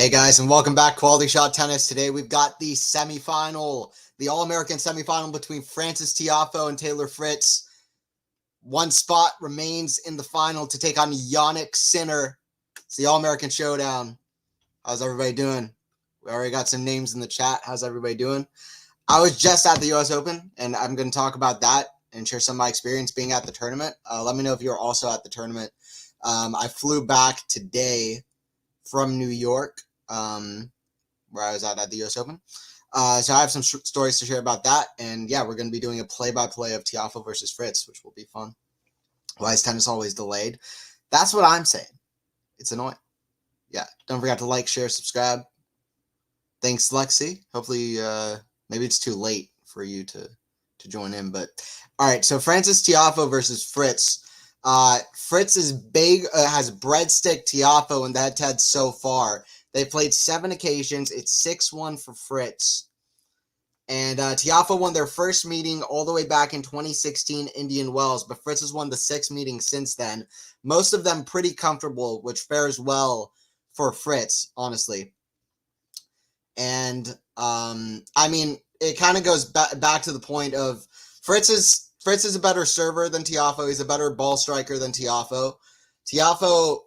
Hey guys, and welcome back, Quality Shot Tennis. Today we've got the semifinal, the All-American semifinal between Frances Tiafoe and Taylor Fritz. One spot remains in the final to take on Yannick Sinner. It's the All-American showdown. How's everybody doing? We already got some names in the chat. How's everybody doing? I was just at the U.S. Open, and I'm going to talk about that and share some of my experience being at the tournament. Let me know if you're also at the tournament. I flew back today from New York, where I was at the U.S. Open. So I have some stories to share about that. And yeah, we're going to be doing a play-by-play of Tiafoe versus Fritz, which will be fun. Why is tennis always delayed? That's what I'm saying. It's annoying. Yeah, don't forget to like, share, subscribe. Thanks, Lexi. Hopefully, maybe it's too late for you to join in. But all right, so Frances Tiafoe versus Fritz. Fritz is big, has breadstick Tiafoe in the head-to-head so far. They played 7 occasions. It's 6-1 for Fritz. And Tiafoe won their first meeting all the way back in 2016 Indian Wells, but Fritz has won the 6 meetings since then. Most of them pretty comfortable, which fares well for Fritz, honestly. And, I mean, it kind of goes back to the point of Fritz is a better server than Tiafoe. He's a better ball striker than Tiafoe. Tiafoe,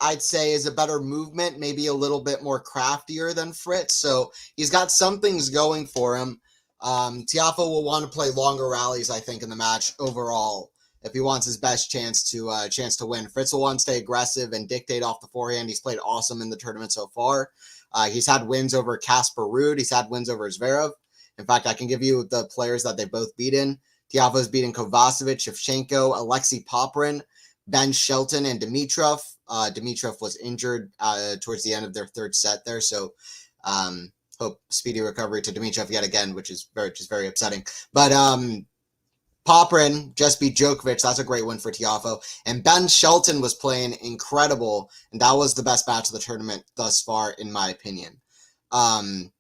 I'd say, is a better movement, maybe a little bit more craftier than Fritz. So he's got some things going for him. Tiafoe will want to play longer rallies, I think, in the match overall if he wants his best chance to win. Fritz will want to stay aggressive and dictate off the forehand. He's played awesome in the tournament so far. He's had wins over Casper Ruud. He's had wins over Zverev. In fact, I can give you the players that they both beaten. Tiafoe's beaten Kovacevic, Shevchenko, Alexei Popyrin, Ben Shelton, and Dimitrov. Dimitrov was injured towards the end of their third set there, so hope speedy recovery to Dimitrov yet again, which is very upsetting. But Popyrin just beat Djokovic. That's a great win for Tiafoe. And Ben Shelton was playing incredible, and that was the best match of the tournament thus far, in my opinion. And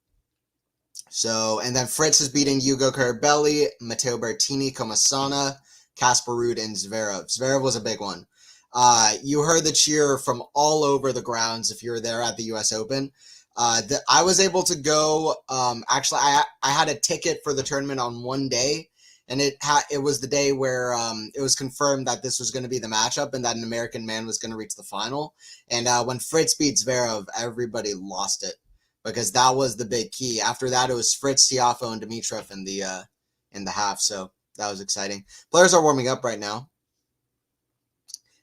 then Fritz is beating Hugo Carabelli, Matteo Berrettini, Comasana, Casper Ruud, and Zverev. Zverev was a big one. You heard the cheer from all over the grounds if you were there at the U.S. Open. I was able to go. Actually, I had a ticket for the tournament on one day, and it was the day where it was confirmed that this was going to be the matchup and that an American man was going to reach the final. And when Fritz beat Zverev, everybody lost it because that was the big key. After that, it was Fritz, Tiafoe, and Dimitrov in the half. So that was exciting. Players are warming up right now.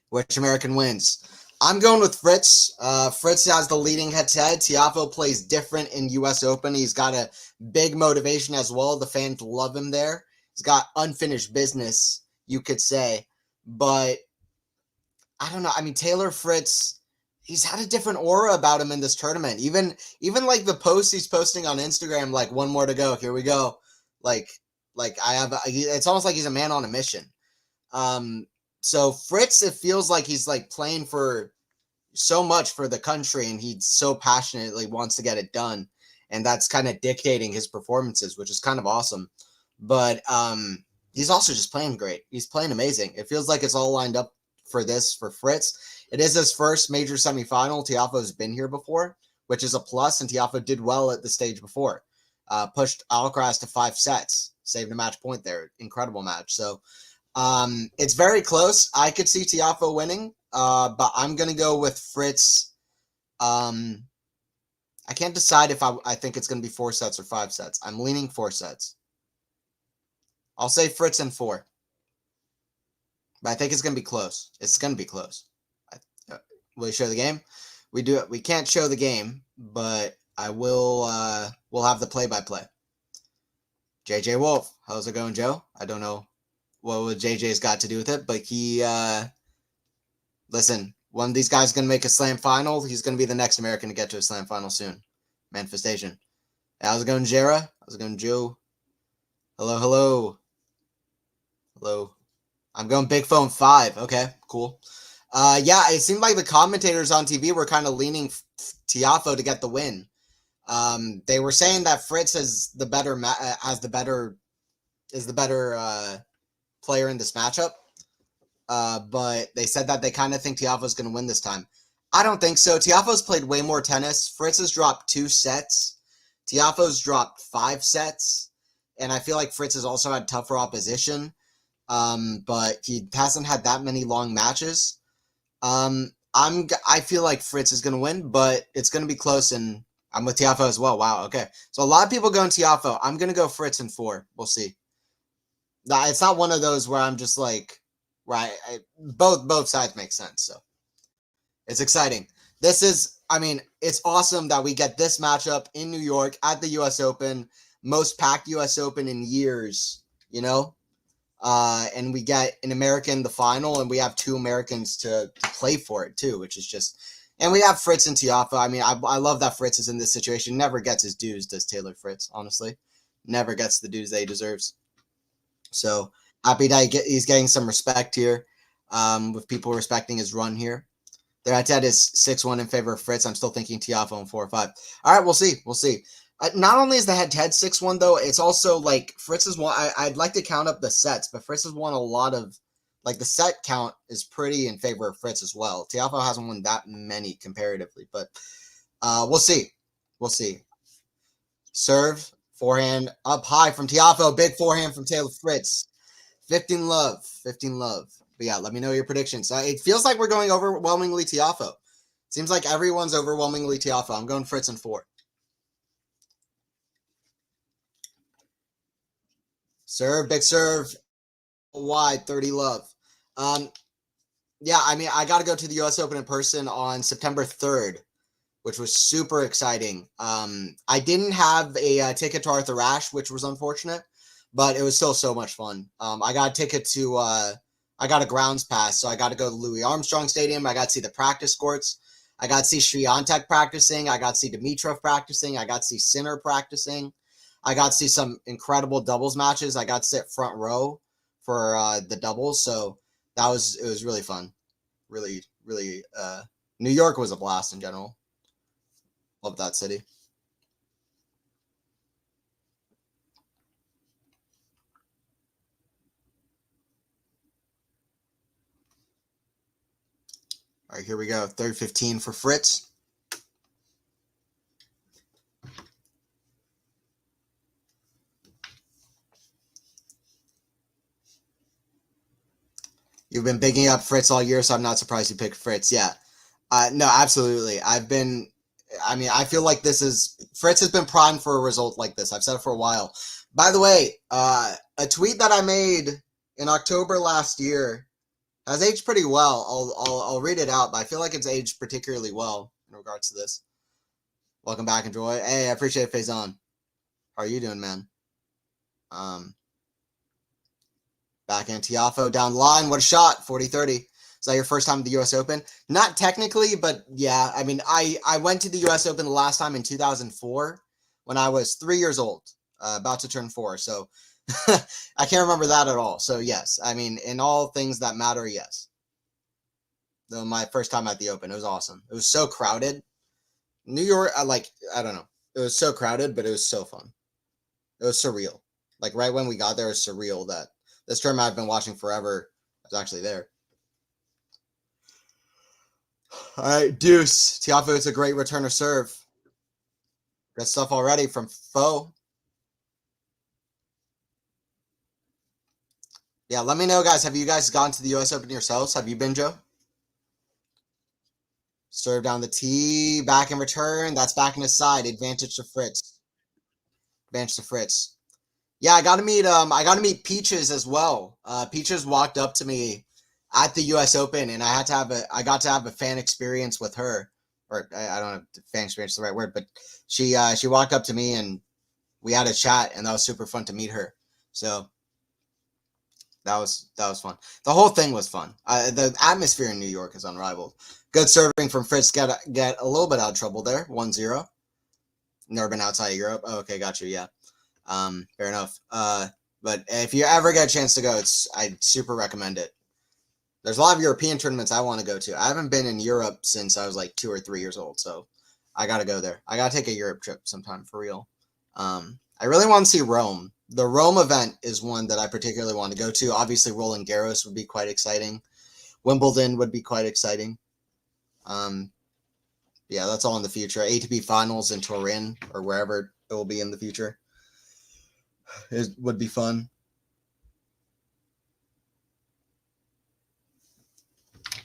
Which American wins? I'm going with Fritz. Fritz has the leading head-to-head. Tiafoe plays different in U.S. Open. He's got a big motivation as well. The fans love him there. He's got unfinished business, you could say. But I don't know. I mean, Taylor Fritz, he's had a different aura about him in this tournament. Even like the posts he's posting on Instagram, like one more to go. Here we go. Like it's almost like he's a man on a mission. So Fritz, it feels like he's like playing for so much for the country, and he so passionately wants to get it done, and that's kind of dictating his performances, which is kind of awesome. But he's also just playing great. He's playing amazing. It feels like it's all lined up for Fritz. It is his first major semifinal. Tiafoe's been here before, which is a plus, and Tiafoe did well at the stage before. Pushed Alcaraz to 5 sets, saved a match point there. Incredible match. So it's very close. I could see Tiafoe winning, but I'm going to go with Fritz. I can't decide if I think it's going to be 4 sets or 5 sets. I'm leaning 4 sets. I'll say Fritz in 4. But I think it's going to be close. It's going to be close. Will you show the game? We can't show the game, but I will. We'll have the play-by-play. JJ Wolf. How's it going, Joe? I don't know what JJ's got to do with it, but he, listen, one of these guys is going to make a slam final. He's going to be the next American to get to a slam final soon. Manifestation. How's it going, Jera? How's it going, Joe? Hello. I'm going Big Phone 5. Okay, cool. Yeah, it seemed like the commentators on TV were kind of leaning Tiafoe to get the win. They were saying that Fritz is the better player in this matchup. But they said that they kind of think Tiafoe's going to win this time. I don't think so. Tiafoe's played way more tennis. Fritz has dropped 2 sets. Tiafoe's dropped 5 sets. And I feel like Fritz has also had tougher opposition. But he hasn't had that many long matches. I feel like Fritz is going to win, but it's going to be close, and I'm with Tiafoe as well. Wow, okay. So a lot of people going Tiafoe. I'm going to go Fritz in 4. We'll see. It's not one of those where I'm just like, right, both sides make sense, so it's exciting. This is, I mean, it's awesome that we get this matchup in New York at the U.S. Open, most packed U.S. Open in years, you know? And we get an American the final, and we have 2 Americans to play for it too, which is just, and we have Fritz and Tiafoe. I mean, I love that Fritz is in this situation. Never gets his dues, does Taylor Fritz, honestly. Never gets the dues that he deserves. So happy that he's getting some respect here, with people respecting his run here. Their head-to-head is 6-1 in favor of Fritz. I'm still thinking Tiafoe in 4 or 5. All right, we'll see. We'll see. Not only is the head-to-head 6-1, though, it's also, like, Fritz has won. I'd like to count up the sets, but Fritz has won a lot of, like, the set count is pretty in favor of Fritz as well. Tiafoe hasn't won that many comparatively, but we'll see. We'll see. Serve, forehand, up high from Tiafoe. Big forehand from Taylor Fritz. 15 love. 15 love. But yeah, let me know your predictions. It feels like we're going overwhelmingly Tiafoe. Seems like everyone's overwhelmingly Tiafoe. I'm going Fritz in 4. Serve, big serve, wide, 30 love. Yeah, I mean, I got to go to the U.S. Open in person on September 3rd, which was super exciting. I didn't have a ticket to Arthur Ashe, which was unfortunate, but it was still so much fun. I got a ticket to, I got a grounds pass, so I got to go to Louis Armstrong Stadium. I got to see the practice courts. I got to see Swiatek practicing. I got to see Dimitrov practicing. I got to see Sinner practicing. I got to see some incredible doubles matches. I got to sit front row for the doubles, so it was really fun. Really, really, New York was a blast in general. Love that city. All right, here we go. Third 15 for Fritz. You've been bigging up Fritz all year, so I'm not surprised you picked Fritz. Yeah. No, absolutely. I feel like Fritz has been primed for a result like this. I've said it for a while. By the way, a tweet that I made in October last year has aged pretty well. I'll read it out, but I feel like it's aged particularly well in regards to this. Welcome back, enjoy. Hey, I appreciate it, Faison. How are you doing, man? Backhand Tiafoe down the line. What a shot. 40-30. Is that your first time at the U.S. Open? Not technically, but yeah. I mean, I went to the U.S. Open the last time in 2004 when I was 3 years old, about to turn 4. So I can't remember that at all. So yes, I mean, in all things that matter, yes. Though my first time at the Open, it was awesome. It was so crowded. New York, I don't know. It was so crowded, but it was so fun. It was surreal. Like right when we got there, it was surreal that this tournament I've been watching forever was actually there. All right, deuce. Tiafoe, it's a great returner serve. Good stuff already from Foe. Yeah, let me know, guys. Have you guys gone to the U.S. Open yourselves? Have you been, Joe? Serve down the tee, back in return. That's back in his side. Advantage to Fritz. Advantage to Fritz. Yeah, I got to meet Peaches as well. Peaches walked up to me at the U.S. Open, and I got to have a fan experience with her. Or I don't know if fan experience is the right word, but she walked up to me and we had a chat, and that was super fun to meet her. So that was fun. The whole thing was fun. The atmosphere in New York is unrivaled. Good serving from Fritz. Get a little bit out of trouble there. 1-0. Never been outside of Europe. Oh, okay, got you. Yeah. Fair enough. But if you ever get a chance to go, I'd super recommend it. There's a lot of European tournaments I want to go to. I haven't been in Europe since I was like 2 or 3 years old, so I got to go there. I got to take a Europe trip sometime for real. I really want to see Rome. The Rome event is one that I particularly want to go to. Obviously, Roland Garros would be quite exciting. Wimbledon would be quite exciting. Yeah, that's all in the future. ATP finals in Turin or wherever it will be in the future. It would be fun.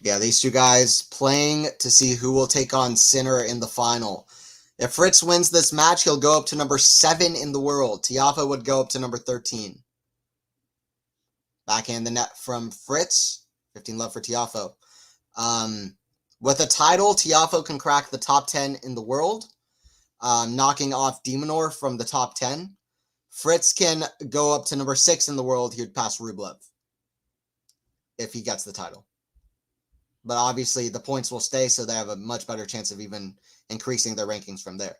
Yeah, these two guys playing to see who will take on Sinner in the final. If Fritz wins this match, he'll go up to number 7 in the world. Tiafoe would go up to number 13. Backhand the net from Fritz. 15 love for Tiafoe. With a title, Tiafoe can crack the top 10 in the world, knocking off Demonor from the top 10. Fritz can go up to number 6 in the world. He would pass Rublev if he gets the title. But obviously, the points will stay, so they have a much better chance of even increasing their rankings from there.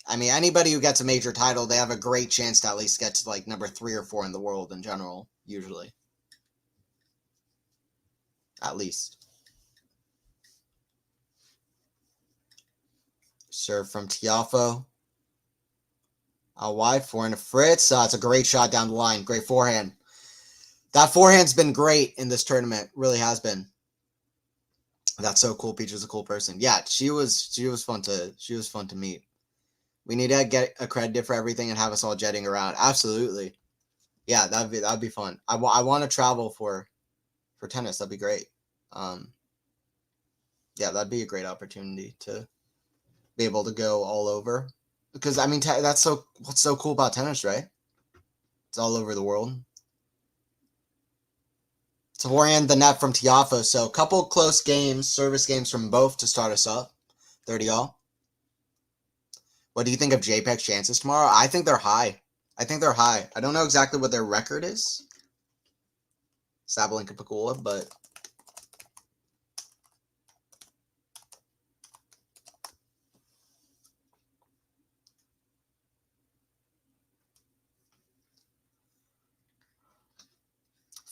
I mean, anybody who gets a major title, they have a great chance to at least get to like number 3 or 4 in the world in general, usually. At least. Serve from Tiafoe. Out wide, forehand to Fritz. It's a great shot down the line. Great forehand. That forehand's been great in this tournament. Really has been. That's so cool. Peach is a cool person. Yeah, she was fun to meet. We need to get accredited for everything and have us all jetting around. Absolutely. Yeah, that'd be fun. I want to travel for tennis. That'd be great. Yeah, that'd be a great opportunity to be able to go all over. Because I mean, what's so cool about tennis, right? It's all over the world. To forehand the net from Tiafoe. So a couple close games, service games from both to start us up. 30-all. What do you think of JPEG's chances tomorrow? I think they're high. I don't know exactly what their record is. Sabalenka Pegula, but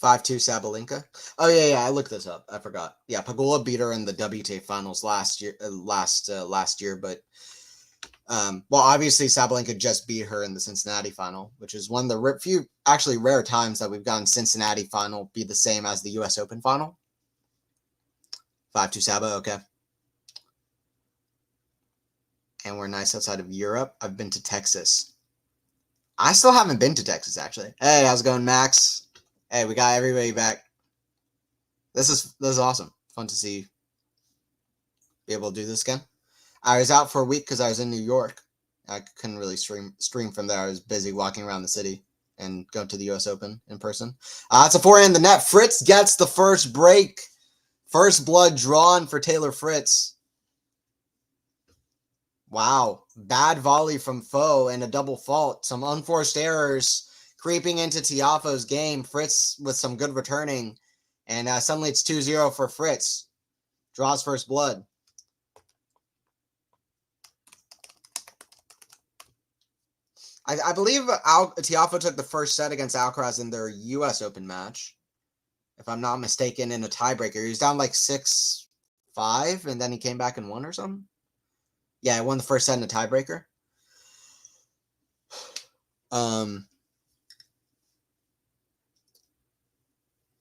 5-2 Sabalenka. Oh yeah, I looked this up. I forgot. Yeah, Pegula beat her in the WTA finals last year. But well, obviously Sabalenka just beat her in the Cincinnati final, which is one of the few actually rare times that we've gotten Cincinnati final be the same as the U.S. Open final. 5-2 Saba, okay. And we're nice outside of Europe. I've been to Texas. I still haven't been to Texas, actually. Hey, how's it going, Max? Hey, we got everybody back. This is awesome. Fun to see. Be able to do this again. I was out for a week because I was in New York. I couldn't really stream from there. I was busy walking around the city and going to the U.S. Open in person. It's a forehand in the net. Fritz gets the first break. First blood drawn for Taylor Fritz. Wow. Bad volley from Foe and a double fault. Some unforced errors creeping into Tiafoe's game. Fritz with some good returning. And suddenly it's 2-0 for Fritz. Draws first blood. I believe Tiafoe took the first set against Alcaraz in their U.S. Open match. If I'm not mistaken, in a tiebreaker. He was down like 6-5, and then he came back and won or something. Yeah, I won the first set in a tiebreaker.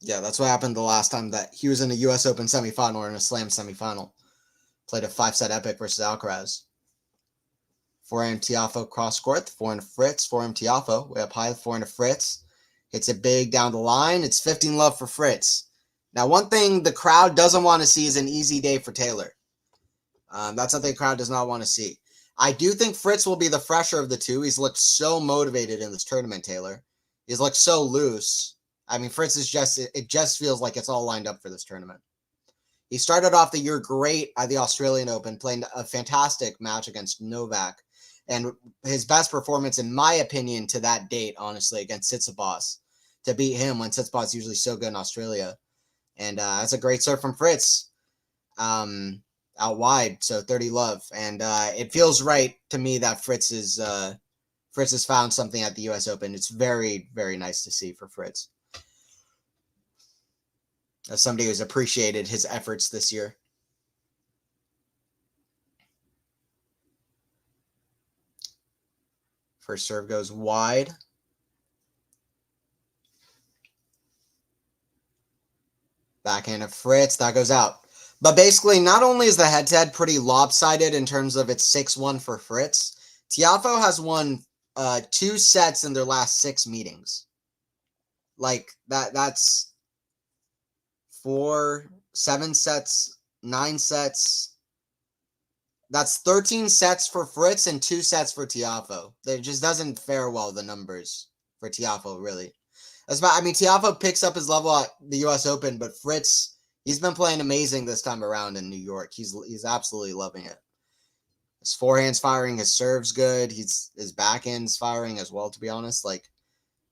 Yeah, that's what happened the last time that he was in a U.S. Open semifinal or in a Slam semifinal. Played a 5-set epic versus Alcaraz. Forehand Tiafoe cross court. Forehand Fritz. Forehand Tiafoe. Way up high. Forehand Fritz. Hits it big down the line. It's 15 love for Fritz. Now, one thing the crowd doesn't want to see is an easy day for Taylor. That's something the crowd does not want to see. I do think Fritz will be the fresher of the two. He's looked so motivated in this tournament, Taylor. He's looked so loose. I mean, Fritz is it just feels like it's all lined up for this tournament. He started off the year great at the Australian Open, playing a fantastic match against Novak. And his best performance, in my opinion, to that date, honestly, against Tsitsipas, to beat him when Tsitsipas is usually so good in Australia. And that's a great serve from Fritz out wide, so 30 love. And it feels right to me that Fritz has found something at the U.S. Open. It's very, very nice to see for Fritz. As somebody who's appreciated his efforts this year. First serve goes wide. Backhand of Fritz. That goes out. But basically, not only is the head-to-head pretty lopsided in terms of it's 6-1 for Fritz, Tiafoe has won 2 sets in their last 6 meetings. Like, that's 7 sets, 9 sets. That's 13 sets for Fritz and 2 sets for Tiafoe. It just doesn't fare well, the numbers for Tiafoe, really. I mean, Tiafoe picks up his level at the U.S. Open, but Fritz, he's been playing amazing this time around in New York. He's absolutely loving it. His forehand's firing, his serve's good. His backhand's firing as well, to be honest. Like,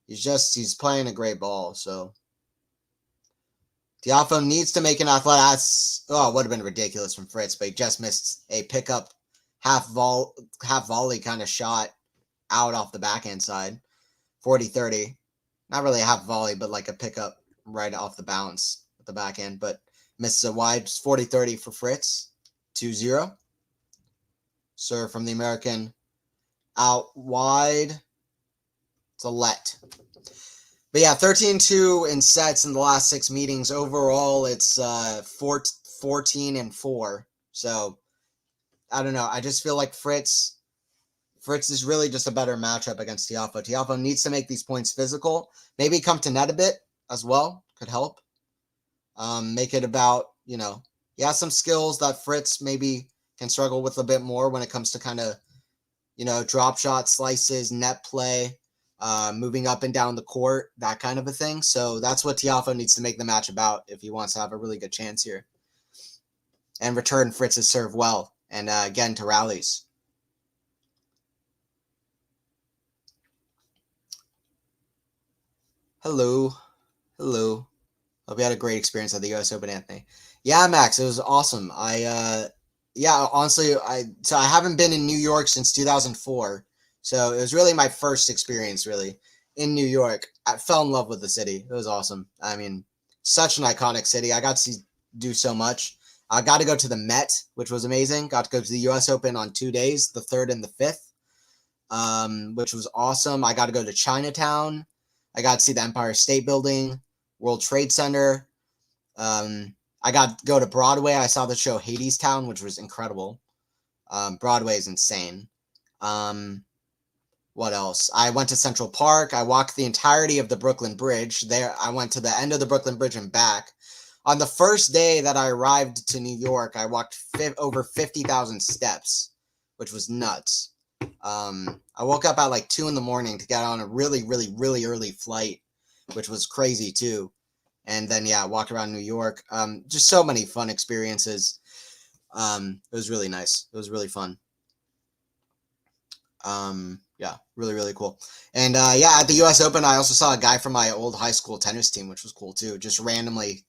he's playing a great ball, so Tiafoe needs to make an athletic. It would have been ridiculous from Fritz, but he just missed a pickup half volley kind of shot out off the backhand side. 40-30. Not really a half volley, but like a pickup right off the bounce with the backhand, but misses it wide. 40-30 for Fritz. 2-0. Serve from the American out wide. It's a let. But yeah, 13-2 in sets in the last 6 meetings. Overall, it's 14-4. So, I don't know. I just feel like Fritz is really just a better matchup against Tiafoe. Tiafoe needs to make these points physical. Maybe come to net a bit as well. Could help. Make it about, he has some skills that Fritz maybe can struggle with a bit more when it comes to kind of, drop shot, slices, net play, moving up and down the court, that kind of a thing. So that's what Tiafoe needs to make the match about if he wants to have a really good chance here. And return Fritz's serve well. And again, to rallies. Hello. Hope you had a great experience at the U.S. Open, Anthony. Yeah, Max, it was awesome. Honestly, I haven't been in New York since 2004. So it was really my first experience, really, in New York. I fell in love with the city. It was awesome. I mean, such an iconic city. I got to do so much. I got to go to the Met, which was amazing. Got to go to the U.S. Open on 2 days, the 3rd and the 5th, which was awesome. I got to go to Chinatown. I got to see the Empire State Building, World Trade Center. I got to go to Broadway. I saw the show Hadestown, which was incredible. Broadway is insane. What else? I went to Central Park. I walked the entirety of the Brooklyn Bridge. There, I went to the end of the Brooklyn Bridge and back. On the first day that I arrived to New York, I walked over 50,000 steps, which was nuts. I woke up at like 2 a.m. to get on a really, really, really early flight, which was crazy too. And then, walked around New York. Just so many fun experiences. It was really nice. It was really fun. Really, really cool. And at the U.S. Open, I also saw a guy from my old high school tennis team, which was cool too. Just randomly,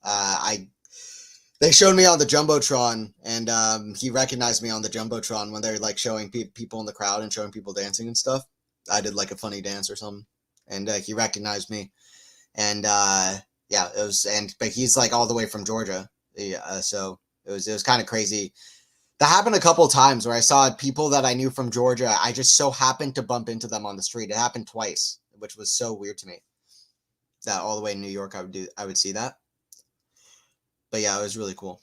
they showed me on the Jumbotron, and he recognized me on the Jumbotron when they're like showing people in the crowd and showing people dancing and stuff. I did like a funny dance or something, and he recognized me. And but he's like all the way from Georgia. So it was kind of crazy. That happened a couple of times where I saw people that I knew from Georgia. I just so happened to bump into them on the street. It happened twice, which was so weird to me. That all the way in New York, I would see that. But yeah, it was really cool.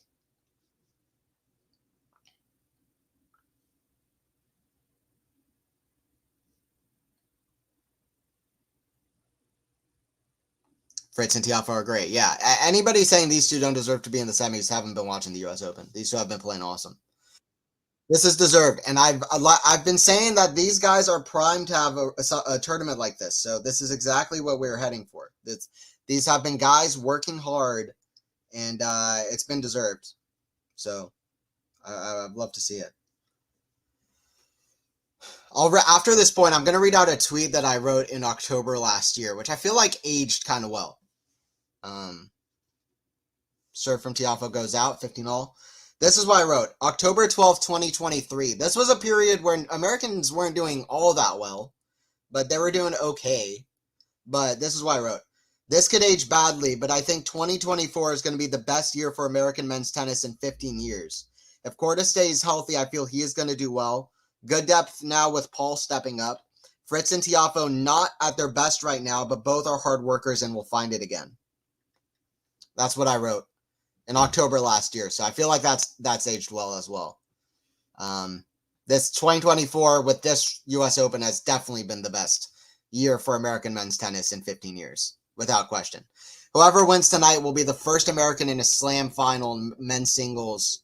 Fritz and Tiafoe are great. Yeah, anybody saying these two don't deserve to be in the semis haven't been watching the U.S. Open. These two have been playing awesome. This is deserved, and I've been saying that these guys are primed to have a tournament like this. So this is exactly what we're heading for. These have been guys working hard, and it's been deserved. So I'd love to see it. After this point, I'm going to read out a tweet that I wrote in October last year, which I feel like aged kind of well. Serve from Tiafoe goes out, 15-all. This is what I wrote. October 12th, 2023. This was a period where Americans weren't doing all that well, but they were doing okay. But this is what I wrote. This could age badly, but I think 2024 is going to be the best year for American men's tennis in 15 years. If Korda stays healthy, I feel he is going to do well. Good depth now with Paul stepping up. Fritz and Tiafoe not at their best right now, but both are hard workers and will find it again. That's what I wrote. in October last year. So I feel like that's aged well as well. This 2024 with this U.S. Open has definitely been the best year for American men's tennis in 15 years, without question. Whoever wins tonight will be the first American in a slam final men's singles,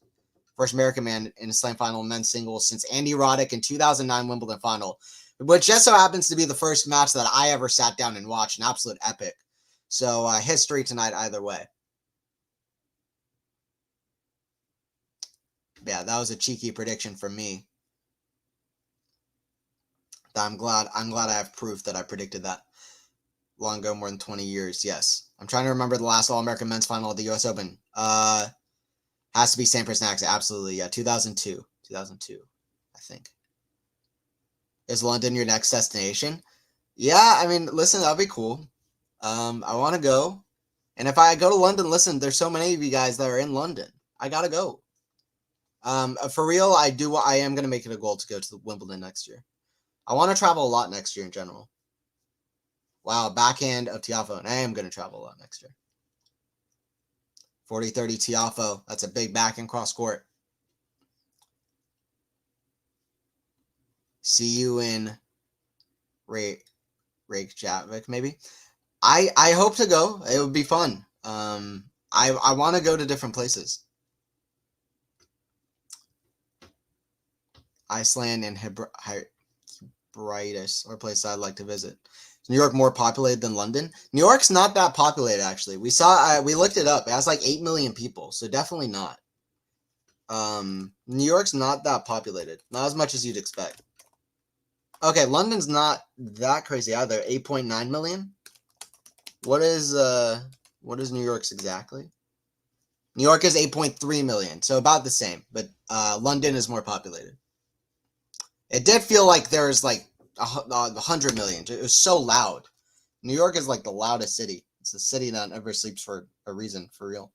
first American man in a slam final men's singles since Andy Roddick in 2009 Wimbledon final, which just so happens to be the first match that I ever sat down and watched, an absolute epic. So history tonight either way. Yeah, that was a cheeky prediction from me. I'm glad I have proof that I predicted that long ago, more than 20 years. Yes. I'm trying to remember the last All-American men's final of the U.S. Open. Has to be Sampras Nax. Absolutely. Yeah, 2002. 2002, I think. Is London your next destination? Yeah, I mean, listen, that'll be cool. I want to go. And if I go to London, listen, there's so many of you guys that are in London. I got to go. For real, I am going to make it a goal to go to Wimbledon next year. I want to travel a lot next year in general. Wow, backhand of Tiafoe. And I am going to travel a lot next year. 40-30 Tiafoe. That's a big backhand cross court. See you in Reykjavik, maybe. I hope to go. It would be fun. I want to go to different places. Iceland and Hebrides are places I'd like to visit. Is New York more populated than London? New York's not that populated, actually. We looked it up. It has like 8 million people, so definitely not. New York's not that populated. Not as much as you'd expect. Okay, London's not that crazy either. 8.9 million. What is New York's exactly? New York is 8.3 million, so about the same, but London is more populated. It did feel like there's like 100 million. It was so loud. New York is like the loudest city. It's the city that never sleeps for a reason, for real.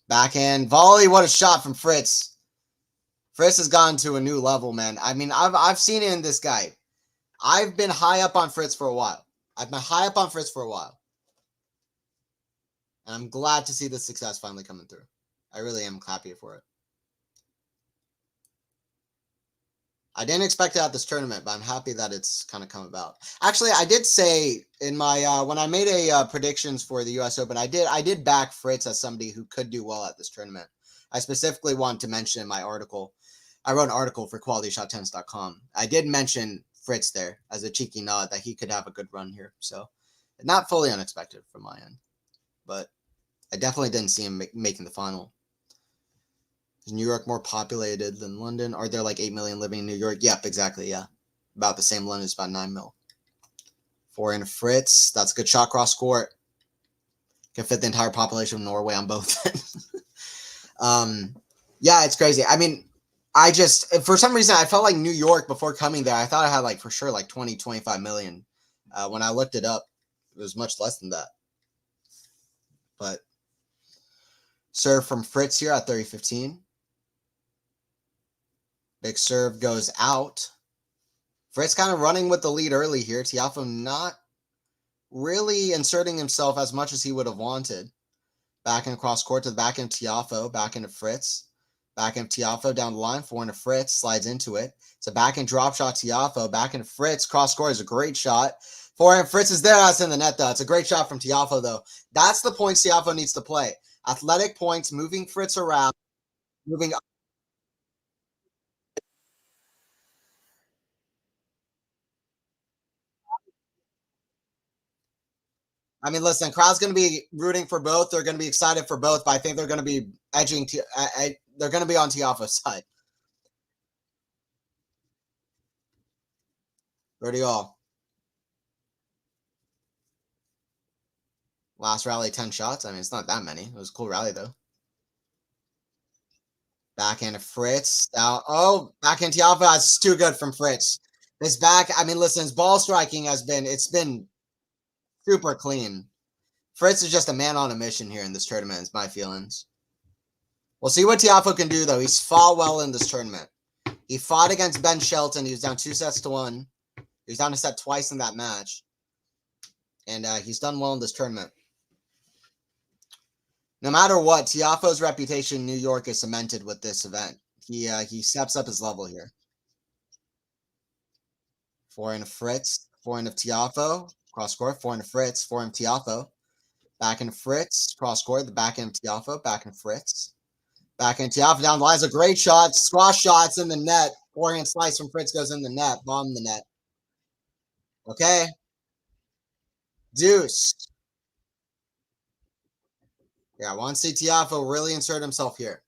Backhand volley. What a shot from Fritz. Fritz has gone to a new level, man. I mean, I've seen it in this guy. I've been high up on Fritz for a while. And I'm glad to see the success finally coming through. I really am happy for it. I didn't expect it at this tournament, but I'm happy that it's kind of come about. Actually, I did say in my when I made a predictions for the U.S. Open, I did back Fritz as somebody who could do well at this tournament. I specifically wanted to mention in my article. I wrote an article for QualityShotTennis.com. I did mention Fritz there as a cheeky nod that he could have a good run here. So, not fully unexpected from my end, but I definitely didn't see him making the final. Is New York more populated than London? Are there like 8 million living in New York? Yep, exactly, yeah. About the same. London's about 9 mil. Forehand Fritz. That's a good shot cross court. Can fit the entire population of Norway on both ends. Yeah, it's crazy. I mean, for some reason, I felt like New York before coming there. I thought I had like for sure like 20, 25 million. When I looked it up, it was much less than that. But serve from Fritz here at 30-15. Big serve goes out. Fritz kind of running with the lead early here. Tiafoe not really inserting himself as much as he would have wanted. Back in cross court to the back end of Tiafoe. Back into Fritz. Back into Tiafoe down the line. Forehand to Fritz. Slides into it. It's a back end drop shot. Tiafoe. Back into Fritz. Cross court is a great shot. Forehand Fritz is there. That's in the net though. It's a great shot from Tiafoe though. That's the points Tiafoe needs to play. Athletic points. Moving Fritz around. Moving up. I mean, listen, crowd's going to be rooting for both. They're going to be excited for both, but I think they're going to be edging. They're going to be on Tiafoe's side. 30 all. Last rally, 10 shots. I mean, it's not that many. It was a cool rally, though. Backhand to Fritz. Backhand Tiafoe. That's too good from Fritz. His back, I mean, listen, his ball striking it's been super clean. Fritz is just a man on a mission here in this tournament, is my feelings. We'll see what Tiafoe can do, though. He's fought well in this tournament. He fought against Ben Shelton. He was down 2-1. He was down a set twice in that match. And he's done well in this tournament. No matter what, Tiafoe's reputation in New York is cemented with this event. He steps up his level here. Forehand of Fritz, forehand of Tiafoe, cross court, forehand of Fritz, forehand of Tiafoe, backhand of Fritz, cross court, the backhand of Tiafoe, backhand of Fritz, backhand of Tiafoe down the line. Is a great shot, squash shots in the net. Forehand slice from Fritz goes in the net, bomb the net. Okay, deuce. Yeah, I want to see Tiafoe really insert himself here.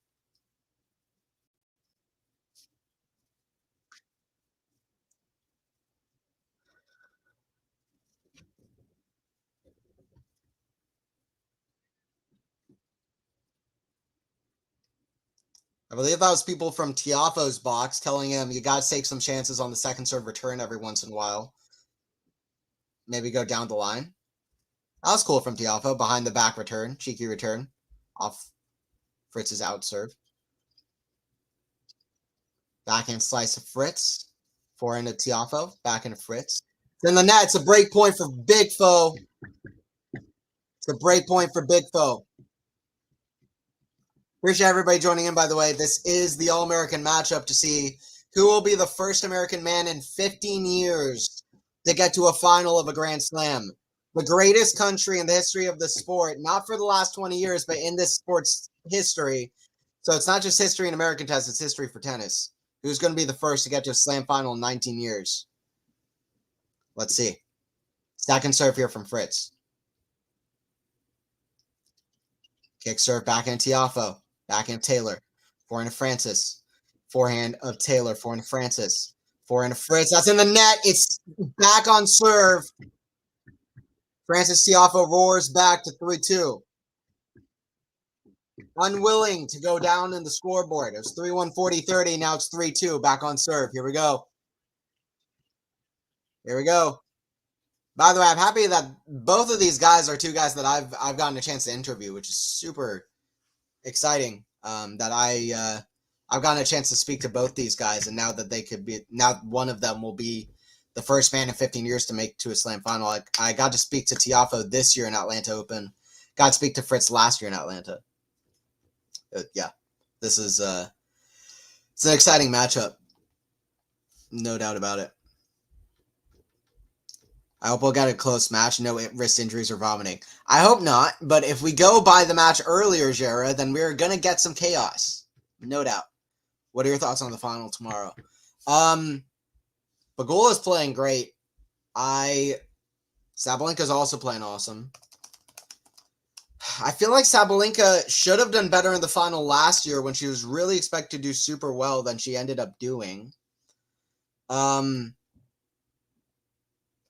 I believe that was people from Tiafoe's box telling him you got to take some chances on the second serve return every once in a while. Maybe go down the line. That was cool from Tiafoe. Behind the back return. Cheeky return. Off Fritz's out serve. Backhand slice of Fritz. Forehand of Tiafoe. Backhand of Fritz. Then the net. It's a break point for Big Foe. It's a break point for Big Foe. Appreciate everybody joining in, by the way. This is the All-American matchup to see who will be the first American man in 15 years to get to a final of a Grand Slam. The greatest country in the history of the sport, not for the last 20 years, but in this sport's history. So it's not just history in American tennis, it's history for tennis. Who's going to be the first to get to a slam final in 19 years? Let's see. Second serve here from Fritz. Kick serve, backhand Tiafoe. Backhand Taylor. Forehand of Francis. Forehand of Taylor. Forehand of Francis. Forehand of Fritz. That's in the net. It's back on serve. Francis Tiafoe roars back to 3-2. Unwilling to go down in the scoreboard. It was 3-1, 40-30. Now it's 3-2. Back on serve. Here we go. Here we go. By the way, I'm happy that both of these guys are two guys that I've gotten a chance to interview, which is super exciting. That I've gotten a chance to speak to both these guys, and now that they could be, now one of them will be the first man in 15 years to make to a slam final. I got to speak to Tiafoe this year in Atlanta Open. Got to speak to Fritz last year in Atlanta. Yeah, this is it's an exciting matchup, no doubt about it. I hope we'll get a close match. No wrist injuries or vomiting. I hope not, but if we go by the match earlier, Jera, then we're going to get some chaos. No doubt. What are your thoughts on the final tomorrow? Pegula's playing great. Sabalenka's also playing awesome. I feel like Sabalenka should have done better in the final last year when she was really expected to do super well than she ended up doing.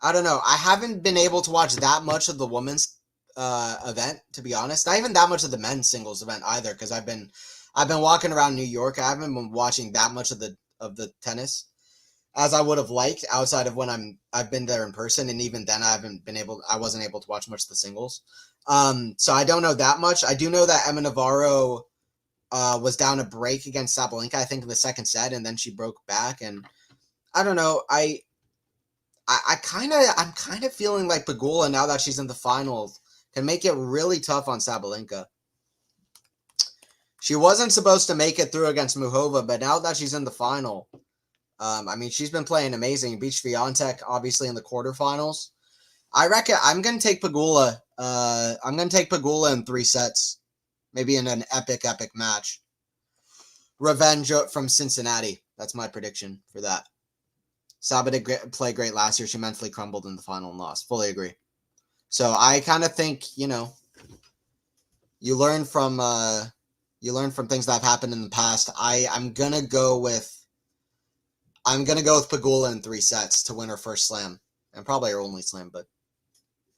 I don't know. I haven't been able to watch that much of the women's event, to be honest. Not even that much of the men's singles event either, because I've been walking around New York. I haven't been watching that much of the tennis as I would have liked outside of when I've been there in person, and even then I wasn't able to watch much of the singles. So I don't know that much. I do know that Emma Navarro was down a break against Sabalenka, I think, in the second set, and then she broke back. And I don't know. I'm kind of feeling like Pegula, now that she's in the finals, can make it really tough on Sabalenka. She wasn't supposed to make it through against Muhova, but now that she's in the final, I mean, she's been playing amazing. Beat Swiatek, obviously, in the quarterfinals. I reckon I'm going to take Pegula. I'm going to take Pegula in 3 sets, maybe in an epic match. Revenge from Cincinnati. That's my prediction for that. Saba did play great last year. She mentally crumbled in the final and lost. Fully agree. So I kind of think, you learn from things that have happened in the past. I'm gonna go with Pegula in 3 sets to win her first slam, and probably her only slam, but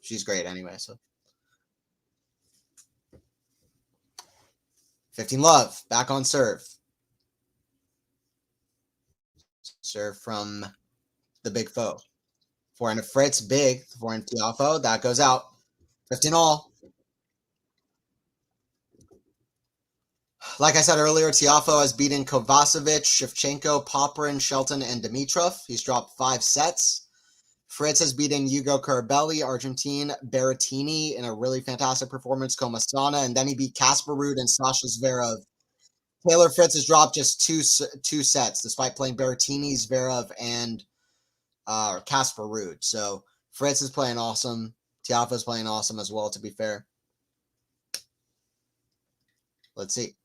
she's great anyway. So 15 love back on serve. Serve from the Big Foe. Forehand of Fritz, big. Forehand Tiafoe, that goes out. 15 all. Like I said earlier, Tiafoe has beaten Kovacevic, Shevchenko, Popyrin, Shelton, and Dimitrov. He's dropped 5 sets. Fritz has beaten Hugo Carabelli, Argentine Berrettini in a really fantastic performance, Komasana, and then he beat Casper Ruud and Sasha Zverev. Taylor Fritz has dropped just two sets, despite playing Berrettini, Zverev, and Casper Ruud. So Fritz is playing awesome. Tiafoe is playing awesome as well, to be fair. Let's see.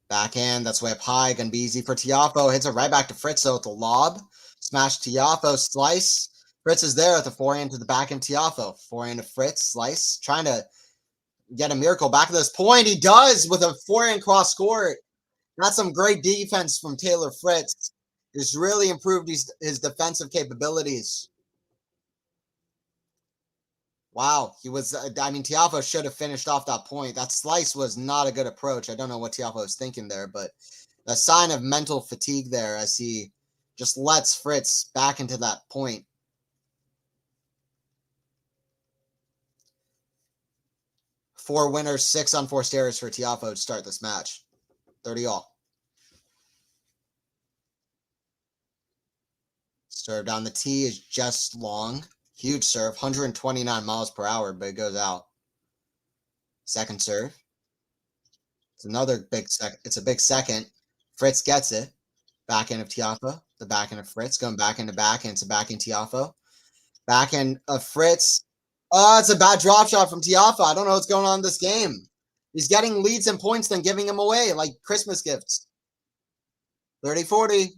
Backhand, that's way up high. Gonna be easy for Tiafoe. Hits it right back to Fritz, though, with the lob. Smash Tiafoe, slice. Fritz is there with the forehand to the backhand Tiafoe. Forehand to Fritz, slice. Trying to get a miracle back to this point. He does with a forehand cross court. That's some great defense from Taylor Fritz. He's really improved his defensive capabilities. Wow, he was, I mean, Tiafoe should have finished off that point. That slice was not a good approach. I don't know what Tiafoe was thinking there, but a sign of mental fatigue there as he just lets Fritz back into that point. Four winners, 6 unforced errors for Tiafoe to start this match. 30 all. Serve down the tee is just long. Huge serve, 129 miles per hour, but it goes out. Second serve. It's another big second. It's a big second. Fritz gets it. Backhand of Tiafoe. The backhand of Fritz. Going back into backhand. It's a backhand Tiafoe. Backhand of Fritz. Oh, it's a bad drop shot from Tiafoe. I don't know what's going on in this game. He's getting leads and points, then giving them away like Christmas gifts. 30-40.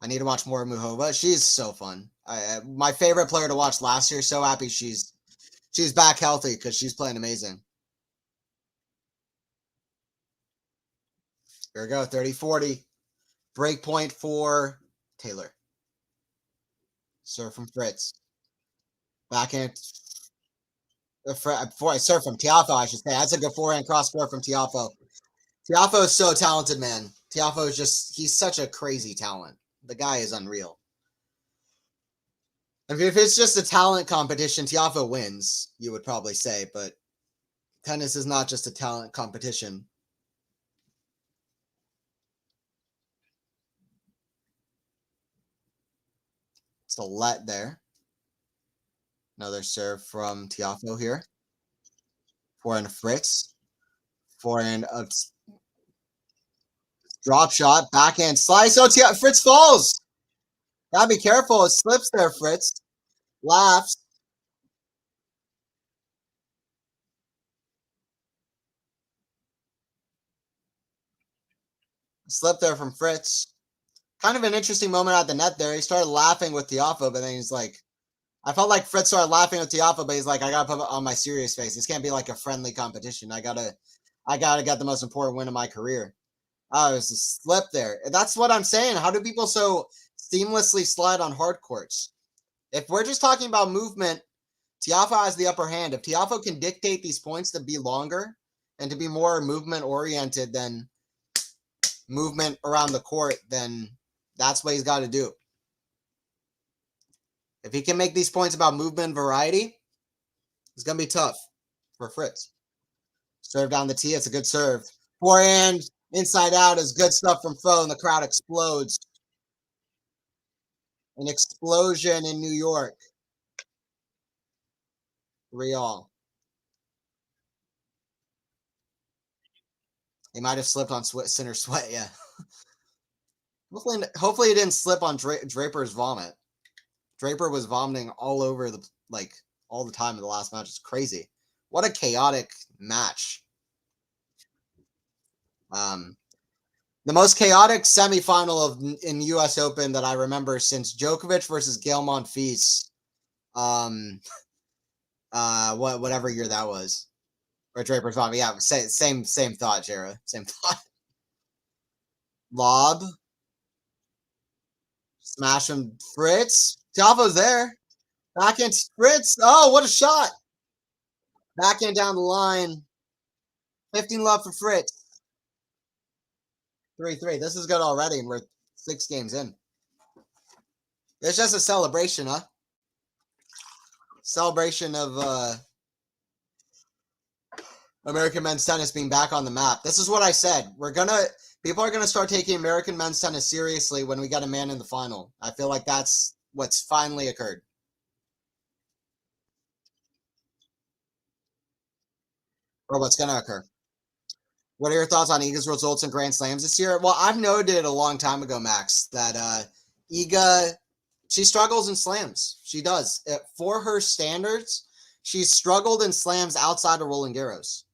I need to watch more of Muhova. She's so fun. My favorite player to watch last year. So happy she's back healthy because she's playing amazing. Here we go, 30-40. Break point for Taylor. Serve from Fritz. Backhand. Serve from Tiafoe, I should say. That's a good forehand cross court from Tiafoe. Tiafoe is so talented, man. Tiafoe is he's such a crazy talent. The guy is unreal. I mean, if it's just a talent competition, Tiafoe wins, you would probably say, but tennis is not just a talent competition. It's a let there. Another serve from Tiafoe here. Forehand of Fritz. Forehand of drop shot. Backhand slice. Oh, Fritz falls. Gotta be careful. It slips there, Fritz. Laughs. Slip there from Fritz. Kind of an interesting moment at the net there. He started laughing with Tiafoe, but then he's like, I felt like Fritz started laughing with Tiafoe, but he's like, I gotta put on my serious face. This can't be like a friendly competition. I gotta get the most important win of my career. Oh, it was a slip there. That's what I'm saying. How do people so seamlessly slide on hard courts? If we're just talking about movement, Tiafoe has the upper hand. If Tiafoe can dictate these points to be longer and to be more movement oriented than movement around the court, then that's what he's got to do. If he can make these points about movement variety, it's going to be tough for Fritz. Serve down the tee. It's a good serve. Forehand, inside out is good stuff from Foe, and the crowd explodes. An explosion in New York. 3-all. He might have slipped on center sweat, yeah. Hopefully he didn't slip on Draper's vomit. Draper was vomiting all over all the time in the last match. It's crazy. What a chaotic match. The most chaotic semifinal in U.S. Open that I remember since Djokovic versus Gael Monfils. Whatever year that was. Or Draper's vomit. Yeah, same thought, Jera. Same thought. Lob. Smash from Fritz. Tiafoe's there. Backhand Fritz. Oh, what a shot. Backhand down the line. 15 love for Fritz. 3-3. This is good already, and we're 6 games in. It's just a celebration, huh? Celebration of American men's tennis being back on the map. This is what I said. People are gonna start taking American men's tennis seriously when we get a man in the final. I feel like that's what's finally occurred. Or what's gonna occur. What are your thoughts on Iga's results in Grand Slams this year? Well, I've noted a long time ago, Max, that Iga, she struggles in slams. She does. For her standards, she's struggled in slams outside of Roland Garros.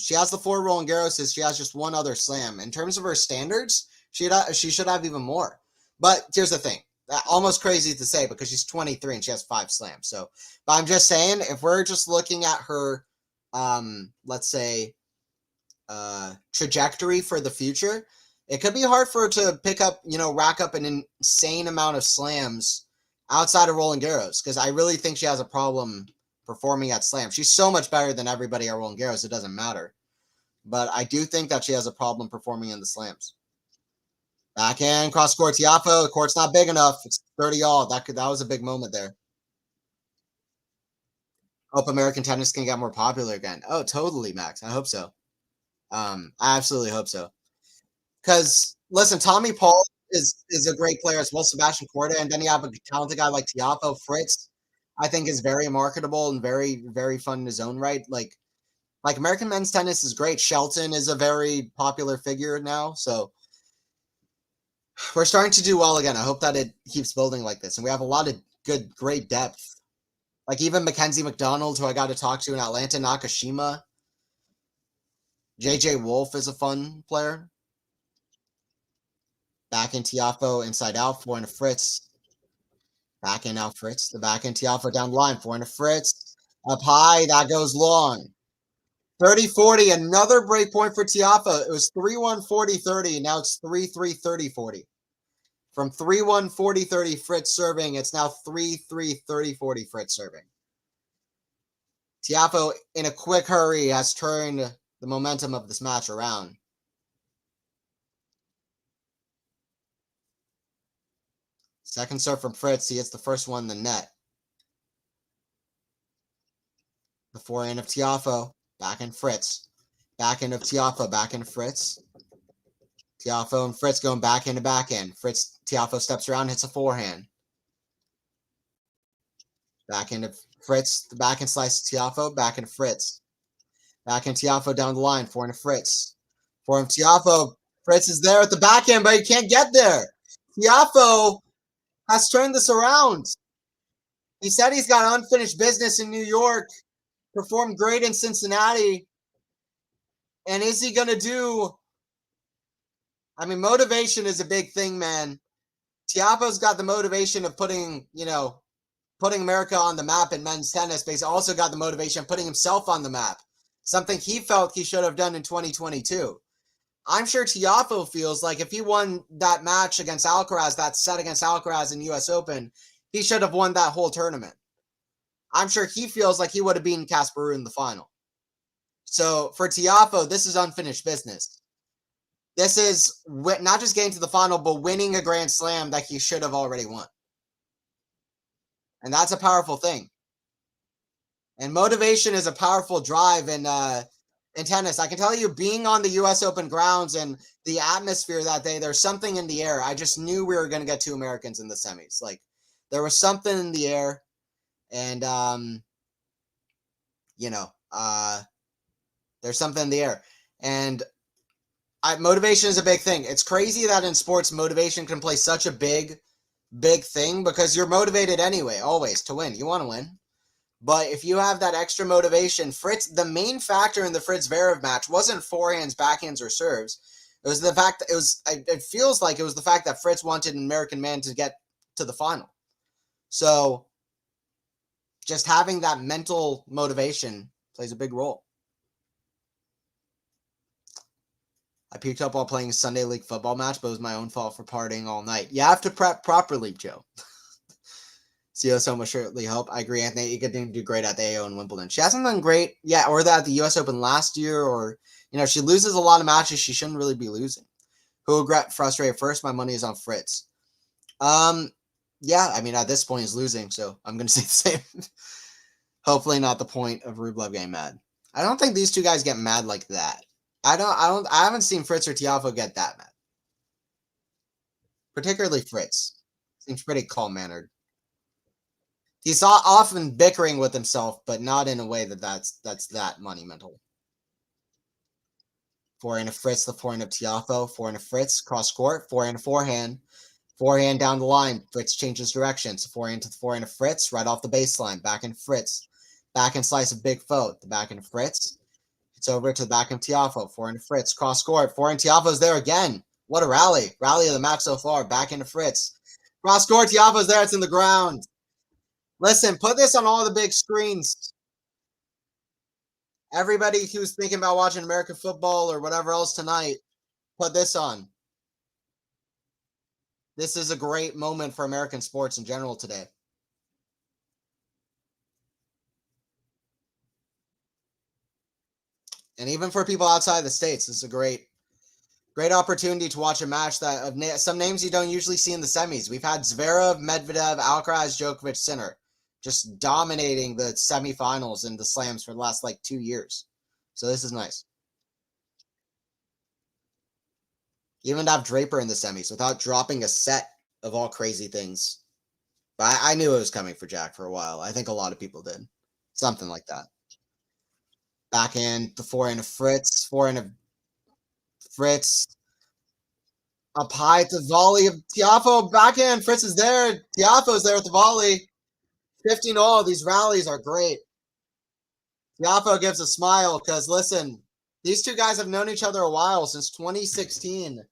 She has the 4 Roland Garroses. She has just 1 other slam. In terms of her standards, she should have even more. But here's the thing. Almost crazy to say because she's 23 and she has 5 slams. So, but I'm just saying, if we're just looking at her, let's say, trajectory for the future, it could be hard for her to pick up, rack up an insane amount of slams outside of Roland Garros, because I really think she has a problem performing at slam. She's so much better than everybody at Roland Garros, it doesn't matter. But I do think that she has a problem performing in the slams. Backhand, cross court, Tiafoe. The court's not big enough. It's 30 all. That was a big moment there. Hope American tennis can get more popular again. Oh, totally, Max. I hope so. I absolutely hope so. Because listen, Tommy Paul is a great player as well. Sebastian Corda, and then you have a talented guy like Tiafoe. Fritz, I think, is very marketable and very, very fun in his own right. Like American men's tennis is great. Shelton is a very popular figure now, so we're starting to do well again. I hope that it keeps building like this, and we have a lot of great depth. Like even Mackenzie McDonald, who I got to talk to in Atlanta, Nakashima. JJ Wolf is a fun player. Back in Tiafoe, inside out, forehand to Fritz. Back in out Fritz. The back in Tiafoe down the line, forehand to Fritz. Up high, that goes long. 30-40, another break point for Tiafoe. It was 3-1, 40-30, now it's 3-3, 30-40. From 3-1, 40-30 Fritz serving, it's now 3-3, 30-40 Fritz serving. Tiafoe, in a quick hurry, has turned the momentum of this match around. Second serve from Fritz. He hits the first one in the net. The forehand of Tiafoe. Back in Fritz. Back end of Tiafoe. Back in Fritz. Tiafoe and Fritz going back end to back end. Tiafoe steps around, hits a forehand. Back end of Fritz. The back end slice to Tiafoe. Back end Fritz. Back end Tiafoe down the line. Forehand to Fritz. Forehand Tiafoe. Fritz is there at the back end, but he can't get there. Tiafoe has turned this around. He said he's got unfinished business in New York, performed great in Cincinnati. And is he going to do? I mean, motivation is a big thing, man. Tiafoe's got the motivation of putting America on the map in men's tennis, but he's also got the motivation of putting himself on the map, something he felt he should have done in 2022. I'm sure Tiafoe feels like if he won that match against Alcaraz, that set against Alcaraz in US Open, he should have won that whole tournament. I'm sure he feels like he would have beaten Casper Ruud in the final. So for Tiafoe, this is unfinished business. This is not just getting to the final, but winning a Grand Slam that he should have already won. And that's a powerful thing. And motivation is a powerful drive in tennis. I can tell you, being on the US Open grounds and the atmosphere that day, there's something in the air. I just knew we were going to get 2 Americans in the semis. Like, there was something in the air. And, there's something in the air. And motivation is a big thing. It's crazy that in sports, motivation can play such a big thing because you're motivated anyway, always, to win. You want to win. But if you have that extra motivation, Fritz, the main factor in the Fritz-Zverev match wasn't forehands, backhands, or serves. It was the fact that it feels like it was the fact that Fritz wanted an American man to get to the final. So just having that mental motivation plays a big role. I puked up while playing a Sunday League football match, but it was my own fault for partying all night. You have to prep properly, Joe. CEO so much surely help. I agree. Anthony Iga didn't do great at the AO in Wimbledon. She hasn't done great, or that at the US Open last year, or she loses a lot of matches she shouldn't really be losing. Who will get frustrated first? My money is on Fritz. Yeah, I mean at this point he's losing, so I'm gonna say the same. Hopefully not the point of Rublev getting mad. I don't think these two guys get mad like that. I haven't seen Fritz or Tiafoe get that mad. Particularly Fritz. Seems pretty calm-mannered. He's often bickering with himself, but not in a way that's that monumental. Forehand of Fritz, the forehand of Tiafoe, forehand of Fritz, cross court, forehand of forehand. Forehand down the line. Fritz changes directions. Forehand to the forehand of Fritz, right off the baseline. Backhand Fritz. Backhand slice of Big Foe. The backhand of Fritz. It's over to the backhand Tiafoe. Forehand of Fritz. Cross court. Forehand Tiafoe's there again. What a rally. Rally of the match so far. Backhand of Fritz. Cross court. Tiafoe's there. It's in the ground. Listen, put this on all the big screens. Everybody who's thinking about watching American football or whatever else tonight, put this on. This is a great moment for American sports in general today. And even for people outside the States, this is a great opportunity to watch a match that of some names you don't usually see in the semis. We've had Zverev, Medvedev, Alcaraz, Djokovic, Sinner just dominating the semifinals and the slams for the last 2 years. So this is nice. Even to have Draper in the semis without dropping a set of all crazy things. But I knew it was coming for Jack for a while. I think a lot of people did. Something like that. Backhand, the forehand of Fritz. Forehand of Fritz. Up high to volley of Tiafoe. Backhand. Fritz is there. Tiafoe's there with the volley. 15-all. These rallies are great. Tiafoe gives a smile because, listen, these two guys have known each other a while, since 2016.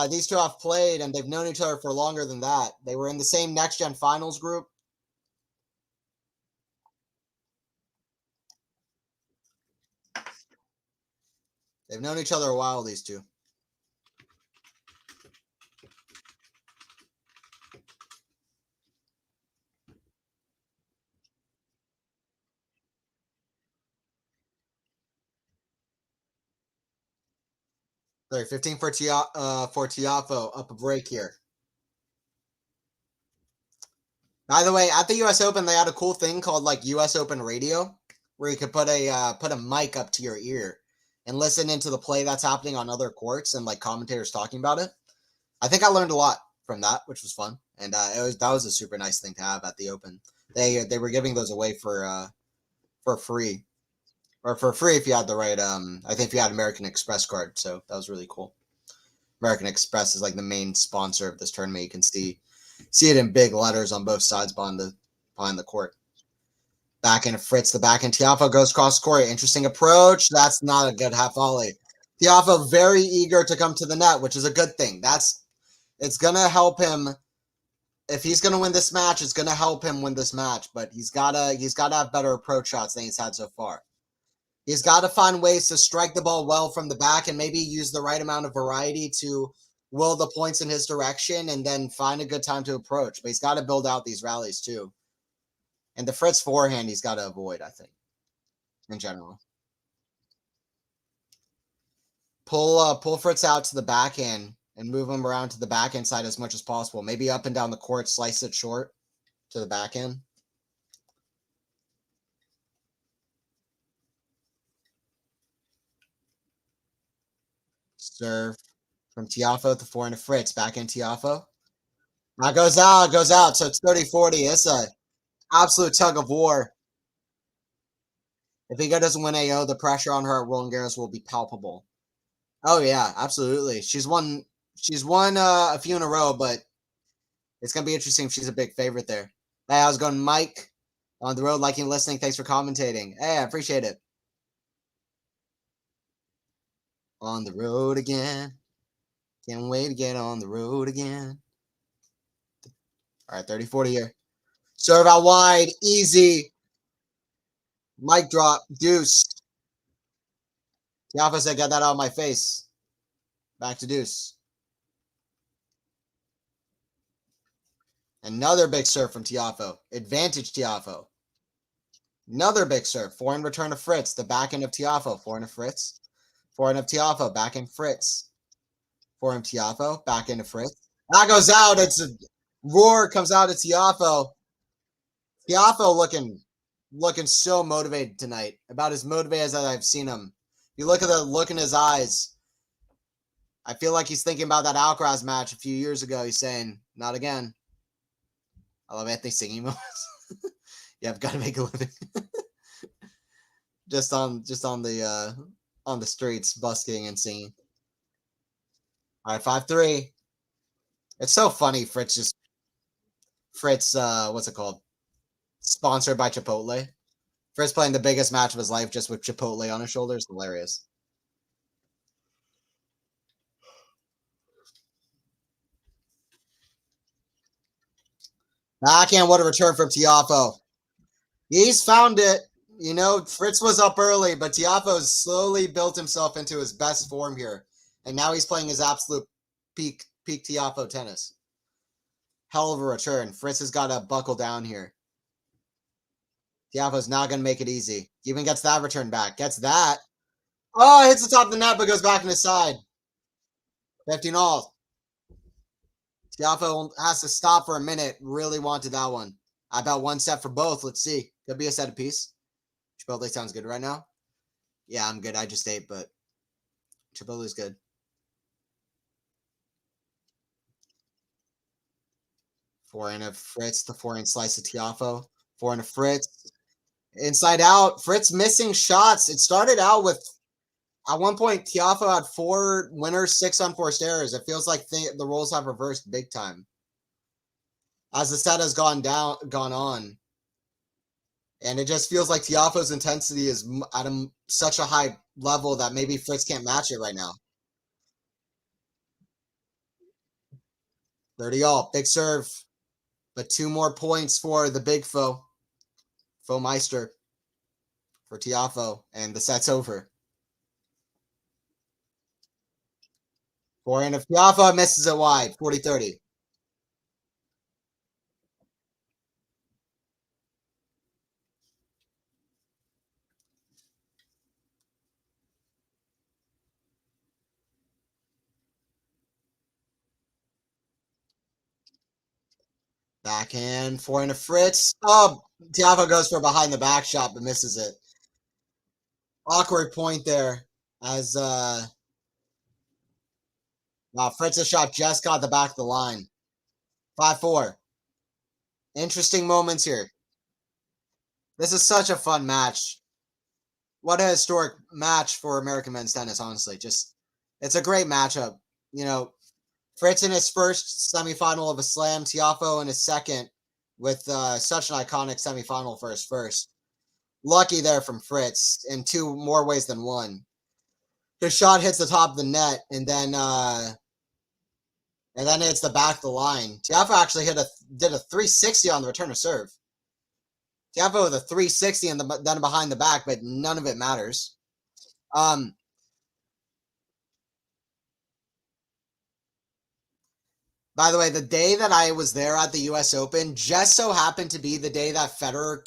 These two have played, and they've known each other for longer than that. They were in the same Next Gen Finals group. They've known each other a while, these two. Sorry, 15 for Tiafoe. Up a break here. By the way, at the U.S. Open, they had a cool thing called U.S. Open Radio, where you could put a mic up to your ear and listen into the play that's happening on other courts and commentators talking about it. I think I learned a lot from that, which was fun, and that was a super nice thing to have at the Open. They were giving those away for free, or for free if you had the right. I think if you had American Express card, so that was really cool. American Express is the main sponsor of this tournament. You can see it in big letters on both sides behind the court. Backhand of Fritz, the backhand Tiafoe goes cross court. Interesting approach. That's not a good half volley. Tiafoe very eager to come to the net, which is a good thing. It's gonna help him. If he's gonna win this match, it's gonna help him win this match. But he's gotta have better approach shots than he's had so far. He's got to find ways to strike the ball well from the back and maybe use the right amount of variety to will the points in his direction and then find a good time to approach. But he's got to build out these rallies too. And the Fritz forehand he's got to avoid, I think, in general. Pull Fritz out to the backhand and move him around to the backhand side as much as possible. Maybe up and down the court, slice it short to the backhand. Serve from Tiafoe to forehand of Fritz. Backhand Tiafoe. That goes out. So it's 30-40. It's a absolute tug of war. If Iga doesn't win AO, the pressure on her at Roland Garros will be palpable. Oh yeah, absolutely. She's won a few in a row, but it's gonna be interesting if she's a big favorite there. Hey, how's it going, Mike? On the road, liking, listening. Thanks for commentating. Hey, I appreciate it. On the road again. Can't wait to get on the road again. All right, 30-40 here. Serve out wide, easy. Mic drop, deuce. Tiafoe said, "Get that out of my face." Back to deuce. Another big serve from Tiafoe. Advantage Tiafoe. Another big serve. Forehand return to Fritz. The backhand of Tiafoe. Forehand of Fritz. Forehand of Tiafoe. Backhand Fritz. Forehand Tiafoe. Backhand of Fritz. That goes out. It's a roar comes out of Tiafoe. Tiafoe looking looking so motivated tonight. About as motivated as I've seen him. If you look at the look in his eyes, I feel like he's thinking about that Alcaraz match a few years ago. He's saying, not again. I love Anthony singing moments. Yeah, I've got to make a living. just on the streets, busking and singing. All right, 5-3. It's so funny, Fritz, what's it called? Sponsored by Chipotle. Fritz playing the biggest match of his life just with Chipotle on his shoulders. Hilarious. Backhand, what a return from Tiafoe. He's found it. You know, Fritz was up early, but Tiafoe's slowly built himself into his best form here. And now he's playing his absolute peak Tiafoe tennis. Hell of a return. Fritz has got to buckle down here. Tiafoe's not going to make it easy. Even gets that return back. Gets that. Oh, hits the top of the net, but goes back on his side. 15 all. Tiafoe has to stop for a minute. Really wanted that one. I bet one set for both. Let's see. Could be a set apiece. Chipotle sounds good right now. Yeah, I'm good. I just ate, but Chipotle's good. Forehand of Fritz. The forehand slice of Tiafoe. Forehand of Fritz. Inside out. Fritz missing shots. It started out with, at one point, Tiafoe had 4 winners, 6 unforced errors. It feels like the roles have reversed big time as the set has gone on. And it just feels like Tiafoe's intensity is at such a high level that maybe Fritz can't match it right now. 30 all. Big serve. But 2 more points for the big foe. Foe Meister. For Tiafoe. And the set's over. Forehand of Tiafoe misses it wide. 40-30. Backhand, forehand of Fritz. Oh, Tiafoe goes for a behind the back shot, but misses it. Awkward point there as Fritz's shot just got the back of the line. 5-4. Interesting moments here. This is such a fun match. What a historic match for American men's tennis, honestly. Just, it's a great matchup. You know, Fritz in his first semifinal of a slam, Tiafoe in his second, with such an iconic semifinal for his first. Lucky there from Fritz in 2 more ways than one. His shot hits the top of the net, and then it's the back of the line. Tiafoe actually did a 360 on the return of serve. Tiafoe with a 360 and then behind the back, but none of it matters. By the way, the day that I was there at the U.S. Open just so happened to be the day that Federer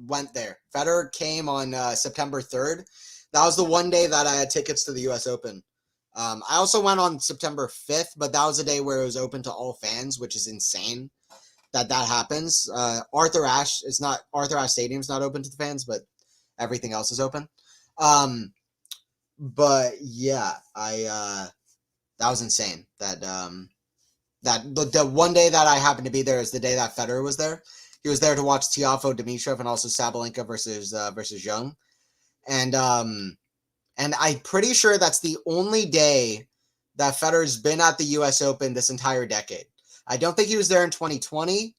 went there. Federer came on September 3rd. That was the one day that I had tickets to the U.S. Open. I also went on September 5th, but that was a day where it was open to all fans, which is insane that happens. Arthur Ashe Stadium's not open to the fans, but everything else is open. But yeah, that was insane. That the one day that I happened to be there is the day that Federer was there. He was there to watch Tiafoe, Dimitrov, and also Sabalenka versus Young. And I'm pretty sure that's the only day that Federer's been at the U.S. Open this entire decade. I don't think he was there in 2020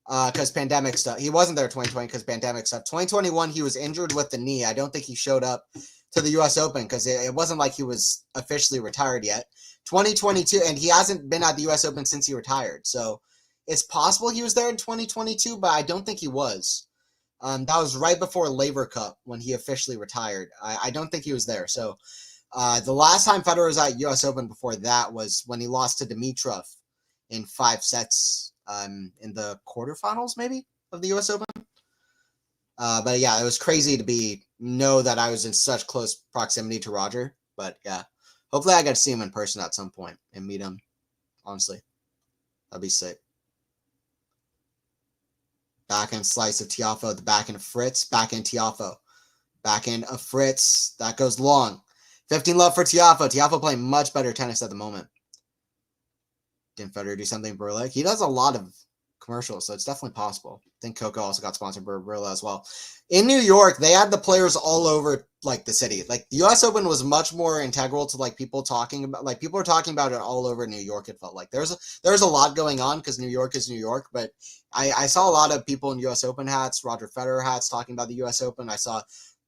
because pandemic stuff. He wasn't there in 2020 because pandemic stuff. 2021, he was injured with the knee. I don't think he showed up to the U.S. Open because it wasn't like he was officially retired yet. 2022, and he hasn't been at the U.S. Open since he retired. So it's possible he was there in 2022, but I don't think he was. That was right before Laver Cup when he officially retired. I don't think he was there. So the last time Federer was at U.S. Open before that was when he lost to Dimitrov in 5 sets in the quarterfinals, maybe, of the U.S. Open. But yeah, it was crazy to know that I was in such close proximity to Roger. But yeah, hopefully I get to see him in person at some point and meet him. Honestly, that'd be sick. Backhand slice of Tiafoe. The backhand of Fritz. Backhand Tiafoe. Backhand of Fritz. That goes long. 15 love for Tiafoe. Tiafoe playing much better tennis at the moment. Didn't Federer do something Berle? He does a lot of commercials, so it's definitely possible. I think Coco also got sponsored by Berle as well. In New York, they had the players all over like the city. Like the US Open was much more integral to like people talking about, like people were talking about it all over New York. It felt like there's a lot going on because New York is New York, but I saw a lot of people in US Open hats, Roger Federer hats talking about the US Open. I saw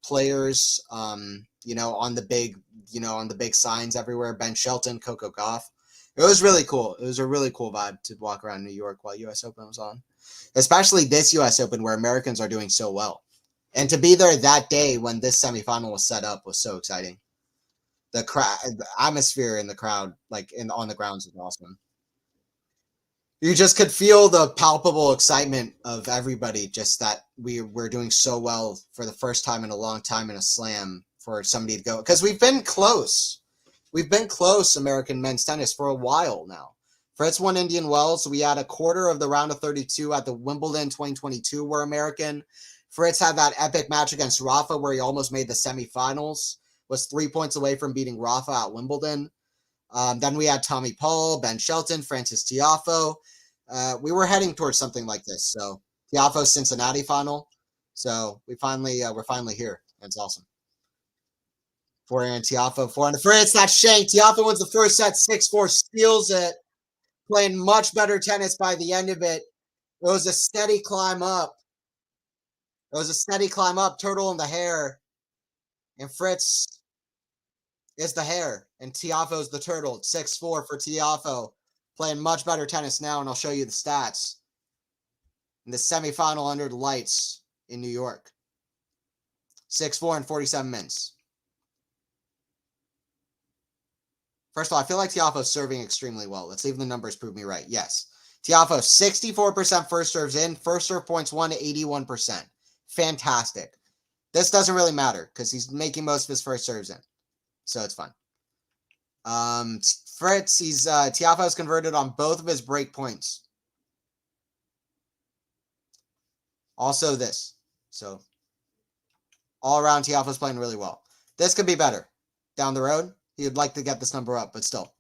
players on the big signs everywhere, Ben Shelton, Coco Gauff. It was really cool. It was a really cool vibe to walk around New York while US Open was on, especially this US Open where Americans are doing so well. And to be there that day when this semifinal was set up was so exciting. The atmosphere in the crowd, like on the grounds, was awesome. You just could feel the palpable excitement of everybody, just that we're doing so well for the first time in a long time in a slam for somebody to go. Because we've been close. We've been close, American men's tennis, for a while now. Fritz won Indian Wells. We had a quarter of the round of 32 at the Wimbledon 2022 were American. Fritz had that epic match against Rafa where he almost made the semifinals, was 3 points away from beating Rafa at Wimbledon. Then we had Tommy Paul, Ben Shelton, Frances Tiafoe. We were heading towards something like this. So Tiafoe Cincinnati final. So we're finally here. That's awesome. Forehand Tiafoe, forehand Fritz. That shank. Tiafoe wins the first set, 6-4, steals it. Playing much better tennis by the end of it. It was a steady climb up. Turtle in the hair. And Fritz is the hare. And Tiafoe's the turtle. 6-4 for Tiafoe. Playing much better tennis now, and I'll show you the stats. In the semifinal under the lights in New York. 6-4 in 47 minutes. First of all, I feel like Tiafoe's serving extremely well. Let's see if the numbers prove me right. Yes. Tiafoe, 64% first serves in. First serve points 1 to 81%. Fantastic. This doesn't really matter because he's making most of his first serves in. So it's fine. Fritz, Tiafoe's converted on both of his break points. Also this. So all around, Tiafoe's playing really well. This could be better. Down the road, he'd like to get this number up, but still.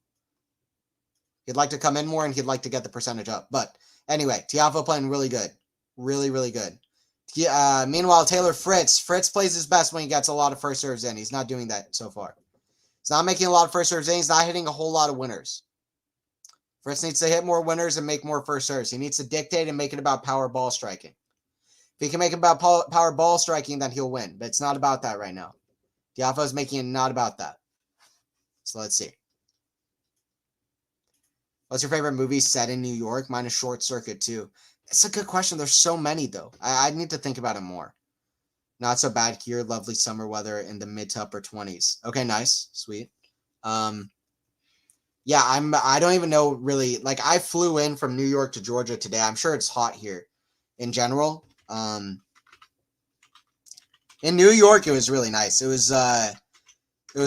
He'd like to come in more, and he'd like to get the percentage up. But anyway, Tiafoe playing really good. Really, really good. Meanwhile, Taylor Fritz plays his best when he gets a lot of first serves in. He's not doing that so far. He's not making a lot of first serves in. He's not hitting a whole lot of winners. Fritz needs to hit more winners and make more first serves. He needs to dictate and make it about power ball striking. If he can make it about power ball striking, then he'll win. But it's not about that right now. Tiafoe is making it not about that. So let's see. What's your favorite movie set in New York? Mine is Short Circuit too. It's a good question. There's so many though. I need to think about it more. Not so bad here. Lovely summer weather in the mid to upper 20s. Okay, nice. Sweet. Yeah, I don't even know really. Like I flew in from New York to Georgia today. I'm sure it's hot here in general. In New York, it was really nice. It was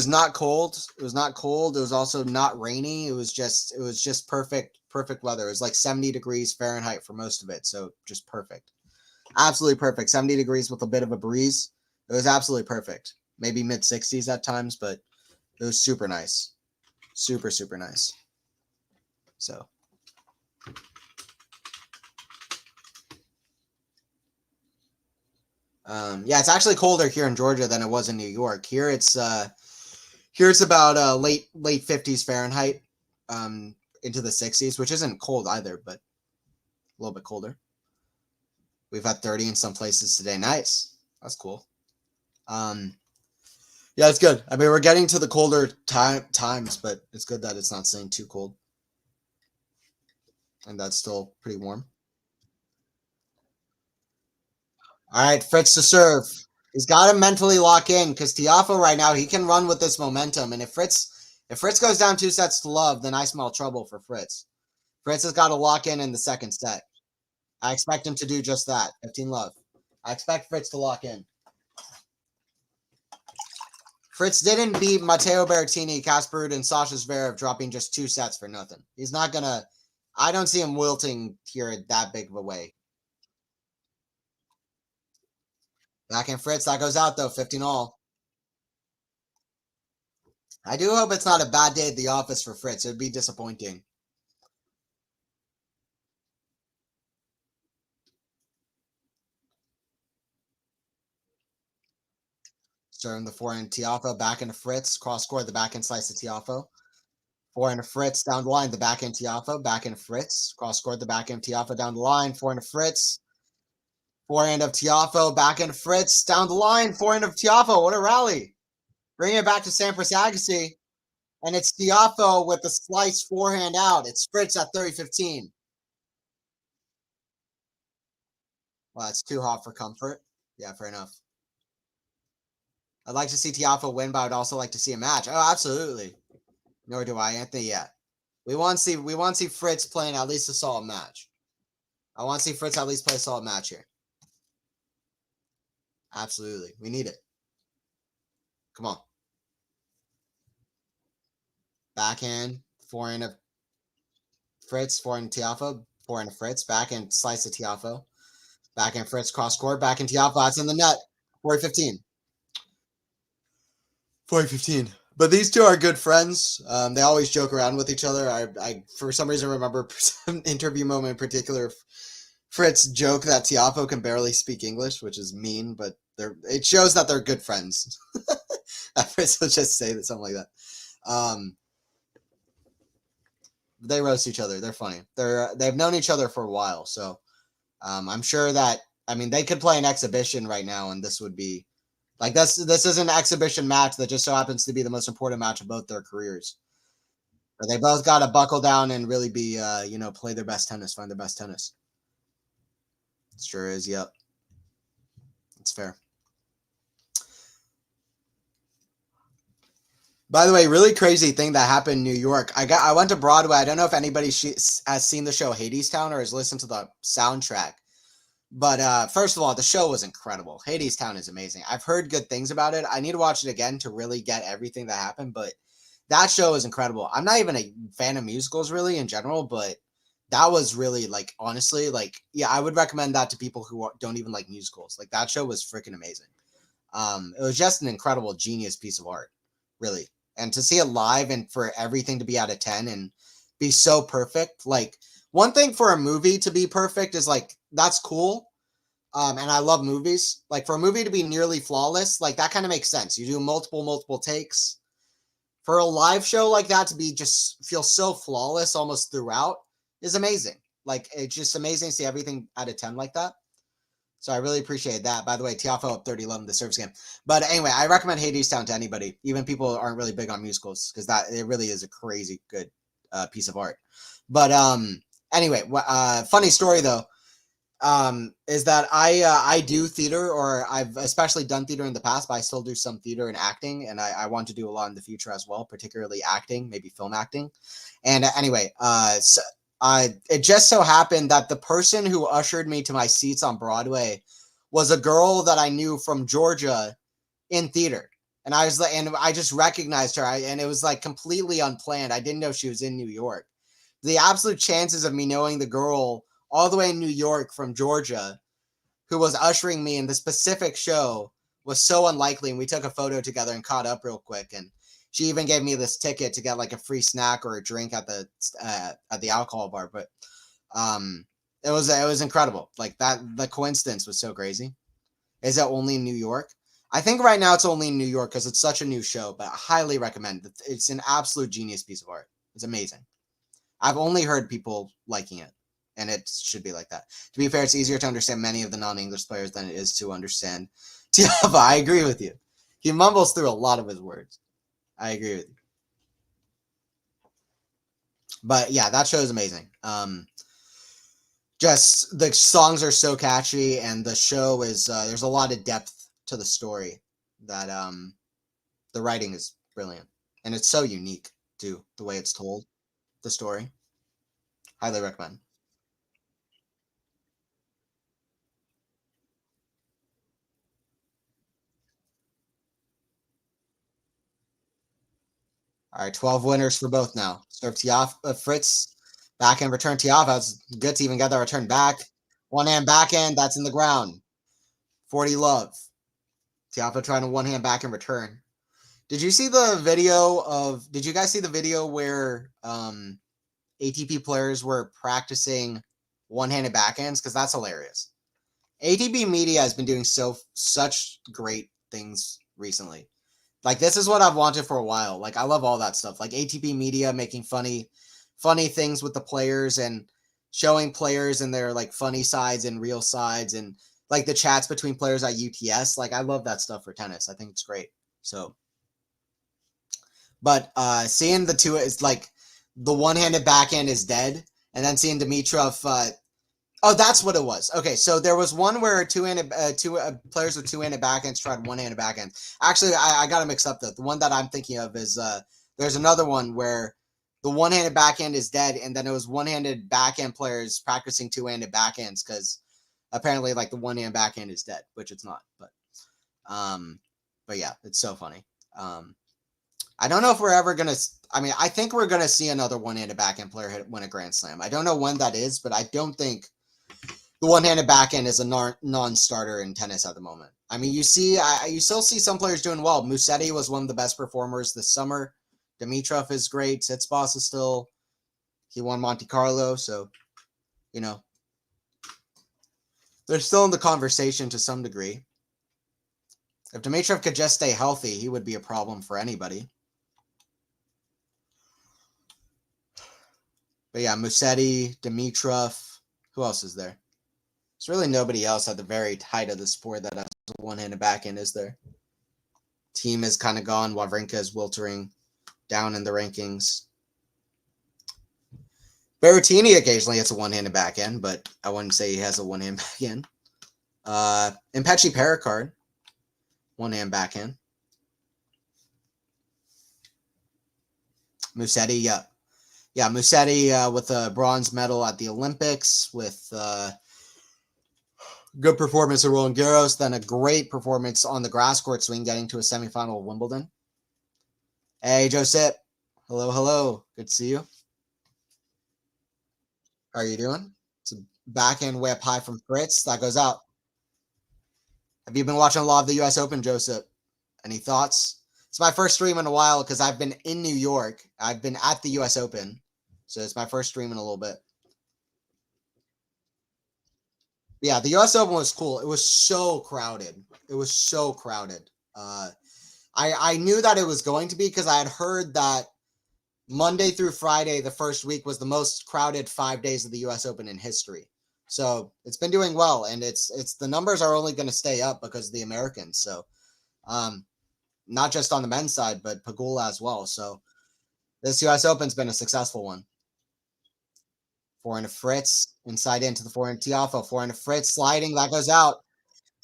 not cold. It was not cold. It was also not rainy. It was just perfect weather. It was like 70 degrees Fahrenheit for most of it. So just perfect. Absolutely perfect. 70 degrees with a bit of a breeze. It was absolutely perfect. Maybe mid 60s at times, but it was super nice. Super, super nice. So. Yeah, it's actually colder here in Georgia than it was in New York. Here it's about late 50s Fahrenheit into the 60s, which isn't cold either, but a little bit colder. We've had 30 in some places today. Nice. That's cool. Yeah, it's good. I mean, we're getting to the colder times, but it's good that it's not staying too cold. And that's still pretty warm. All right, Fritz to serve. He's got to mentally lock in because Tiafoe right now, he can run with this momentum. And if Fritz goes down 2-0, then I smell trouble for Fritz. Fritz has got to lock in the second set. I expect him to do just that. 15 love. I expect Fritz to lock in. Fritz didn't beat Matteo Berrettini, Casper Ruud, and Sasha Zverev dropping just 2 sets for nothing. He's not going to – I don't see him wilting here that big of a way. Backhand Fritz, that goes out though, 15 all. I do hope it's not a bad day at the office for Fritz. It would be disappointing. Serving the forehand Tiafoe, back into Fritz, cross court, the backhand slice to Tiafoe. Forehand to Fritz down the line, the backhand Tiafoe, back into Fritz, cross court, the backhand Tiafoe down the line, forehand to Fritz. Forehand of Tiafoe, back into Fritz, down the line, forehand of Tiafoe. What a rally. Bring it back to Sampras Agassi. And it's Tiafoe with the slice forehand out. It's Fritz at 30-15. Well, it's too hot for comfort. Yeah, fair enough. I'd like to see Tiafoe win, but I'd also like to see a match. Oh, absolutely. Nor do I, Anthony. Yeah, we want to see Fritz playing at least a solid match. I want to see Fritz at least play a solid match here. Absolutely, we need it. Come on. Backhand, forehand of Fritz, forehand Tiafoe, forehand of Fritz, backhand slice of Tiafoe, backhand Fritz, cross court, backhand Tiafoe, that's in the net. 40-15. 40-15. But these two are good friends. They always joke around with each other. I for some reason remember some interview moment in particular. Fritz joke that Tiafoe can barely speak English, which is mean, but it shows that they're good friends. Fritz will just say that something like that. They roast each other. They're funny. They've known each other for a while, so I'm sure that they could play an exhibition right now, and this would be like this is an exhibition match that just so happens to be the most important match of both their careers. But they both got to buckle down and really be play their best tennis, find their best tennis. It sure is. Yep, it's fair. By the way, really crazy thing that happened in New York. I went to Broadway. I don't know if anybody has seen the show Hadestown or has listened to the soundtrack. But first of all, the show was incredible. Hadestown is amazing. I've heard good things about it. I need to watch it again to really get everything that happened. But that show is incredible. I'm not even a fan of musicals really in general, but that was really honestly, yeah, I would recommend that to people who don't even like musicals. Like that show was freaking amazing. It was just an incredible, genius piece of art, really. And to see it live and for everything to be out of 10 and be so perfect, one thing for a movie to be perfect is that's cool. And I love movies. For a movie to be nearly flawless, that kind of makes sense. You do multiple takes. For a live show like that to be just feel so flawless almost throughout is amazing. It's just amazing to see everything out of 10 like that. So I really appreciate that. By the way, Tiafoe up 30-11 the service game. But anyway, I recommend Hadestown to anybody, even people who aren't really big on musicals, because that it really is a crazy good piece of art. But anyway, funny story though, is that I do theater, or I've especially done theater in the past, but I still do some theater and acting, and I want to do a lot in the future as well, particularly acting, maybe film acting. And anyway, so it just so happened that the person who ushered me to my seats on Broadway was a girl that I knew from Georgia in theater. And I just recognized her. And it was completely unplanned. I didn't know she was in New York. The absolute chances of me knowing the girl all the way in New York from Georgia who was ushering me in the specific show was so unlikely. And we took a photo together and caught up real quick. And she even gave me this ticket to get a free snack or a drink at the alcohol bar. But it was incredible. The coincidence was so crazy. Is it only in New York? I think right now it's only in New York because it's such a new show, but I highly recommend it. It's an absolute genius piece of art. It's amazing. I've only heard people liking it, and it should be like that. To be fair, it's easier to understand many of the non-English players than it is to understand Tiafoe. I agree with you. He mumbles through a lot of his words. I agree with you. But yeah, that show is amazing. Just the songs are so catchy, and the show is there's a lot of depth to the story that the writing is brilliant, and it's so unique too, the way it's told, the story. Highly recommend. All right, 12 winners for both now. Serve Fritz, backhand return Tiafoe. It's good to even get that return back. One hand backhand, that's in the ground. 40 love. Tiafoe trying to one-hand back in return. Did you see the video of? Did you guys see the video where ATP players were practicing one-handed backhands? Because that's hilarious. ATP media has been doing such great things recently. Like, this is what I've wanted for a while. Like, I love all that stuff. Like, ATP media making funny things with the players and showing players and their like funny sides and real sides and like the chats between players at UTS. Like, I love that stuff for tennis. I think it's great. So, but seeing the two is like the one-handed backhand is dead, and then seeing Dimitrov. Oh, that's what it was. Okay, so there was one where two-handed players with two-handed backhands tried one-handed backhand. Actually, I got to mix up the one that I'm thinking of is there's another one where the one-handed backhand is dead, and then it was one-handed backhand players practicing two-handed backhands because apparently like the one-hand backhand is dead, which it's not. But yeah, it's so funny. I don't know if we're ever going to, I mean, I think we're going to see another one-handed backhand player win a Grand Slam. I don't know when that is, but I don't think the one-handed backhand is a non-starter in tennis at the moment. I mean, you still see some players doing well. Musetti was one of the best performers this summer. Dimitrov is great. Tsitsipas is still, he won Monte Carlo. So, you know, they're still in the conversation to some degree. If Dimitrov could just stay healthy, he would be a problem for anybody. But yeah, Musetti, Dimitrov, who else is there? There's really nobody else at the very height of the sport that has a one-handed backhand, is there? Team is kind of gone. Wawrinka is wiltering down in the rankings. Berrettini occasionally hits a one-handed backhand, but I wouldn't say he has a one-hand backhand. Impechi Pericard, one-hand backhand. Musetti, yeah. Yeah, Musetti with a bronze medal at the Olympics with good performance at Roland Garros, then a great performance on the grass court swing, getting to a semifinal of Wimbledon. Hey, Josep. Hello, hello. Good to see you. How are you doing? It's a backhand way up high from Fritz. That goes out. Have you been watching a lot of the U.S. Open, Joseph? Any thoughts? It's my first stream in a while because I've been in New York. I've been at the U.S. Open. So it's my first stream in a little bit. Yeah, the U.S. Open was cool. It was so crowded. It was so crowded. I knew that it was going to be because I had heard that Monday through Friday, the first week, was the most crowded 5 days of the U.S. Open in history. So it's been doing well, and it's the numbers are only going to stay up because of the Americans. So, not just on the men's side, but Pagula as well. So this U.S. Open's been a successful one. Forehand to Fritz, inside into the forehand Tiafoe. Forehand to Fritz, sliding, that goes out.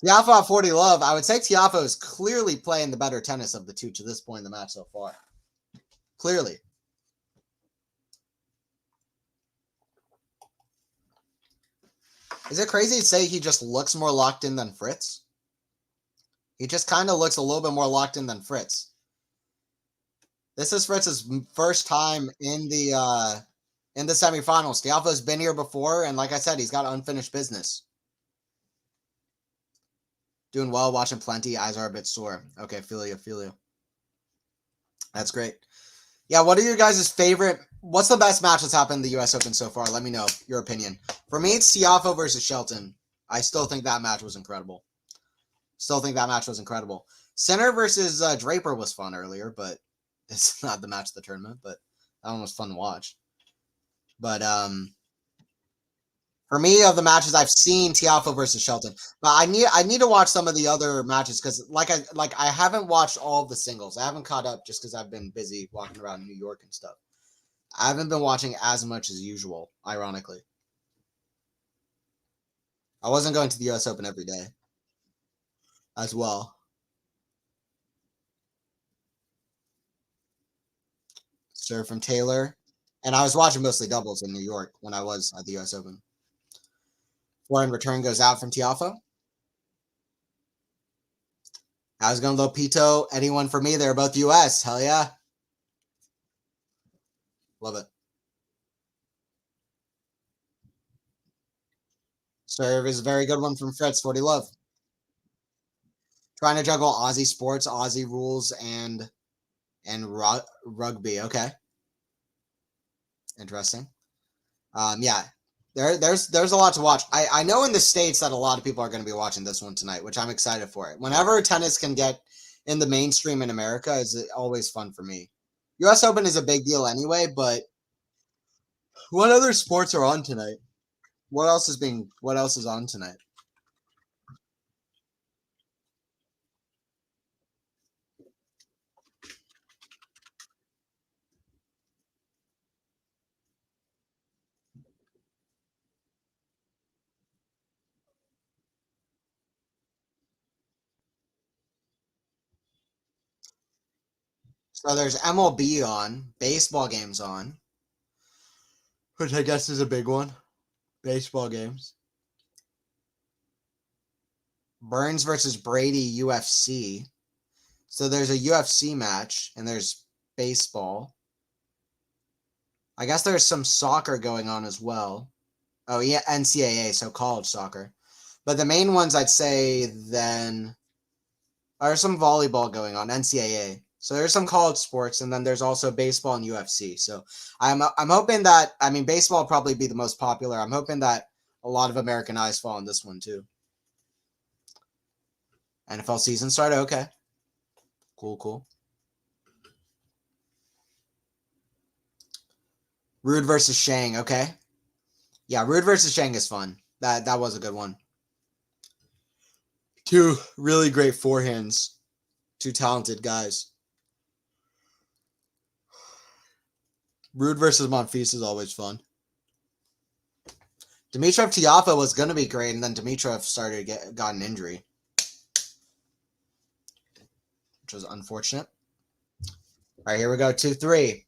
Tiafoe at 40 love. I would say Tiafoe is clearly playing the better tennis of the two to this point in the match so far. Clearly. Is it crazy to say he just looks more locked in than Fritz? He just kind of looks a little bit more locked in than Fritz. This is Fritz's first time in the semifinals. Tiafoe's been here before, and like I said, he's got unfinished business. Doing well, watching plenty. Eyes are a bit sore. Okay, feel you. That's great. Yeah, what are your guys' favorite? What's the best match that's happened in the U.S. Open so far? Let me know your opinion. For me, it's Tiafoe versus Shelton. I still think that match was incredible. Sinner versus Draper was fun earlier, but it's not the match of the tournament. But that one was fun to watch. But for me, of the matches I've seen, Tiafoe versus Shelton. But I need to watch some of the other matches because I haven't watched all of the singles. I haven't caught up just because I've been busy walking around New York and stuff. I haven't been watching as much as usual, ironically. I wasn't going to the U.S. Open every day as well. Serve from Taylor. And I was watching mostly doubles in New York when I was at the U.S. Open. Forehand return goes out from Tiafoe. How's it going, Lopito? Anyone for me? They're both U.S. Hell yeah. Love it. Serve is a very good one from Fritz. 40 love. Trying to juggle Aussie sports, Aussie rules, and rugby. Okay, interesting. Yeah, there's a lot to watch. I know in the States that a lot of people are going to be watching this one tonight, which I'm excited for. Whenever tennis can get in the mainstream in America, is always fun for me. U.S. Open is a big deal anyway, but what other sports are on tonight? What else is on tonight? So there's MLB on, baseball games on, which I guess is a big one. Baseball games. Burns versus Brady UFC. So there's a UFC match and there's baseball. I guess there's some soccer going on as well. Oh yeah, NCAA, so college soccer. But the main ones I'd say then are some volleyball going on, NCAA. So there's some college sports, and then there's also baseball and UFC. So I'm hoping that, I mean, baseball will probably be the most popular. I'm hoping that a lot of American eyes fall on this one too. NFL season started. Okay, cool. Rude versus Shang. Okay, yeah, Rude versus Shang is fun. That was a good one. Two really great forehands. Two talented guys. Rude versus Monfils is always fun. Dimitrov Tiafoe was going to be great, and then Dimitrov got an injury, which was unfortunate. All right, here we go. 2-3.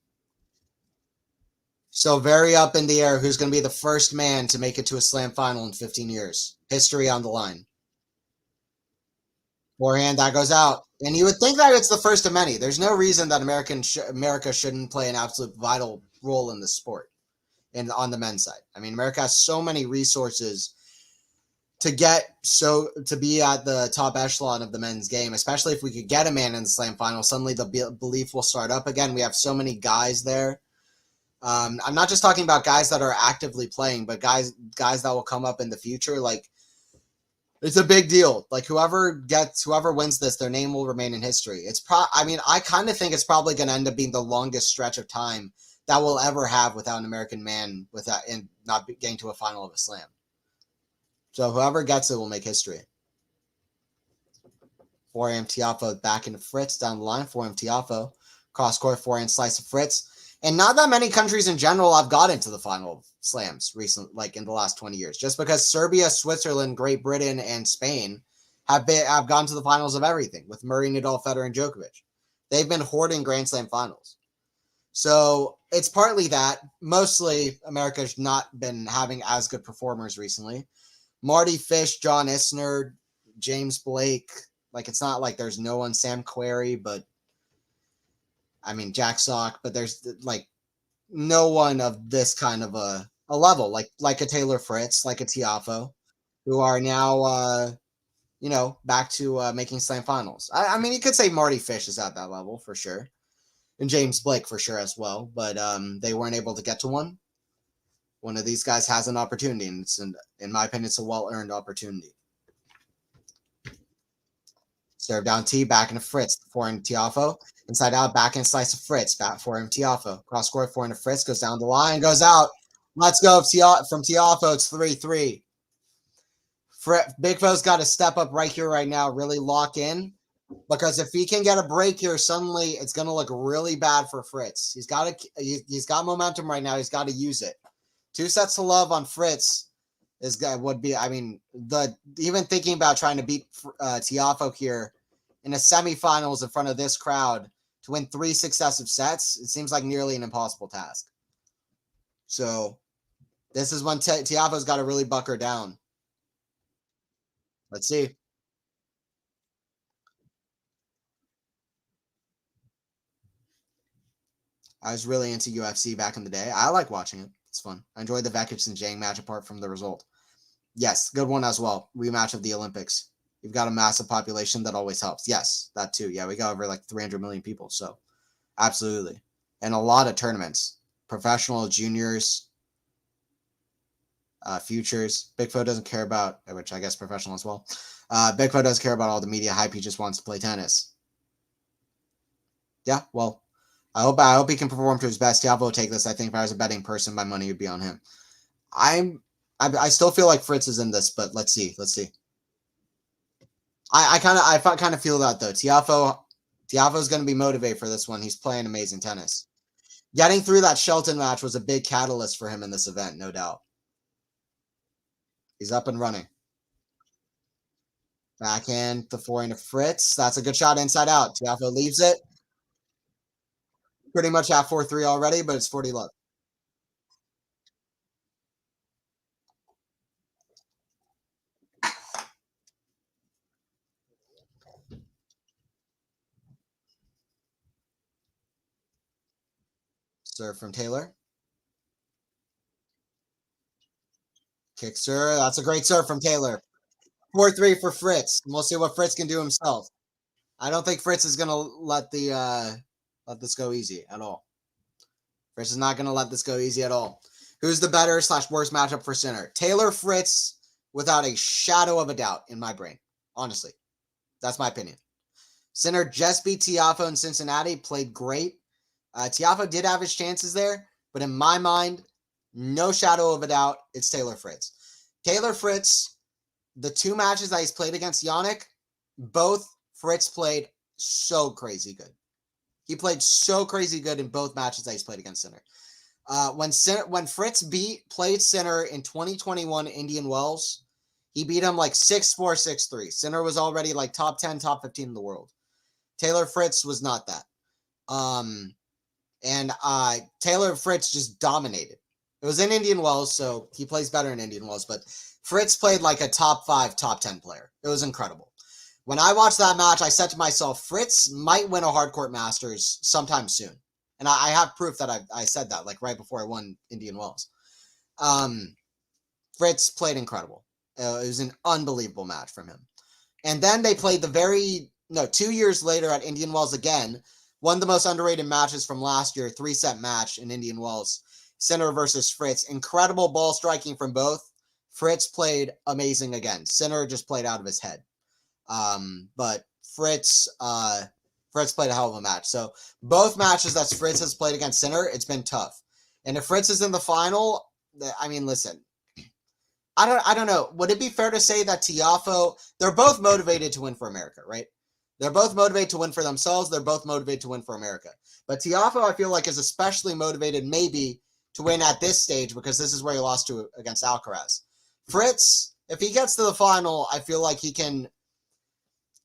So very up in the air. Who's going to be the first man to make it to a slam final in 15 years? History on the line. Forehand, that goes out. And you would think that it's the first of many. There's no reason that America shouldn't play an absolute vital role in the sport on the men's side. I mean, America has so many resources to be at the top echelon of the men's game, especially if we could get a man in the slam final. Suddenly the belief will start up again. We have so many guys there. I'm not just talking about guys that are actively playing, but guys that will come up in the future. Like, it's a big deal. Like, whoever wins this, their name will remain in history. I kind of think it's probably going to end up being the longest stretch of time that we'll ever have without an American man and not getting to a final of a slam. So whoever gets it will make history. Forehand Tiafoe back into Fritz down the line. Forehand Tiafoe. Cross court forehand slice of Fritz. And not that many countries in general have gotten to the final slams recently, like in the last 20 years. Just because Serbia, Switzerland, Great Britain, and Spain have gone to the finals of everything with Murray, Nadal, Federer, and Djokovic. They've been hoarding Grand Slam finals. So it's partly that. Mostly America's not been having as good performers recently. Marty Fish, John Isner, James Blake. Like, it's not like there's no one. Sam Querrey, but I mean, Jack Sock, but there's like no one of this kind of a level, like a Taylor Fritz, like a Tiafoe, who are now, back to making slam finals. I mean, you could say Marty Fish is at that level for sure, and James Blake for sure as well, but they weren't able to get to one. One of these guys has an opportunity, and in my opinion, it's a well-earned opportunity. Serve down T, back into Fritz, forehand Tiafoe. Inside out, back and slice of Fritz, back forehand Tiafoe. Cross court, forehand Fritz, goes down the line, goes out. Let's go from Tiafoe. It's 3-3. Big Fo's got to step up right here, right now, really lock in. Because if he can get a break here, suddenly it's going to look really bad for Fritz. He's got momentum right now. He's got to use it. 2 sets to love on Fritz would be, I mean, even thinking about trying to beat Tiafoe here in a semifinals in front of this crowd to win 3 successive sets, it seems like nearly an impossible task. So this is when Tiafoe's got to really bucker down. Let's see. I was really into UFC back in the day. I like watching it. It's fun. I enjoyed the Vekic and Zhang match apart from the result. Yes, good one as well. Rematch of the Olympics. You've got a massive population that always helps. Yes, that too. Yeah, we got over like 300 million people. So absolutely. And a lot of tournaments, professional, juniors, futures. Bigfoot doesn't care about, which I guess professional as well. Bigfoot doesn't care about all the media hype. He just wants to play tennis. Yeah, well, I hope he can perform to his best. Tiafoe will take this. I think if I was a betting person, my money would be on him. I still feel like Fritz is in this, but let's see. I kind of feel that though. Tiafoe's going to be motivated for this one. He's playing amazing tennis. Getting through that Shelton match was a big catalyst for him in this event, no doubt. He's up and running. Backhand, the forehand to Fritz. That's a good shot inside out. Tiafoe leaves it. Pretty much at 4-3 already, but it's 40 love. Serve from Taylor. Kicks her. That's a great serve from Taylor. 4-3 for Fritz. And we'll see what Fritz can do himself. I don't think Fritz is gonna let this go easy at all. Fritz is not gonna let this go easy at all. Who's the better / worst matchup for Sinner? Taylor, Fritz, without a shadow of a doubt in my brain. Honestly, that's my opinion. Sinner just beat Tiafoe in Cincinnati. Played great. Tiafoe did have his chances there, but in my mind, no shadow of a doubt, it's Taylor Fritz. Taylor Fritz, the 2 matches that he's played against Yannick, both Fritz played so crazy good. He played so crazy good in both matches that he's played against Sinner. When Fritz played Sinner in 2021 Indian Wells, he beat him like 6-4, 6-3. Sinner was already like top 10, top 15 in the world. Taylor Fritz was not that. Taylor Fritz just dominated. It was in Indian Wells, so he plays better in Indian Wells, but Fritz played like a top 5, top 10 player. It was incredible. When I watched that match, I said to myself, Fritz might win a hardcourt Masters sometime soon. And I have proof that I said that, like right before I won Indian Wells. Fritz played incredible. It was an unbelievable match from him. And then they played 2 years later at Indian Wells again, one of the most underrated matches from last year, 3-set match in Indian Wells, Sinner versus Fritz. Incredible ball striking from both. Fritz played amazing again. Sinner just played out of his head. But Fritz played a hell of a match. So both matches that Fritz has played against Sinner, it's been tough. And if Fritz is in the final, I mean, listen, I don't know. Would it be fair to say that Tiafoe, they're both motivated to win for America, right? They're both motivated to win for themselves. They're both motivated to win for America. But Tiafoe, I feel like, is especially motivated maybe to win at this stage because this is where he lost to against Alcaraz. Fritz, if he gets to the final, I feel like he can,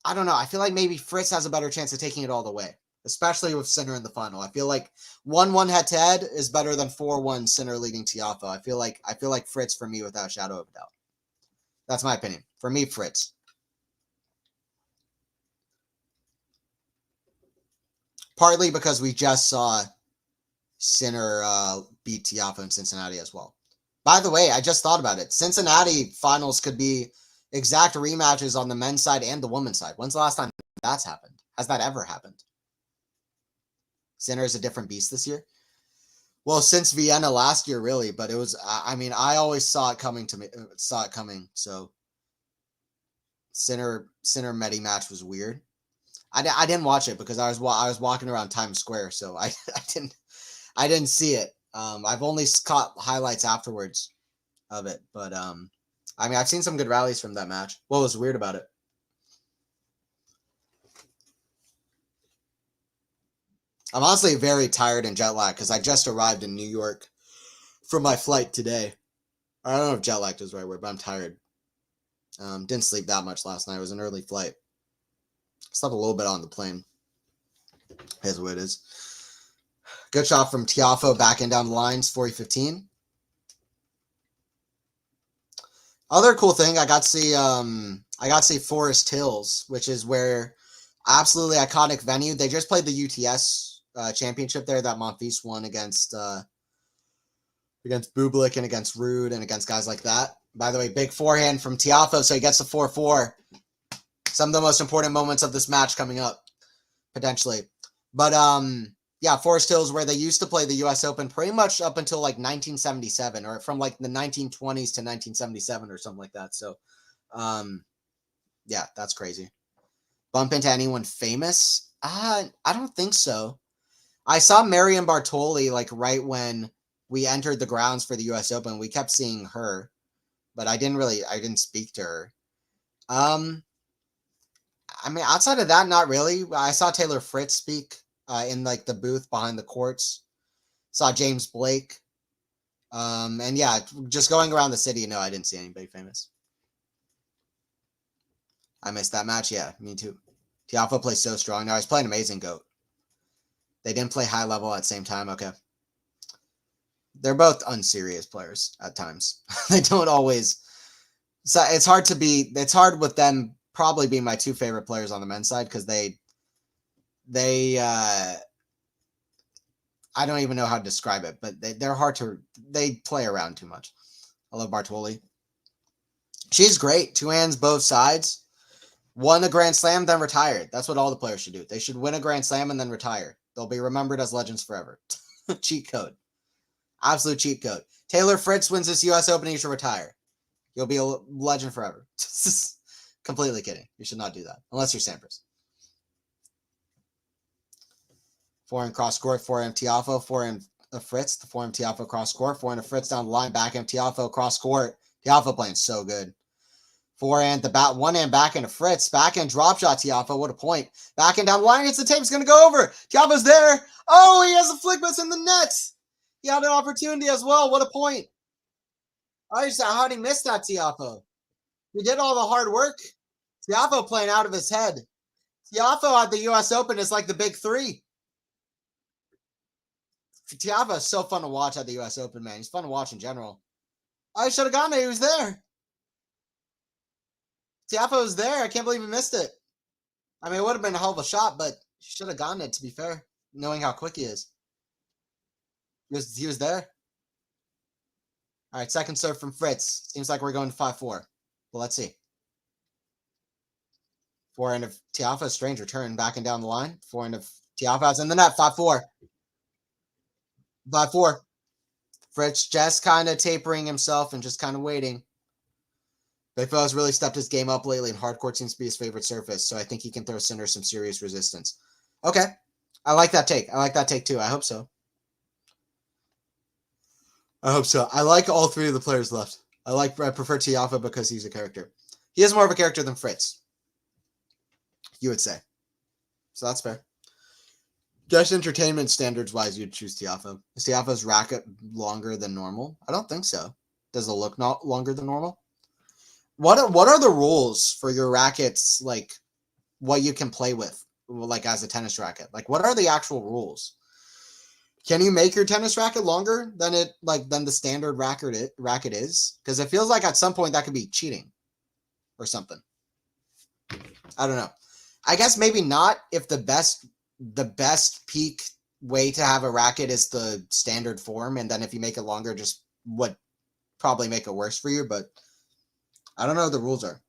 I don't know. I feel like maybe Fritz has a better chance of taking it all the way, especially with Sinner in the final. I feel like 1-1 head-to-head is better than 4-1 Sinner leading Tiafoe. I feel like Fritz for me without a shadow of a doubt. That's my opinion. For me, Fritz. Partly because we just saw Sinner beat Tiafoe in Cincinnati as well. By the way, I just thought about it. Cincinnati finals could be exact rematches on the men's side and the women's side. When's the last time that's happened? Has that ever happened? Sinner is a different beast this year. Well, since Vienna last year, really, but it was, I mean, I always saw it coming. So Sinner Medi match was weird. I didn't watch it because I was walking around Times Square, so I didn't see it. I've only caught highlights afterwards of it, but I mean, I've seen some good rallies from that match. What was weird about it? I'm honestly very tired and jet lagged because I just arrived in New York from my flight today. I don't know if jet lagged is the right word, but I'm tired. Didn't sleep that much last night. It was an early flight. Slept a little bit on the plane. Here's what it is. Good shot from Tiafoe backing down the lines, 40-15. Other cool thing, I got to see Forest Hills, which is where absolutely iconic venue. They just played the UTS championship there that Monfils won against Bublik and against Rude and against guys like that. By the way, big forehand from Tiafoe, so he gets the 4-4. some of the most important moments of this match coming up, potentially. But yeah, Forest Hills, where they used to play the U.S. Open pretty much up until like 1977, or from like the 1920s to 1977 or something like that. So, yeah, that's crazy. Bump into anyone famous? I don't think so. I saw Marion Bartoli like right when we entered the grounds for the U.S. Open. We kept seeing her, but I didn't speak to her. I mean, outside of that, not really. I saw Taylor Fritz speak in like the booth behind the courts. Saw James Blake. And yeah, just going around the city, no, I didn't see anybody famous. I missed that match. Yeah, me too. Tiafoe plays so strong. No, he's playing amazing, GOAT. They didn't play high level at the same time. Okay. They're both unserious players at times. They don't always. So it's hard with them probably being my two favorite players on the men's side because they I don't even know how to describe it, but they're hard to, they play around too much. I love Bartoli. She's great. Two hands, both sides. Won a Grand Slam, then retired. That's what all the players should do. They should win a Grand Slam and then retire. They'll be remembered as legends forever. Cheat code. Absolute cheat code. Taylor Fritz wins this U.S. Open, he should retire. You'll be a legend forever. Completely kidding. You should not do that. Unless you're Sampras. Forehand cross court, forehand Tiafoe, forehand Fritz, the forehand Tiafoe cross court, forehand Fritz down the line, backhand Tiafoe cross court. Tiafoe playing so good. Forehand, one hand backhand to Fritz, backhand drop shot Tiafoe, what a point. Backhand down the line, hits the tape, it's going to go over. Tiafoe's there. Oh, he has a flick miss in the net. He had an opportunity as well, what a point. How did he miss that, Tiafoe? He did all the hard work. Tiafoe playing out of his head. Tiafoe at the U.S. Open is like the big three. Tiafoe is so fun to watch at the U.S. Open, man. He's fun to watch in general. I should have gotten it. He was there. Tiafoe was there. I can't believe he missed it. I mean, it would have been a hell of a shot, but he should have gotten it, to be fair, knowing how quick he is. He was there. All right, second serve from Fritz. Seems like we're going to 5-4. Well, let's see. Forehand of Tiafoe, strange return, backing down the line. Forehand of Tiafoe's in the net, 5-4. 5-4. Fritz just kind of tapering himself and just kind of waiting. Tiafoe has really stepped his game up lately, and hardcourt seems to be his favorite surface, so I think he can throw Sinner some serious resistance. Okay. I like that take. I like that take, too. I hope so. I like all three of the players left. I prefer Tiafoe because he's a character. He is more of a character than Fritz, you would say. So that's fair. Just entertainment standards wise, you'd choose Tiafoe. Is Tiafoe's racket longer than normal? I don't think so. Does it look not longer than normal? What are the rules for your rackets, like what you can play with, like as a tennis racket? Like what are the actual rules? Can you make your tennis racket longer than the standard racket is? Because it feels like at some point that could be cheating or something. I don't know. I guess maybe not if the best peak way to have a racket is the standard form, and then if you make it longer, just would probably make it worse for you, but I don't know what the rules are.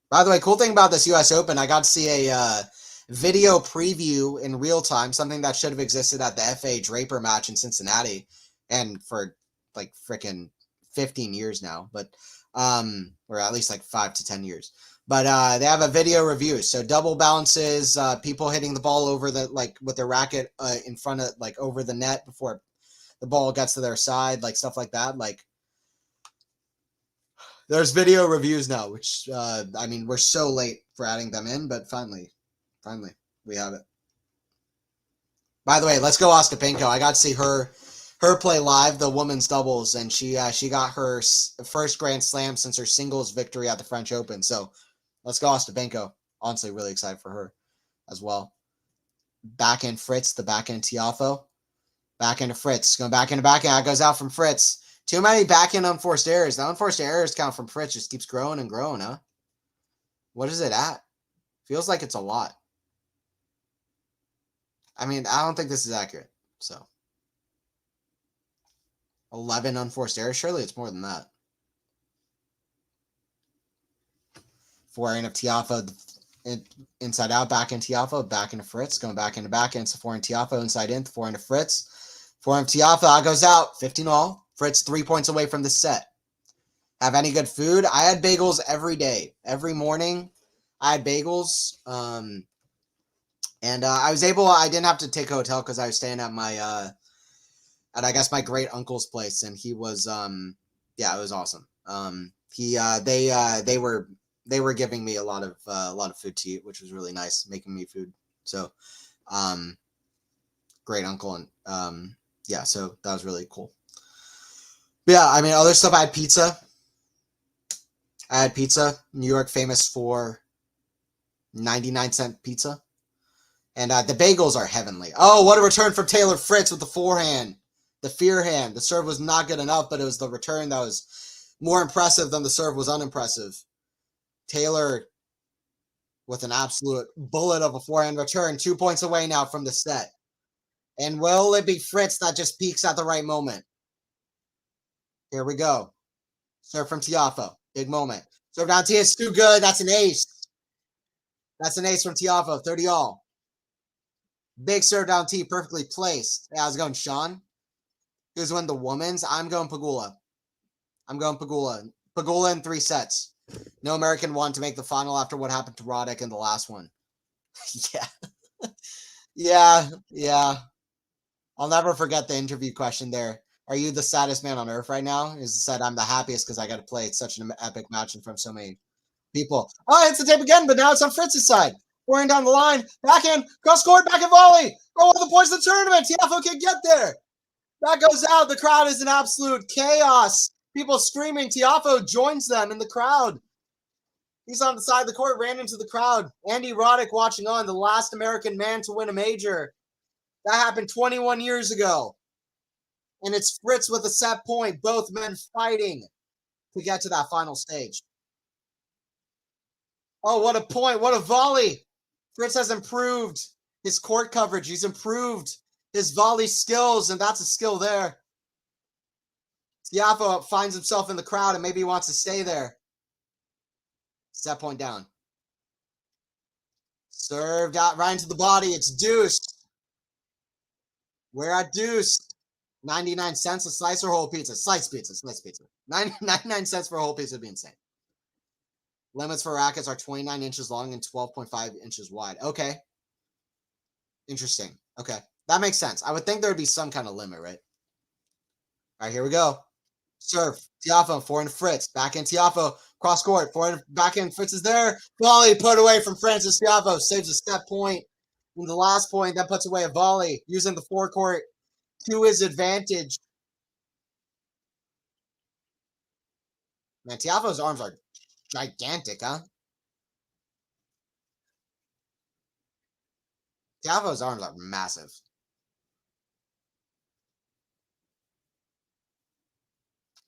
By the way, cool thing about this U.S. Open, I got to see a video preview in real time, something that should have existed at the F.A. Draper match in Cincinnati, and for like freaking 15 years now, but or at least like 5 to 10 years. But they have a video review, so double bounces, people hitting the ball over with their racket in front of over the net before the ball gets to their side, stuff like that. There's video reviews now, which I mean, we're so late for adding them in, but finally we have it. By the way, let's go Ostapenko. I got to see her play live, the women's doubles, and she got her first Grand Slam since her singles victory at the French Open. So let's go Ostapenko. Honestly, really excited for her as well. Backhand Fritz, the backhand Tiafoe. Backhand to Fritz. Going back into backhand. That goes out from Fritz. Too many backhand unforced errors. The unforced errors count from Fritz just keeps growing and growing, huh? What is it at? Feels like it's a lot. I mean, I don't think this is accurate. So 11 unforced errors. Surely it's more than that. Forehand of Tiafoe inside out, back into Tiafoe, back into Fritz, going back into backhand. So forehand Tiafoe inside in, forehand of Fritz. Forehand of Tiafoe, that goes out. 15 all. Fritz 3 points away from the set. Have any good food? I had bagels every day. Every morning, I had bagels. And I was able, I didn't have to take a hotel because I was staying at my, at I guess my great uncle's place. And he was, yeah, it was awesome. They were giving me a lot of food to eat, which was really nice, making me food. So, great uncle. And, yeah, so that was really cool. But yeah, I mean, other stuff, I had pizza. New York famous for 99-cent pizza. And the bagels are heavenly. Oh, what a return from Taylor Fritz with the forehand. The fear hand. The serve was not good enough, but it was the return that was more impressive than the serve was unimpressive. Taylor with an absolute bullet of a forehand return. 2 points away now from the set. And will it be Fritz that just peaks at the right moment? Here we go. Serve from Tiafoe. Big moment. Serve down T is too good. That's an ace. That's an ace from Tiafoe. 30 all. Big serve down T, perfectly placed. Yeah, I was going Sean. Who's win the women's? I'm going Pegula. Pegula in 3 sets. No American won to make the final after what happened to Roddick in the last one. Yeah. Yeah. I'll never forget the interview question there. Are you the saddest man on earth right now? He said, I'm the happiest because I got to play such an epic match in front of so many people. Oh, it's the tape again, but now it's on Fritz's side. Pouring down the line, backhand, cross court, back and volley. Oh, the points of the tournament. Tiafoe can get there. That goes out. The crowd is in absolute chaos. People screaming. Tiafoe joins them in the crowd. He's on the side of the court, ran into the crowd. Andy Roddick watching on, the last American man to win a major. That happened 21 years ago. And it's Fritz with a set point. Both men fighting to get to that final stage. Oh, what a point. What a volley. Fritz has improved his court coverage. He's improved his volley skills, and that's a skill there. Tiafoe finds himself in the crowd, and maybe he wants to stay there. Set point down. Served out right into the body. It's deuce. We're at deuce. 99 cents a slice or whole pizza? Slice pizza. 99 cents for a whole pizza would be insane. Limits for rackets are 29 inches long and 12.5 inches wide. Okay. Interesting. Okay. That makes sense. I would think there would be some kind of limit, right? All right, here we go. Serve. Tiafoe, forehand Fritz. Backhand Tiafoe. Cross court. Forehand, backhand Fritz is there. Volley put away from Francis Tiafoe. Saves a step point. And the last point, then puts away a volley. Using the forecourt to his advantage. Man, Tiafoe's arms are gigantic, huh? Tiafoe's arms are massive.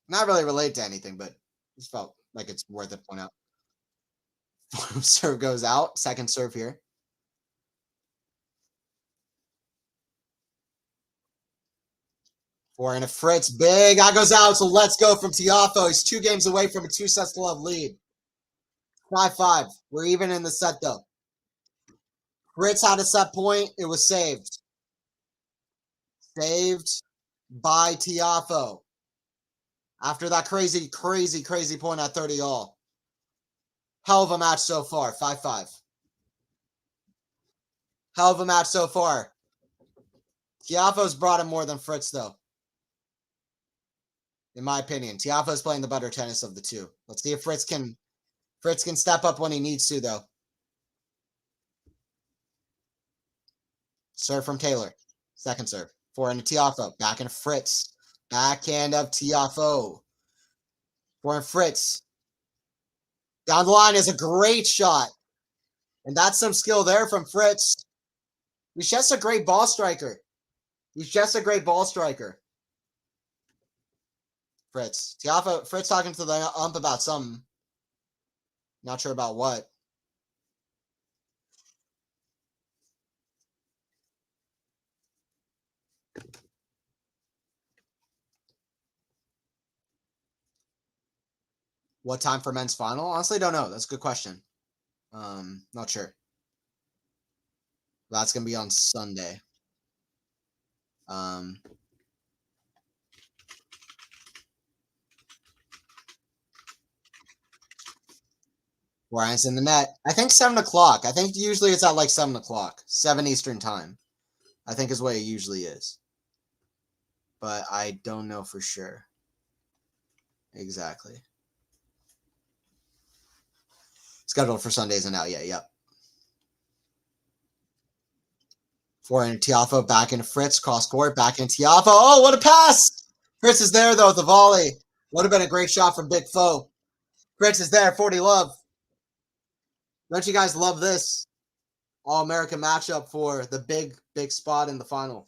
Not really related to anything, but just felt like it's worth it to point out. Serve goes out. Second serve here. Forehand of Fritz. Big. That goes out. So let's go from Tiafoe. He's 2 games away from a 2-set-to-love lead. 5-5. We're even in the set, though. Fritz had a set point. It was saved. Saved by Tiafoe. After that crazy point at 30 all. Hell of a match so far. 5-5. Hell of a match so far. Tiafoe's brought him more than Fritz, though. In my opinion. Tiafoe's playing the better tennis of the two. Let's see if Fritz can step up when he needs to, though. Serve from Taylor. Second serve. Forehand of Tiafoe. Backhand of Fritz. Backhand of Tiafoe. Forehand Fritz. Down the line is a great shot. And that's some skill there from Fritz. He's just a great ball striker. Fritz. Fritz talking to the ump about something. Not sure about what. What time for men's final? Honestly, don't know. That's a good question. Not sure. That's gonna be on Sunday. Brian's in the net. I think 7 o'clock. I think usually it's at like 7 o'clock, 7 Eastern time. I think is what it usually is. But I don't know for sure. Exactly. Scheduled for Sundays and out. Yeah, yep. Forehand Tiafoe back into Fritz. Cross court. Back in Tiafoe. Oh, what a pass! Fritz is there, though, with the volley. Would have been a great shot from Big Foe. Fritz is there. 40 love. Don't you guys love this? All-American matchup for the big spot in the final.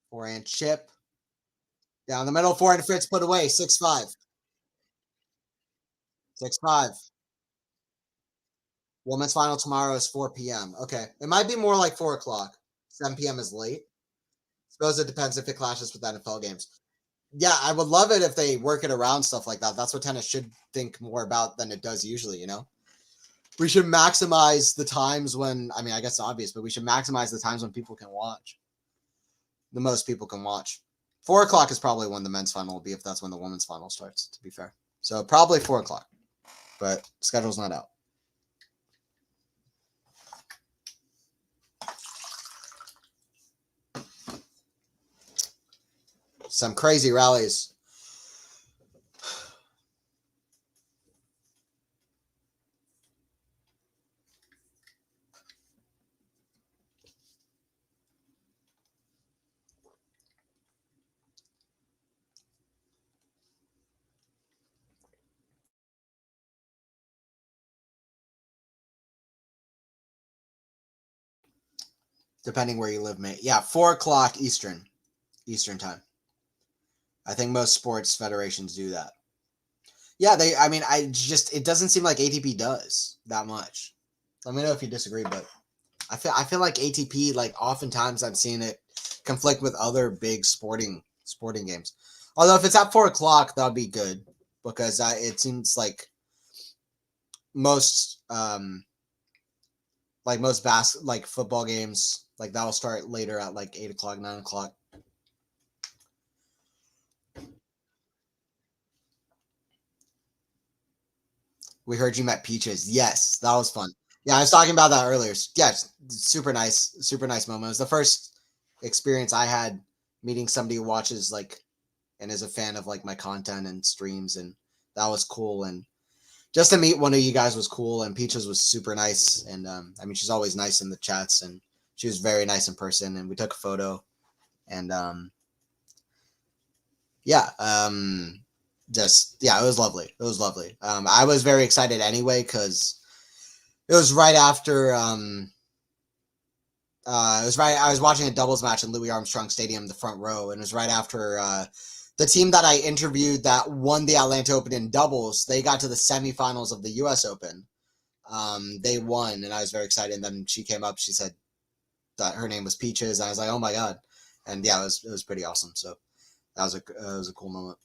Forehand chip. Down the middle. Forehand Fritz put away. 6-5. 6-5. Women's final tomorrow is 4 p.m. Okay. It might be more like 4 o'clock. 7 p.m. is late. Suppose it depends if it clashes with NFL games. Yeah, I would love it if they work it around stuff like that. That's what tennis should think more about than it does usually, you know? We should maximize the times when, I mean, I guess it's obvious, but we should maximize the times when people can watch. The most people can watch. 4 o'clock is probably when the men's final will be, if that's when the women's final starts, to be fair. So probably 4 o'clock, but schedule's not out. Some crazy rallies. Depending where you live, mate. Yeah, 4 o'clock Eastern time. I think most sports federations do that. Yeah, it doesn't seem like ATP does that much. Let me know if you disagree, but I feel like ATP, like oftentimes I've seen it conflict with other big sporting games. Although if it's at 4 o'clock, that'd be good because it seems like most football games, like that'll start later at like 8 o'clock, 9 o'clock. We heard you met Peaches. Yes, that was fun. Yeah, I was talking about that earlier. Yeah, super nice moment. It was the first experience I had meeting somebody who watches like and is a fan of like my content and streams, and that was cool. And just to meet one of you guys was cool. And Peaches was super nice, and I mean she's always nice in the chats, and she was very nice in person. And we took a photo, and it was lovely. It was lovely. I was very excited anyway because it was right after I was watching a doubles match in Louis Armstrong Stadium, the front row, and it was right after the team that I interviewed that won the Atlanta Open in doubles. They got to the semifinals of the U.S. Open. They won, and I was very excited. And then she came up. She said that her name was Peaches. And I was like, oh my god! And yeah, it was pretty awesome. So that was a cool moment.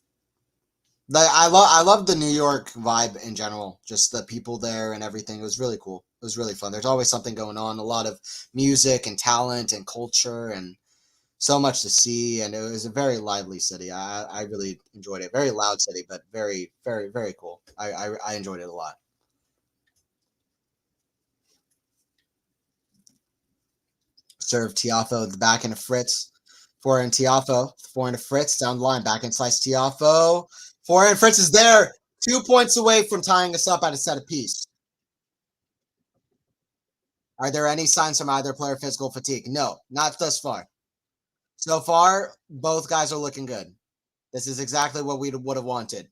I love the New York vibe in general, just the people there and everything. It was really cool. It was really fun. There's always something going on, a lot of music and talent and culture and so much to see. And it was a very lively city. I really enjoyed it. Very loud city, but very, very, very cool. I enjoyed it a lot. Serve Tiafoe the back into Fritz. Forehand Tiafoe. Forehand to Fritz down the line. Back in slice Tiafoe. Forehand Fritz is there. 2 points away from tying us up at a set apiece. Are there any signs from either player physical fatigue? No, not thus far. So far, both guys are looking good. This is exactly what we would have wanted.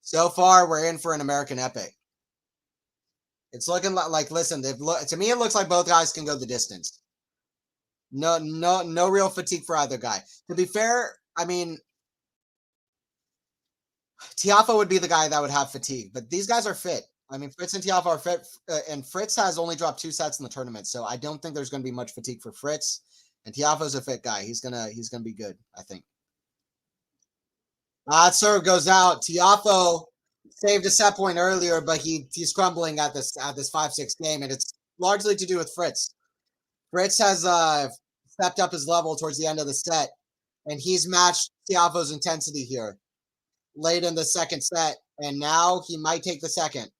So far, we're in for an American epic. It's looking like listen, to me, it looks like both guys can go the distance. No real fatigue for either guy. To be fair, I mean, Tiafoe would be the guy that would have fatigue, but these guys are fit. I mean, Fritz and Tiafoe are fit, and Fritz has only dropped 2 sets in the tournament, so I don't think there's going to be much fatigue for Fritz. And Tiafoe's a fit guy. He's gonna be good, I think. That serve goes out. Tiafoe saved a set point earlier, but he's crumbling at this 5-6 game, and it's largely to do with Fritz. Fritz has stepped up his level towards the end of the set, and he's matched Tiafoe's intensity here late in the second set, and now he might take the second.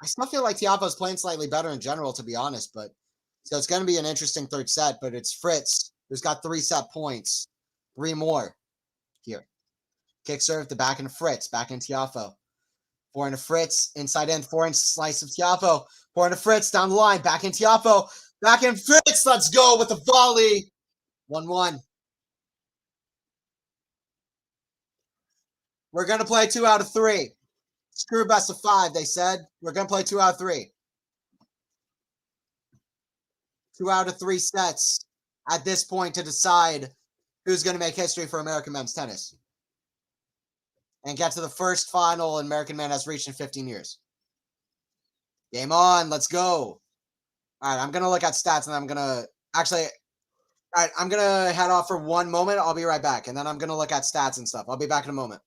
I still feel like Tiafoe's playing slightly better in general, to be honest, but so it's going to be an interesting third set, but it's Fritz who's got 3 set points, 3 more here. Kick serve, the back into Fritz, back into Tiafoe. Forehand to Fritz, inside in, forehand slice of Tiafoe. Forehand to Fritz, down the line, back in Tiafoe. Back in Fritz, let's go with the volley. 1-1. We're going to play 2 out of 3. Screw best of 5, they said. We're going to play 2 out of 3. 2 out of 3 sets at this point to decide who's going to make history for American men's tennis and get to the first final American man has reached in 15 years. Game on. Let's go. All right, I'm going to look at stats, and I'm going to actually – all right, I'm going to head off for one moment. I'll be right back, and then I'm going to look at stats and stuff. I'll be back in a moment.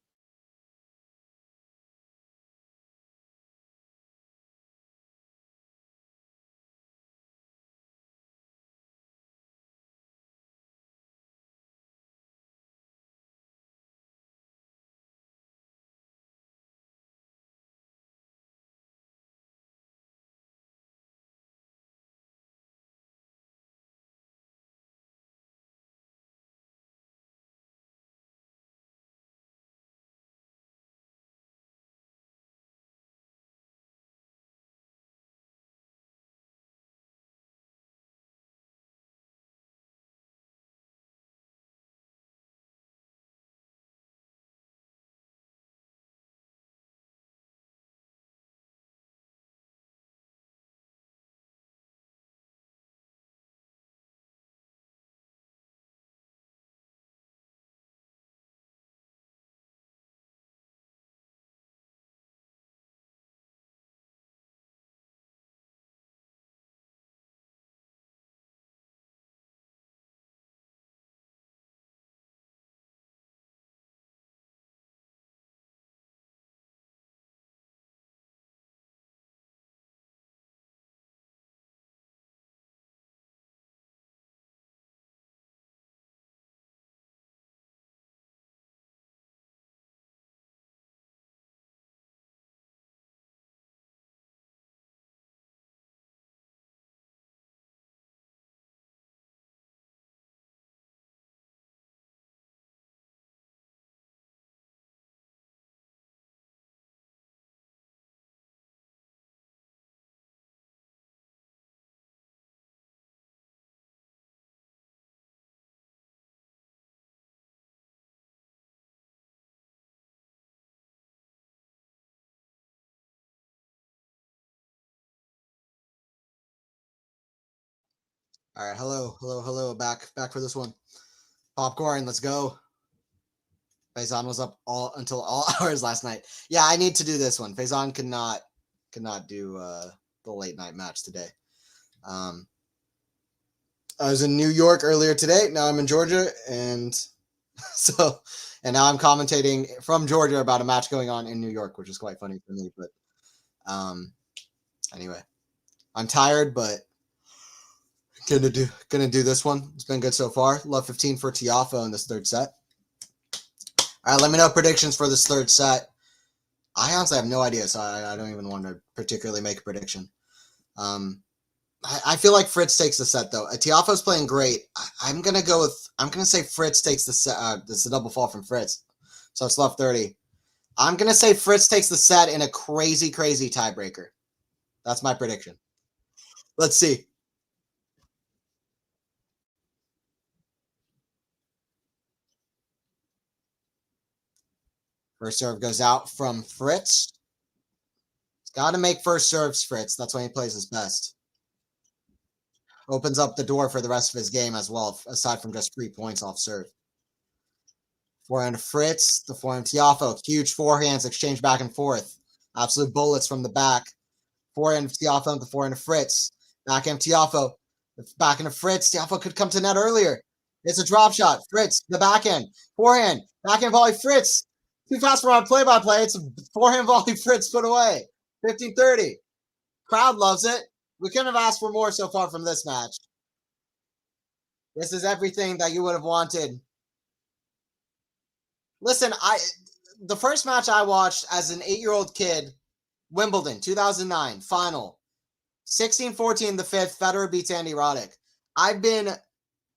All right, hello, back for this one. Popcorn, let's go. Faison was up until all hours last night. Yeah, I need to do this one. Faison could not do the late night match today. I was in New York earlier today. Now I'm in Georgia, and now I'm commentating from Georgia about a match going on in New York, which is quite funny for me. But anyway, I'm tired, but gonna do this one. It's been good so far. Love 15 for Tiafoe in this third set. All right, let me know predictions for this third set. I honestly have no idea, so I don't even want to particularly make a prediction. I feel like Fritz takes the set though. Tiafoe's playing great. I'm gonna say Fritz takes the set. It's a double fall from Fritz, so it's left 30. I'm gonna say Fritz takes the set in a crazy tiebreaker. That's my prediction. Let's see. First serve goes out from Fritz. He's got to make first serves, Fritz. That's when he plays his best. Opens up the door for the rest of his game as well, aside from just 3 points off serve. Forehand Fritz, the forehand Tiafoe. Huge forehands exchange back and forth. Absolute bullets from the back. Forehand Tiafoe, the forehand Fritz. Backhand Tiafoe. Back into Fritz. Tiafoe could come to net earlier. It's a drop shot. Fritz, the backhand. Forehand. Backhand volley. Fritz. Too fast for our play-by-play. It's a forehand volley. Fritz put away. 15-30. Crowd loves it. We couldn't have asked for more so far from this match. This is everything that you would have wanted. Listen, the first match I watched as an 8-year-old kid, Wimbledon, 2009, final. 16-14, the fifth, Federer beats Andy Roddick. I've been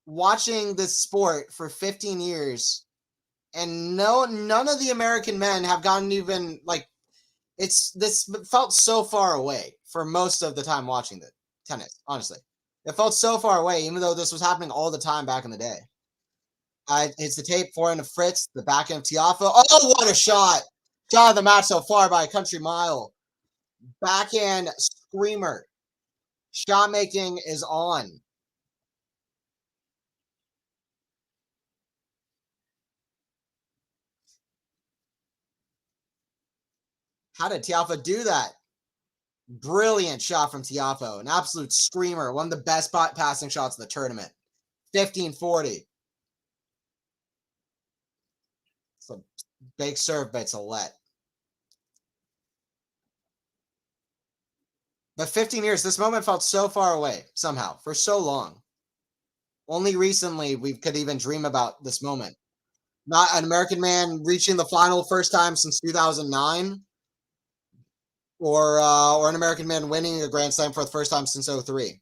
watching this sport for 15 years, and none of the American men have gotten even, like, this felt so far away for most of the time watching the tennis, honestly. It felt so far away, even though this was happening all the time back in the day. It's the tape, forehand of Fritz, the backhand of Tiafoe. Oh, what a shot! Shot of the match so far by a country mile. Backhand screamer. Shot making is on. How did Tiafoe do that? Brilliant shot from Tiafoe. An absolute screamer. One of the best passing shots of the tournament. 15-40. It's a big serve, but it's a let. But 15 years, this moment felt so far away, somehow, for so long. Only recently we could even dream about this moment. Not an American man reaching the final first time since 2009, or an American man winning a Grand Slam for the first time since 2003.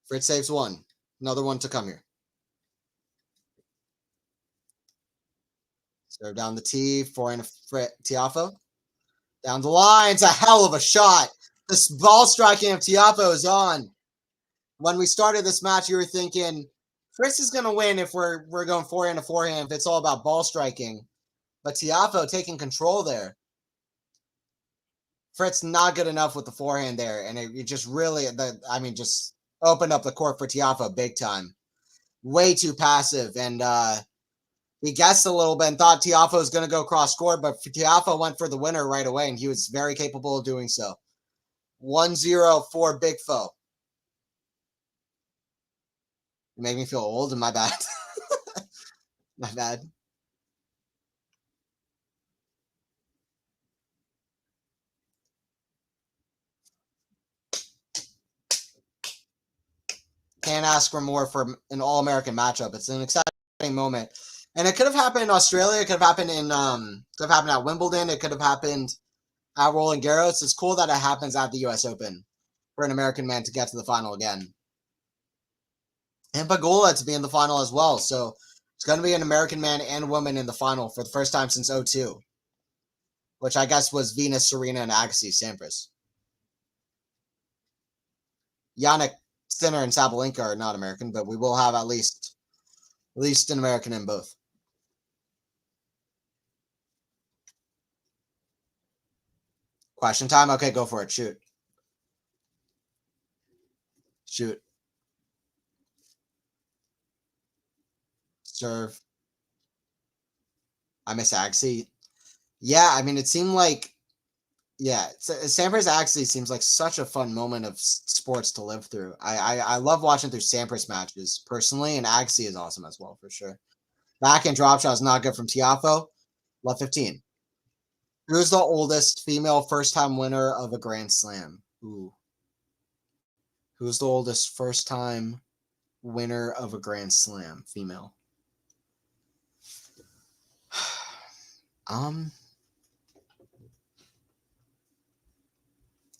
Fritz saves one. Another one to come here. Serve down the tee, forehand of Tiafoe. Down the line, it's a hell of a shot. This ball striking of Tiafoe is on. When we started this match, you were thinking, Fritz is going to win if we're going forehand to forehand, if it's all about ball striking. But Tiafoe taking control there. Fritz not good enough with the forehand there, and it just really, just opened up the court for Tiafoe big time. Way too passive, and he guessed a little bit and thought Tiafoe was going to go cross court, but Tiafoe went for the winner right away, and he was very capable of doing so. 1-0 for Big Foe. You make me feel old, and my bad. My bad. Can't ask for more for an all-American matchup. It's an exciting moment. And it could have happened in Australia. It could have happened could have happened at Wimbledon. It could have happened at Roland Garros. It's cool that it happens at the US Open for an American man to get to the final again. And Pagula to be in the final as well. So it's going to be an American man and woman in the final for the first time since 2002. Which I guess was Venus, Serena, and Agassi Sampras. Yannick Sinner and Sabalenka are not American, but we will have at least an American in both. Question time? Okay, go for it. Shoot. Shoot. Serve. I miss Agassi. Yeah, I mean, it seemed like, yeah, Sampras actually seems like such a fun moment of sports to live through. I love watching through Sampras matches personally, and Agassi is awesome as well, for sure. Backhand drop shot is not good from Tiafoe. Love 15. Who's the oldest female first-time winner of a Grand Slam? Ooh. Who's the oldest first-time winner of a Grand Slam? Female.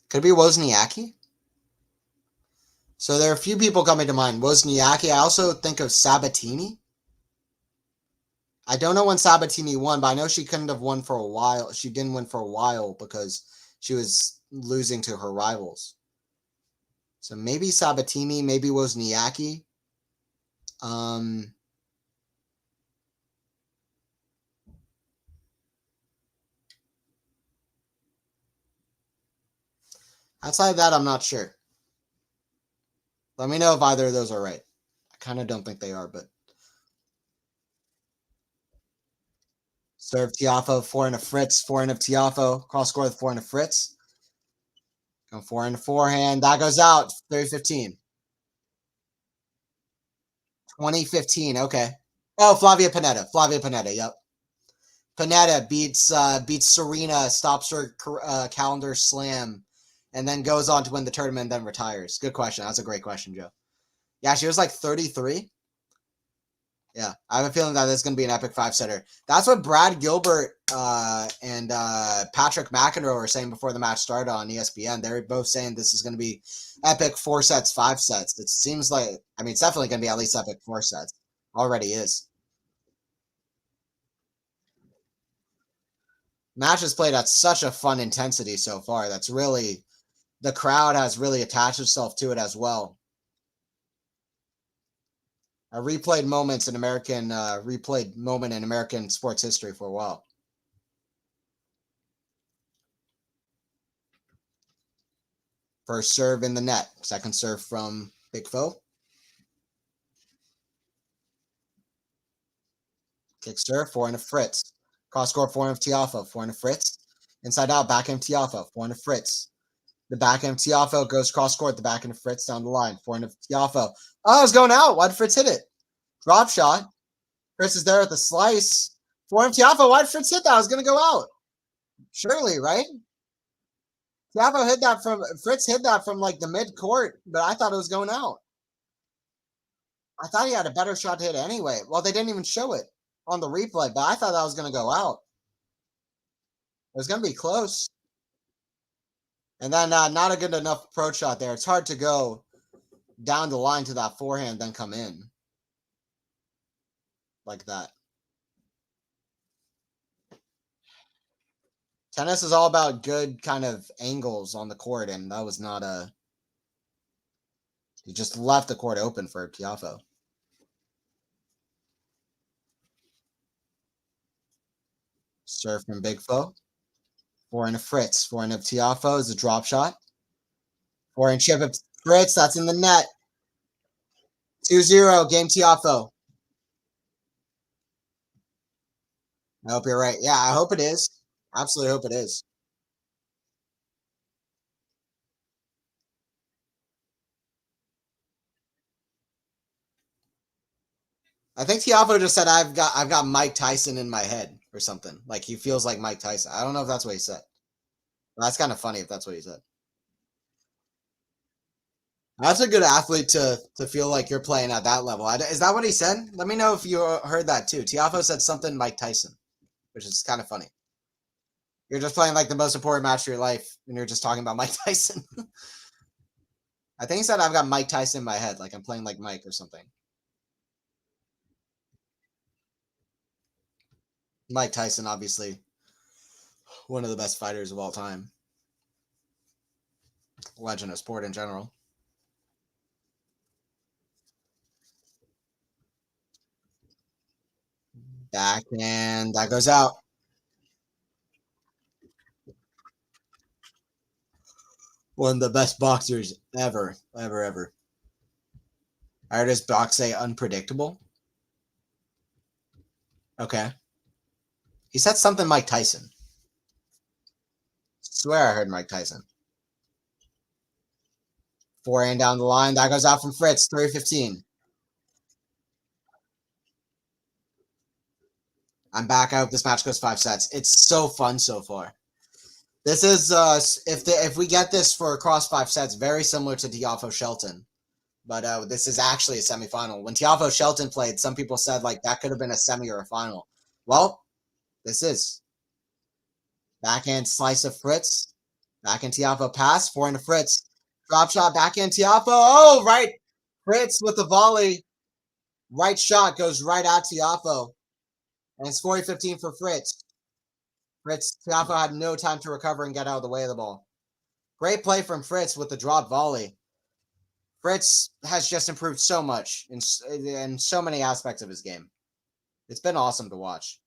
Could it be Wozniacki? So there are a few people coming to mind. Wozniacki. I also think of Sabatini. I don't know when Sabatini won, but I know she couldn't have won for a while. She didn't win for a while because she was losing to her rivals. So maybe Sabatini, maybe Wozniacki. Outside of that, I'm not sure. Let me know if either of those are right. I kind of don't think they are, but. Serve Tiafoe, forehand of Fritz, forehand of Tiafoe, cross score with forehand of Fritz. Going forehand. That goes out. 30-15. 2015. Okay. Oh, Flavia Panetta. Flavia Panetta. Yep. Panetta beats Serena, stops her calendar slam, and then goes on to win the tournament and then retires. Good question. That's a great question, Joe. Yeah, she was like 33. Yeah, I have a feeling that this is going to be an epic 5-setter. That's what Brad Gilbert and Patrick McEnroe were saying before the match started on ESPN. They're both saying this is going to be epic 4 sets, 5 sets. It seems like, I mean, it's definitely going to be at least epic 4 sets. Already is. Match has played at such a fun intensity so far. That's really, the crowd has really attached itself to it as well. A replayed moment in American sports history for a while. First serve in the net. Second serve from Tiafoe. Kick serve, forehand of Fritz. Cross court, forehand of Tiafoe. Forehand of Fritz. Inside out, backhand Tiafoe. Forehand of Fritz. The backhand Tiafoe goes cross court. The backhand of Fritz down the line. Forehand of Tiafoe. Oh, it's going out. Why'd Fritz hit it? Drop shot. Fritz is there with the slice. Forehand of Tiafoe. Why'd Fritz hit that? I was going to go out. Surely, right? Fritz hit that from like the mid court, but I thought it was going out. I thought he had a better shot to hit anyway. Well, they didn't even show it on the replay, but I thought that was going to go out. It was going to be close. And then not a good enough approach shot there. It's hard to go down the line to that forehand, then come in like that. Tennis is all about good kind of angles on the court, and that was not a... He just left the court open for Tiafoe. Serve from Big Foe. Forehand of Fritz. Forehand of Tiafoe is a drop shot. Forehand chip of Fritz. That's in the net. 2-0. Game Tiafoe. I hope you're right. Yeah, I hope it is. Absolutely hope it is. I think Tiafoe just said I've got Mike Tyson in my head or something. Like he feels like Mike Tyson. I don't know if that's what he said. That's kind of funny if that's what he said. That's a good athlete to feel like you're playing at that level. Is that what he said? Let me know if you heard that too. Tiafoe said something Mike Tyson, which is kind of funny. You're just playing like the most important match of your life, and you're just talking about Mike Tyson. I think he said I've got Mike Tyson in my head, like I'm playing like Mike or something. Mike Tyson, obviously, one of the best fighters of all time. Legend of sport in general. Backhand, that goes out. One of the best boxers ever. I heard his box say unpredictable. Okay. He said something Mike Tyson. Swear I heard Mike Tyson. Forehand down the line. That goes out from Fritz. 3-15. I'm back. I hope this match goes 5 sets. It's so fun so far. This is if we get this for across 5 sets, very similar to Tiafoe Shelton. But this is actually a semifinal. When Tiafoe Shelton played, some people said like that could have been a semi or a final. Well, this is. Backhand slice of Fritz. Backhand Tiafoe pass. Forehand to Fritz. Drop shot. Backhand Tiafoe. Oh, right. Fritz with the volley. Right shot goes right at Tiafoe. And it's 40-15 for Fritz. Tiafoe had no time to recover and get out of the way of the ball. Great play from Fritz with the drop volley. Fritz has just improved so much in so many aspects of his game. It's been awesome to watch.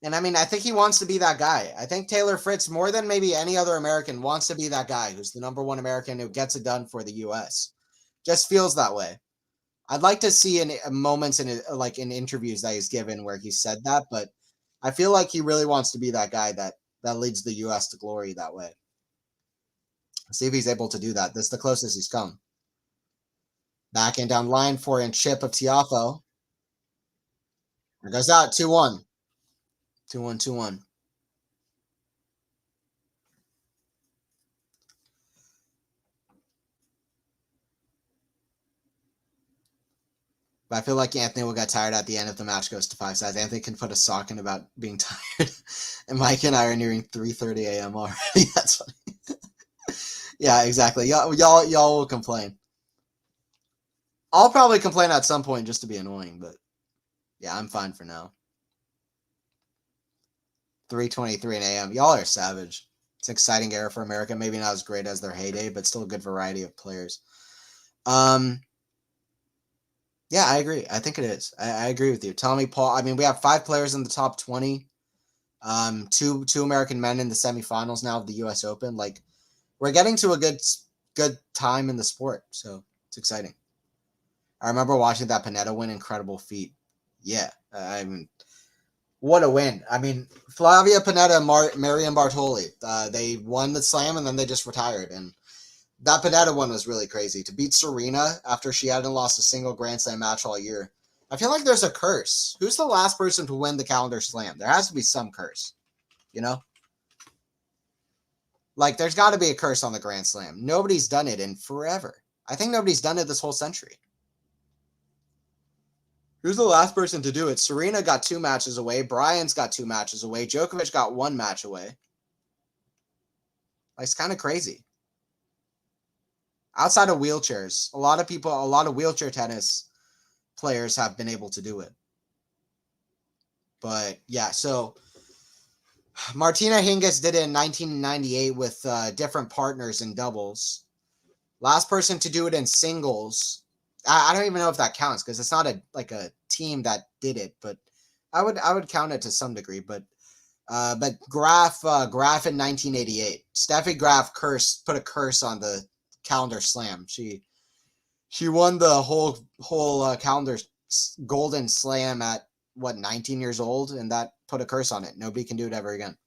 And I mean, I think he wants to be that guy. I think Taylor Fritz, more than maybe any other American, wants to be that guy who's the #1 American who gets it done for the U.S. Just feels that way. I'd like to see moments in interviews that he's given where he said that, but I feel like he really wants to be that guy that leads the U.S. to glory that way. See if he's able to do that. This is the closest he's come. Back and down line, forehand chip of Tiafoe. There goes out, 2-1. 2-1, 2-1. But I feel like Anthony will get tired at the end if the match goes to 5 sets. Anthony can put a sock in about being tired. And Mike and I are nearing 3:30 a.m. already. That's funny. Yeah, exactly. Y'all will complain. I'll probably complain at some point just to be annoying, but yeah, I'm fine for now. 3:23 a.m. Y'all are savage. It's an exciting era for America. Maybe not as great as their heyday, but still a good variety of players. Yeah, I agree. I think it is. I agree with you. Tommy Paul. I mean, we have 5 players in the top 20. Two American men in the semifinals now of the U.S. Open. Like, we're getting to a good time in the sport, so it's exciting. I remember watching that Panetta win. Incredible feat. Yeah, I mean, what a win. I mean, Flavia Panetta and Marian Bartoli, they won the slam and then they just retired. And that Panetta one was really crazy. To beat Serena after she hadn't lost a single Grand Slam match all year. I feel like there's a curse. Who's the last person to win the calendar slam? There has to be some curse, you know? Like, there's got to be a curse on the Grand Slam. Nobody's done it in forever. I think nobody's done it this whole century. Who's the last person to do it? Serena got 2 matches away. Brian's got 2 matches away. Djokovic got 1 match away. Like, it's kind of crazy. Outside of wheelchairs, a lot of wheelchair tennis players have been able to do it. But yeah, so Martina Hingis did it in 1998 with different partners in doubles. Last person to do it in singles. I don't even know if that counts because it's not a team that did it, but I would count it to some degree. But Graf in 1988, Steffi Graf put a curse on the calendar slam. She won the whole calendar golden slam at 19 years old, and that put a curse on it. Nobody can do it ever again.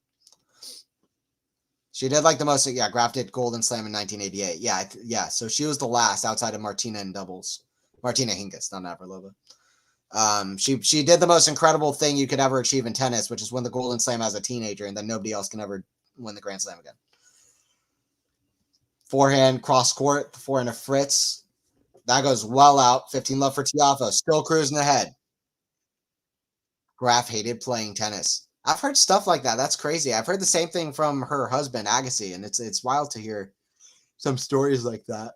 She did the most. Yeah, Graf did golden slam in 1988. Yeah. So she was the last outside of Martina in doubles. Martina Hingis, not Navratilova. She did the most incredible thing you could ever achieve in tennis, which is win the golden slam as a teenager, and then nobody else can ever win the Grand Slam again. Forehand cross court, the forehand of Fritz. That goes well out. 15 love for Tiafoe. Still cruising ahead. Graf hated playing tennis. I've heard stuff like that. That's crazy. I've heard the same thing from her husband, Agassi, and it's wild to hear some stories like that.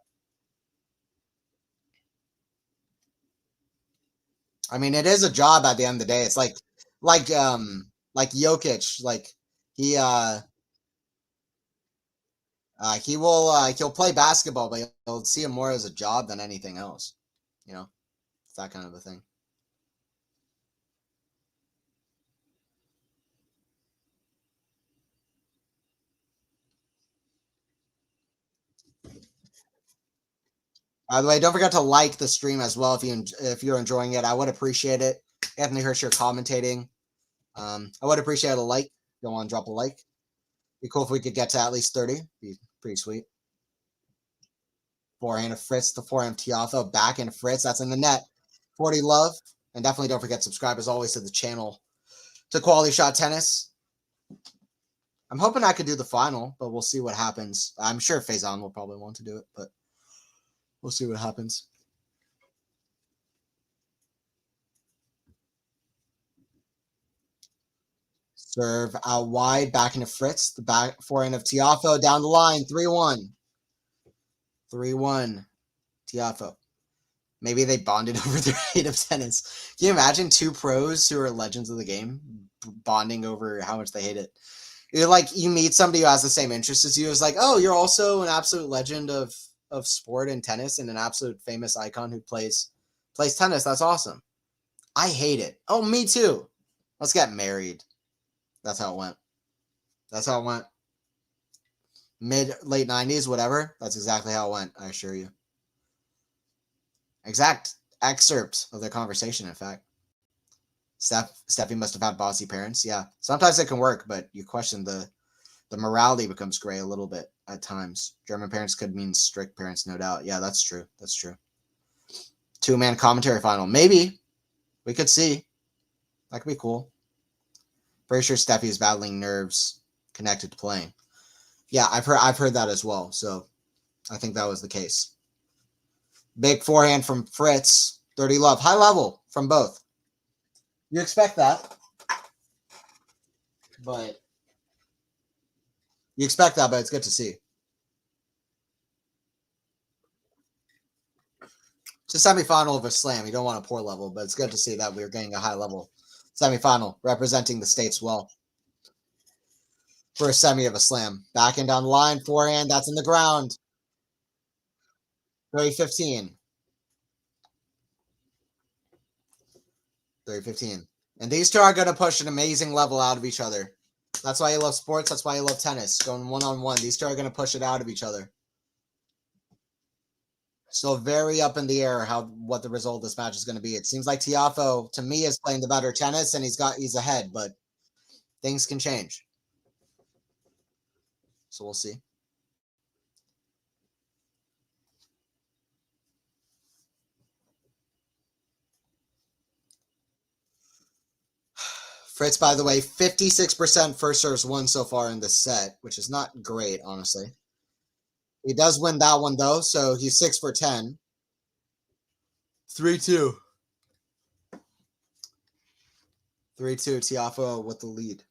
I mean, it is a job at the end of the day. It's like Jokic, he'll play basketball, but he'll see it more as a job than anything else. You know, it's that kind of a thing. By the way, don't forget to like the stream as well if you're enjoying it. I would appreciate it. Anthony Hirsch commentating. I would appreciate a like. Don't want to drop a like. Be cool if we could get to at least 30. Be pretty sweet. Forehand of Fritz, the forehand of Tiafoe, backhand of Fritz. That's in the net. 40 love. And definitely don't forget to subscribe as always to the channel to Quality Shot Tennis. I'm hoping I could do the final, but we'll see what happens. I'm sure Faison will probably want to do it, but we'll see what happens. Serve out wide, back into Fritz. The back forehand of Tiafoe down the line. 3-1. 3-1. Tiafoe. Maybe they bonded over their hate of tennis. Can you imagine 2 pros who are legends of the game bonding over how much they hate it? You meet somebody who has the same interests as you. It's like, oh, you're also an absolute legend of sport and tennis and an absolute famous icon who plays tennis. That's awesome. I hate it. Oh, me too. Let's get married. That's how it went. Late 90s, whatever. That's exactly how it went, I assure you. Exact excerpt of the conversation, in fact. Steffi must have had bossy parents. Yeah. Sometimes it can work, but you question the The morality becomes gray a little bit at times. German parents could mean strict parents, no doubt. Yeah, that's true. That's true. 2-man commentary final. Maybe. We could see. That could be cool. Pretty sure Steffi is battling nerves connected to playing. Yeah, I've heard that as well. So I think that was the case. Big forehand from Fritz. 30 love. High level from both. You expect that. But it's good to see. It's a semifinal of a slam. You don't want a poor level, but it's good to see that we're getting a high level semifinal representing the States well. For a semi of a slam. Backhand down the line, forehand, that's in the ground. 30-15. 30-15. And these two are going to push an amazing level out of each other. That's why you love sports. That's why you love tennis. Going one-on-one. These two are going to push it out of each other. Still very up in the air what the result of this match is going to be. It seems like Tiafoe, to me, is playing the better tennis, and he's ahead, but things can change. So we'll see. Fritz, by the way, 56% first serves won so far in this set, which is not great, honestly. He does win that one, though, so he's 6 for 10. 3-2. 3-2, Tiafoe with the lead.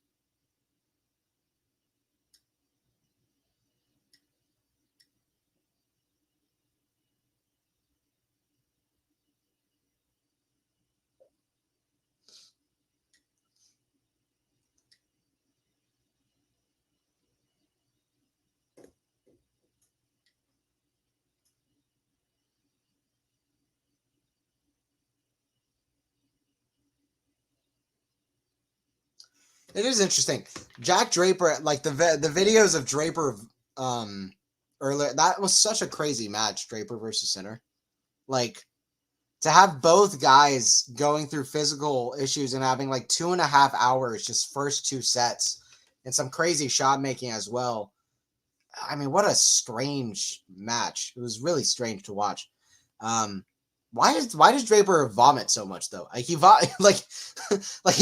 It is interesting. Jack Draper, like the videos of Draper earlier, that was such a crazy match, Draper versus Sinner. Like, to have both guys going through physical issues and having like 2.5 hours, just first 2 sets, and some crazy shot making as well. I mean, what a strange match. It was really strange to watch. Why does Draper vomit so much though? Like he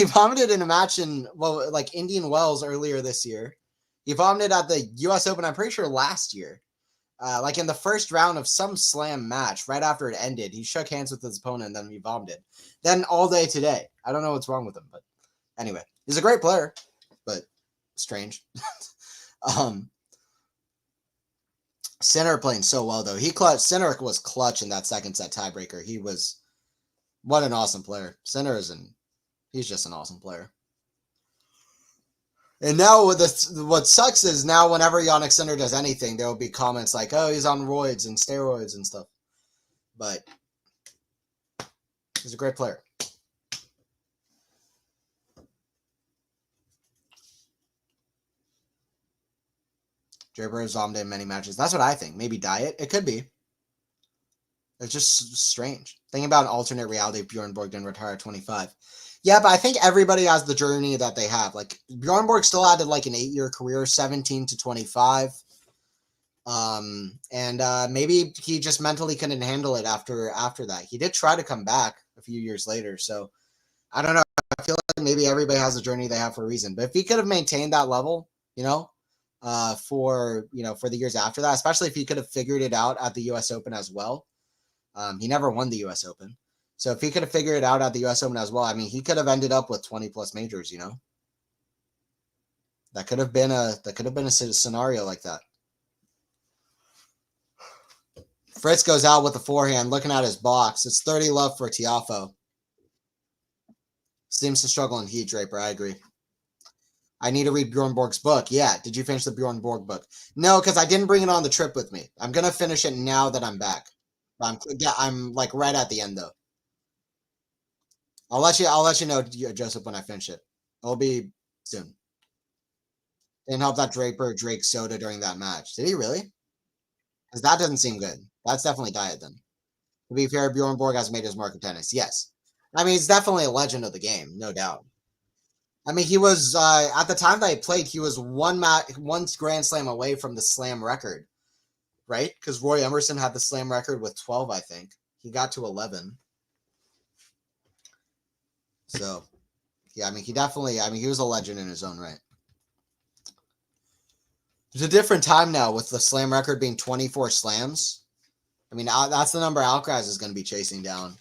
vomited in a match in Indian Wells earlier this year. He vomited at the U.S. Open. I'm pretty sure last year, like in the first round of some slam match. Right after it ended, he shook hands with his opponent and then he vomited. Then all day today, I don't know what's wrong with him, but anyway, he's a great player, but strange. Sinner playing so well though. Sinner was clutch in that second set tiebreaker. He was what an awesome player. He's just an awesome player. And now what sucks is now whenever Jannik Sinner does anything, there will be comments like, "Oh, he's on roids and steroids and stuff." But he's a great player. Draper has vomited in many matches. That's what I think. Maybe diet. It could be. It's just strange. Thinking about an alternate reality if Bjorn Borg didn't retire at 25. Yeah, but I think everybody has the journey that they have. Like, Bjorn Borg still had like an 8-year career, 17 to 25. Maybe he just mentally couldn't handle it after that. He did try to come back a few years later. So, I don't know. I feel like maybe everybody has the journey they have for a reason. But if he could have maintained that level, for the years after that, especially if he could have figured it out at the U.S. Open as well. He never won the U.S. Open. So if he could have figured it out at the U.S. Open as well, I mean, he could have ended up with 20-plus majors, That could have been a scenario like that. Fritz goes out with the forehand, looking at his box. It's 30 love for Tiafoe. Seems to struggle in heat, Draper. I agree. I need to read Bjorn Borg's book. Yeah. Did you finish the Bjorn Borg book? No, because I didn't bring it on the trip with me. I'm going to finish it now that I'm back. I'm like right at the end though. I'll let you know, Joseph, when I finish it. It'll be soon. Didn't help that Draper Drake soda during that match. Did he really? Because that doesn't seem good. That's definitely diet then. To be fair, Bjorn Borg has made his mark in tennis. Yes. I mean, he's definitely a legend of the game, no doubt. I mean, he was at the time that he played, he was one Grand Slam away from the slam record, right? Because Roy Emerson had the slam record with 12, I think. He got to 11. So, yeah, I mean, he definitely, I mean, he was a legend in his own right. There's a different time now with the slam record being 24 slams. I mean, that's the number Alcaraz is going to be chasing down.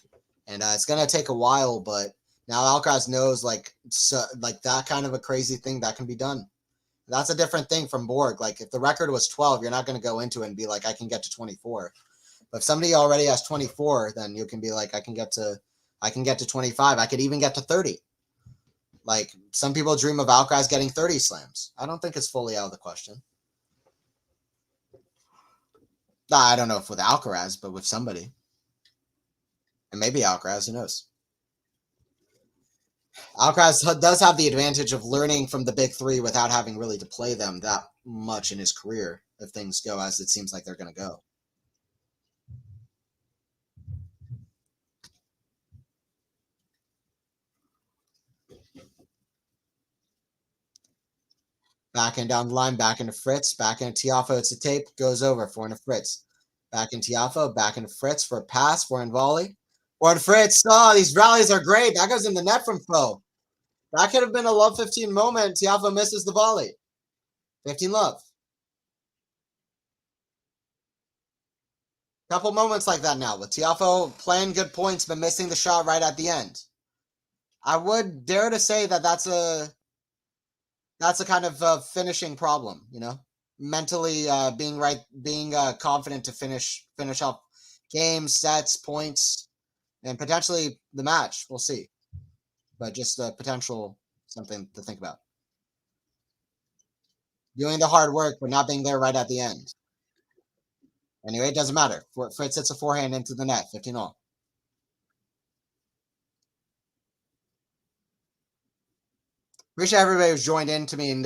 And it's going to take a while, but now Alcaraz knows like that kind of a crazy thing that can be done. That's a different thing from Borg. Like if the record was 12, you're not going to go into it and be like, I can get to 24. But if somebody already has 24, then you can be like, I can get to 25. I could even get to 30. Like some people dream of Alcaraz getting 30 slams. I don't think it's fully out of the question. I don't know if with Alcaraz, but with somebody. And maybe Alcaraz, who knows? Alcaraz does have the advantage of learning from the big three without having really to play them that much in his career if things go as it seems like they're going to go. Back and down the line, back into Fritz, back into Tiafoe. It's a tape, goes over, for into Fritz. Back in Tiafoe, back into Fritz for a pass, for in volley. Or in Fritz. Oh, these rallies are great. That goes in the net from Foe. That could have been a love 15 moment. Tiafoe misses the volley. 15 love. Couple moments like that now with Tiafoe playing good points but missing the shot right at the end. I would dare to say that that's a kind of finishing problem, you know, mentally being confident to finish up games, sets, points, and potentially the match. We'll see, but just a potential something to think about. Doing the hard work but not being there right at the end. Anyway, it doesn't matter. Fritz hits a forehand into the net, 15 all. Appreciate everybody who's joined in to me and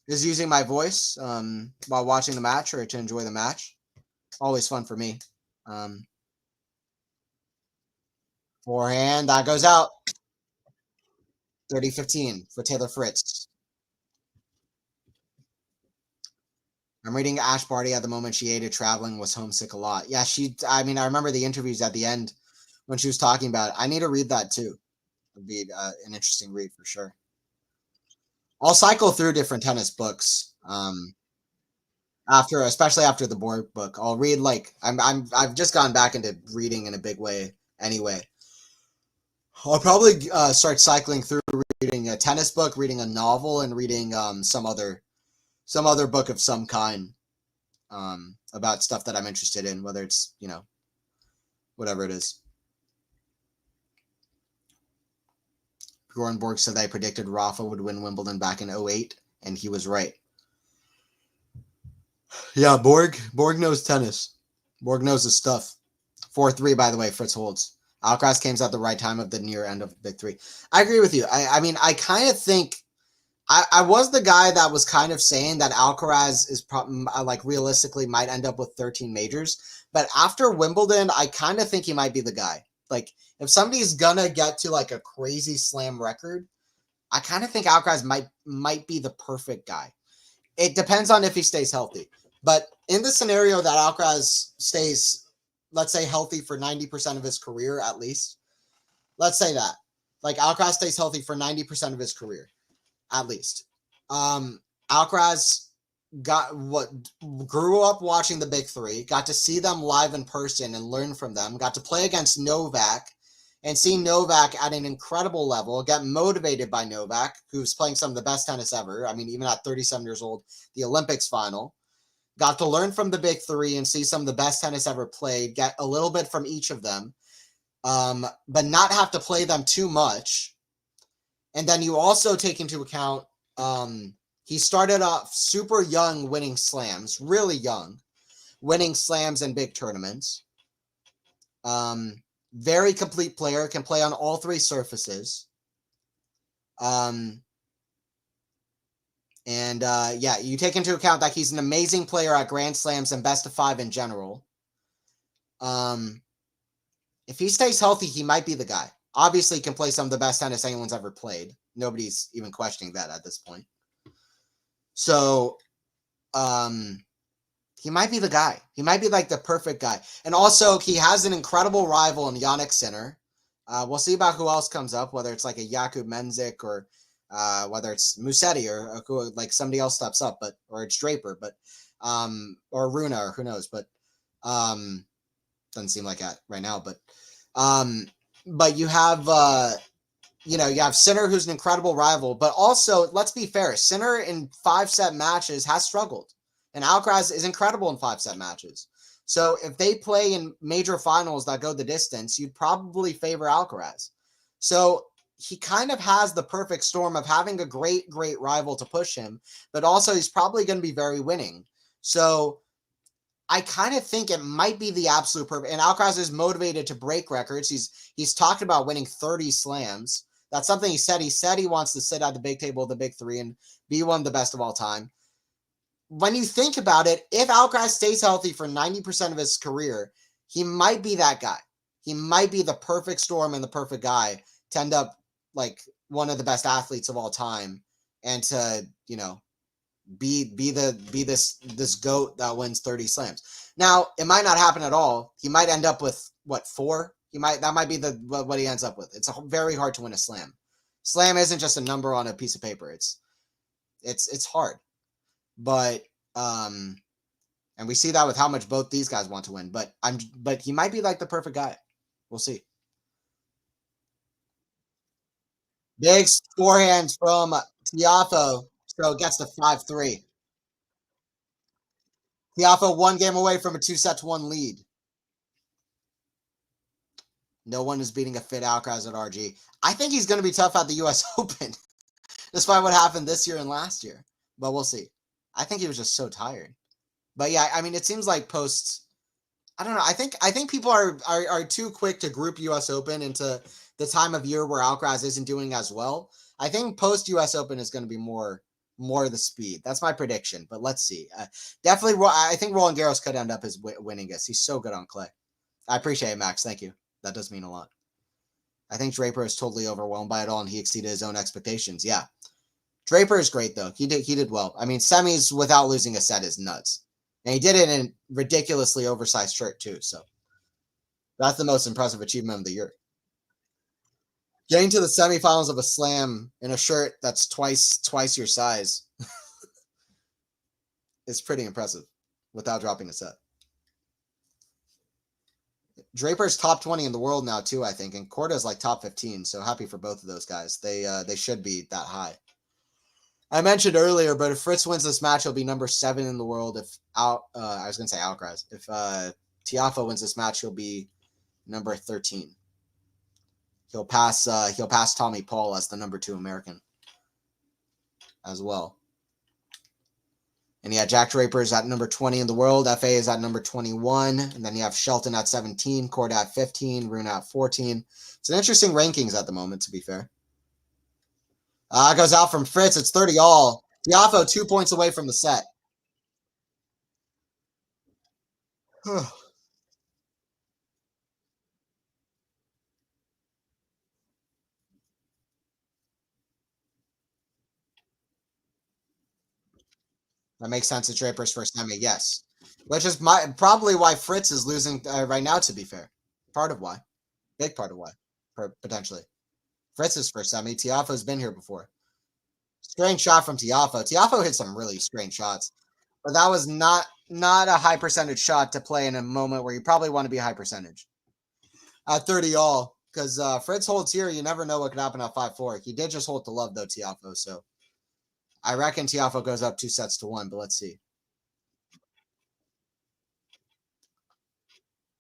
is using my voice while watching the match or to enjoy the match. Always fun for me. Forehand, that goes out. 30-15 for Taylor Fritz. I'm reading Ash Barty at the moment. She hated traveling, was homesick a lot. Yeah, I mean, I remember the interviews at the end when she was talking about it. I need to read that too. It'd be an interesting read for sure. I'll cycle through different tennis books. Especially after the Borg book, I'll read like I've just gone back into reading in a big way anyway. I'll probably start cycling through reading a tennis book, reading a novel, and reading some other book of some kind about stuff that I'm interested in, whether it's, you know, whatever it is. Bjorn Borg said I predicted Rafa would win Wimbledon back in 2008, and he was right. Yeah, Borg knows tennis. Borg knows his stuff. 4-3, by the way, Fritz holds. Alcaraz came at the right time of the near end of the big three. I agree with you. I mean, I kind of think I was the guy that was kind of saying that Alcaraz is like realistically might end up with 13 majors. But after Wimbledon, I kind of think he might be the guy. Like, if somebody's gonna get to like a crazy slam record, I kind of think Alcaraz might be the perfect guy. It depends on if he stays healthy. But in the scenario that Alcaraz stays, let's say, healthy for 90% of his career at least, let's say that. Like, Alcaraz stays healthy for 90% of his career, at least. Alcaraz grew up watching the big three, got to see them live in person and learn from them, got to play against Novak and see Novak at an incredible level, get motivated by Novak, who's playing some of the best tennis ever. I mean, even at 37 years old, the Olympics final. Got to learn from the big three and see some of the best tennis ever played, get a little bit from each of them, but not have to play them too much. And then you also take into account he started off super young winning slams, really young, winning slams in big tournaments. Very complete player, can play on all three surfaces. Yeah, you take into account that he's an amazing player at Grand Slams and best of five in general. If he stays healthy, he might be the guy. Obviously can play some of the best tennis anyone's ever played. Nobody's even questioning that at this point. So, he might be the guy. He might be like the perfect guy. And also, he has an incredible rival in Yannick Sinner. We'll see about who else comes up, whether it's like a Jakub Menzik or whether it's Musetti or who, like somebody else steps up, but or it's Draper, but or Runa or who knows, but doesn't seem like that right now. But you have you have Sinner, who's an incredible rival, but also let's be fair, Sinner in 5-set matches has struggled. And Alcaraz is incredible in 5-set matches. So if they play in major finals that go the distance, you'd probably favor Alcaraz. So he kind of has the perfect storm of having a great rival to push him, but also he's probably going to be very winning. So I kind of think it might be the absolute perfect. And Alcaraz is motivated to break records. He's talked about winning 30 slams. That's something he said. He said he wants to sit at the big table of the big three and be one of the best of all time. When you think about it, if Alcaraz stays healthy for 90% of his career, he might be that guy. He might be the perfect storm and the perfect guy to end up like one of the best athletes of all time and to, be this GOAT that wins 30 slams. Now, it might not happen at all. He might end up with 4? That might be what he ends up with. It's very hard to win a slam. Slam isn't just a number on a piece of paper. It's hard. But and we see that with how much both these guys want to win. But he might be like the perfect guy. We'll see. Big forehand from Tiafoe, so gets the 5-3. Tiafoe 1 game away from a 2-1 lead. No one is beating a fit Alcaraz at RG. I think he's going to be tough at the U.S. Open, despite what happened this year and last year. But we'll see. I think he was just so tired. But yeah, I mean, it seems like I don't know. I think people are too quick to group U.S. Open into the time of year where Alcaraz isn't doing as well. I think post U.S. Open is going to be more the speed. That's my prediction. But let's see. Definitely, I think Roland Garros could end up as winning this. He's so good on clay. I appreciate it, Max. Thank you. That does mean a lot. I think Draper is totally overwhelmed by it all, and he exceeded his own expectations. Yeah. Draper is great, though. He did well. I mean, semis without losing a set is nuts. And he did it in a ridiculously oversized shirt, too. So that's the most impressive achievement of the year. Getting to the semifinals of a slam in a shirt that's twice your size is pretty impressive without dropping a set. Draper's top 20 in the world now, too, I think. And Korda's like top 15. So happy for both of those guys. They should be that high. I mentioned earlier, but if Fritz wins this match, he'll be number 7 in the world. If I was going to say Alcaraz. If Tiafoe wins this match, he'll be number 13. He'll pass Tommy Paul as the number 2 American as well. And yeah, Jack Draper is at number 20 in the world. FA is at number 21. And then you have Shelton at 17, Korda at 15, Runa at 14. It's an interesting rankings at the moment, to be fair. Goes out from Fritz. It's 30 all. Tiafoe 2 points away from the set. That makes sense. It's Draper's first semi, yes. Which is probably why Fritz is losing right now, to be fair. Part of why. Big part of why, potentially. Fritz's first semi. Tiafoe's been here before. Strange shot from Tiafoe. Tiafoe hit some really strange shots. But that was not a high percentage shot to play in a moment where you probably want to be high percentage. At 30 all. Because Fritz holds here, you never know what could happen at 5-4. He did just hold to love, though, Tiafoe. So I reckon Tiafoe goes up 2-1, but let's see.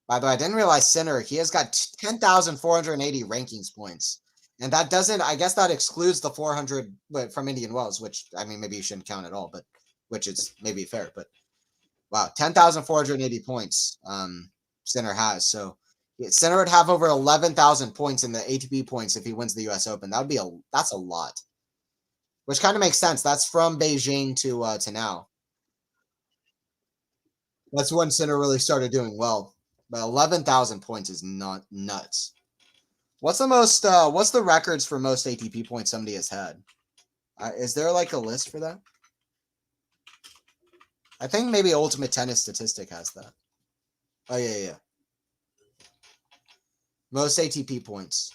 By the way, I didn't realize Sinner, he has got 10,480 rankings points. And that doesn't, I guess that excludes the 400 from Indian Wells, which, I mean, maybe you shouldn't count at all, but which is maybe fair. But wow, 10,480 points Sinner has. So Sinner would have over 11,000 points in the ATP points if he wins the U.S. Open. That's a lot. Which kind of makes sense. That's from Beijing to now. That's when Sinner really started doing well. But 11,000 points is not nuts. What's the records for most ATP points somebody has had? Is there like a list for that? I think maybe Ultimate Tennis Statistic has that. Oh yeah. Most ATP points.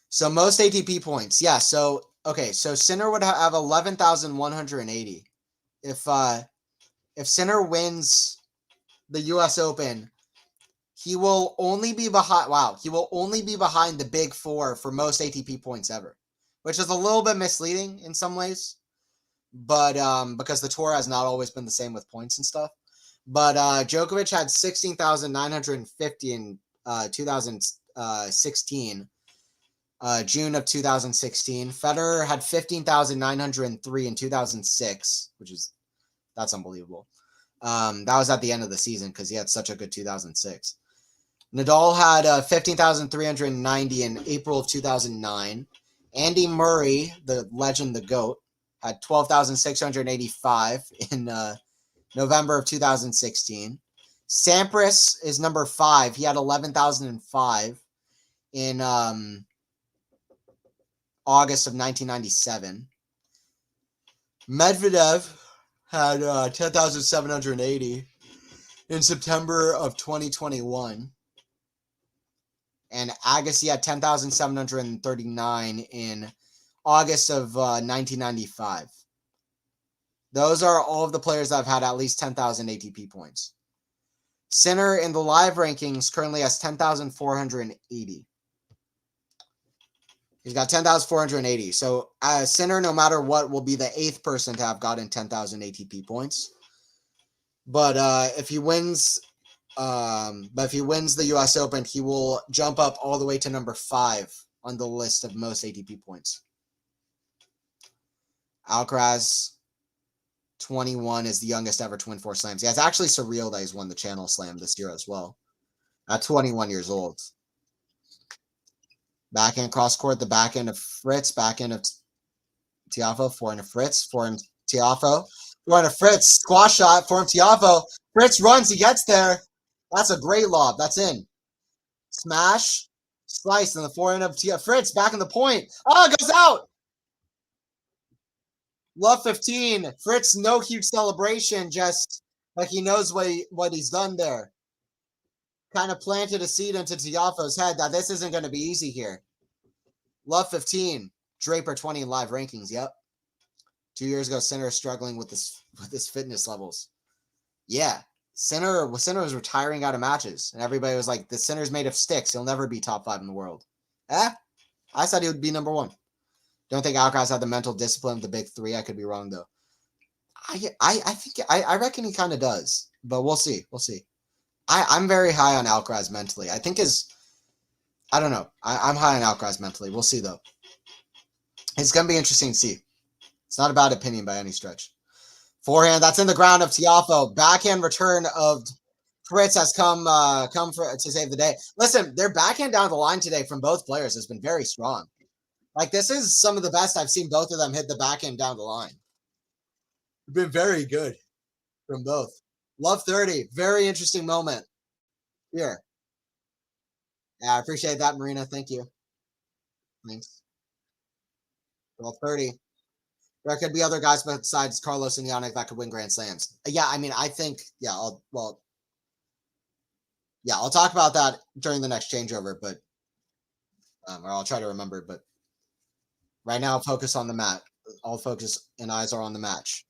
So most ATP points. Yeah, so okay, so Sinner would have 11,180. If Sinner wins the US Open, he will only be behind the big four for most ATP points ever, which is a little bit misleading in some ways. But because the tour has not always been the same with points and stuff. But Djokovic had 16,950 in 2016. June of 2016. Federer had 15,903 in 2006, that's unbelievable. That was at the end of the season because he had such a good 2006. Nadal had 15,390 in April of 2009. Andy Murray, the legend, the GOAT, had 12,685 in November of 2016. Sampras is number 5. He had 11,005 in August of 1997. Medvedev had 10,780 in September of 2021. And Agassi had 10,739 in August of 1995. Those are all of the players that have had at least 10,000 ATP points. Sinner in the live rankings currently has 10,480. He's got 10,480. So Sinner, no matter what, will be the 8th person to have gotten 10,000 ATP points. But if he wins the US Open, he will jump up all the way to number 5 on the list of most ATP points. Alcaraz, 21, is the youngest ever to win 4 slams. Yeah, it's actually surreal that he's won the Channel Slam this year as well. At 21 years old. Backhand cross court, the backhand of Fritz, backhand of Tiafoe, forehand of Fritz, forehand Tiafoe, forehand of Fritz, squash shot, forehand Tiafoe. Fritz runs, he gets there. That's a great lob. That's in. Smash, slice, and the forehand of Fritz back in the point. Oh, it goes out. Love 15. Fritz, no huge celebration, just like he knows what he's done there. Kind of planted a seed into Tiafoe's head that this isn't going to be easy here. Love 15. Draper 20 in live rankings. Yep. 2 years ago, Sinner struggling with his fitness levels. Yeah. Sinner was retiring out of matches, and everybody was like, the Sinner's made of sticks. He'll never be top 5 in the world. I said he would be number 1. Don't think Alcaraz had the mental discipline of the big 3. I could be wrong, though. I reckon he kind of does, but we'll see. We'll see. I'm very high on Alcaraz mentally. I think I don't know. I'm high on Alcaraz mentally. We'll see, though. It's going to be interesting to see. It's not a bad opinion by any stretch. Forehand, that's in the ground of Tiafoe. Backhand return of Fritz has come to save the day. Listen, their backhand down the line today from both players has been very strong. Like, this is some of the best I've seen both of them hit the backhand down the line. It's been very good from both. Love 30. Very interesting moment here. Yeah, I appreciate that, Marina. Thank you. Thanks. Well, 30. There could be other guys besides Carlos and Yannick that could win Grand Slams. Yeah, I mean, I think, I'll talk about that during the next changeover, but or I'll try to remember. But right now, I'll focus on the mat. All focus and eyes are on the match.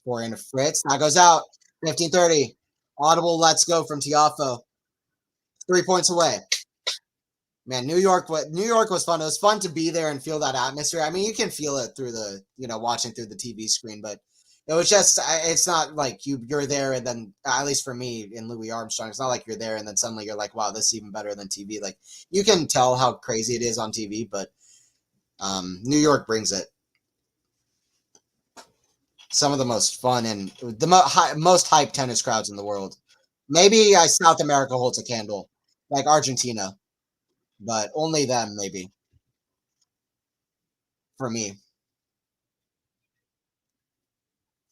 Forehand of Fritz. That goes out. 15-30. Audible let's go from Tiafoe. 3 points away. Man, New York was fun. It was fun to be there and feel that atmosphere. I mean, you can feel it through the, watching through the TV screen, but it was just, it's not like you're there and then, at least for me in Louis Armstrong, it's not like you're there and then suddenly you're like, wow, this is even better than TV. Like, you can tell how crazy it is on TV, but New York brings it. Some of the most fun and the most hyped tennis crowds in the world. Maybe South America holds a candle, like Argentina, but only them maybe for me.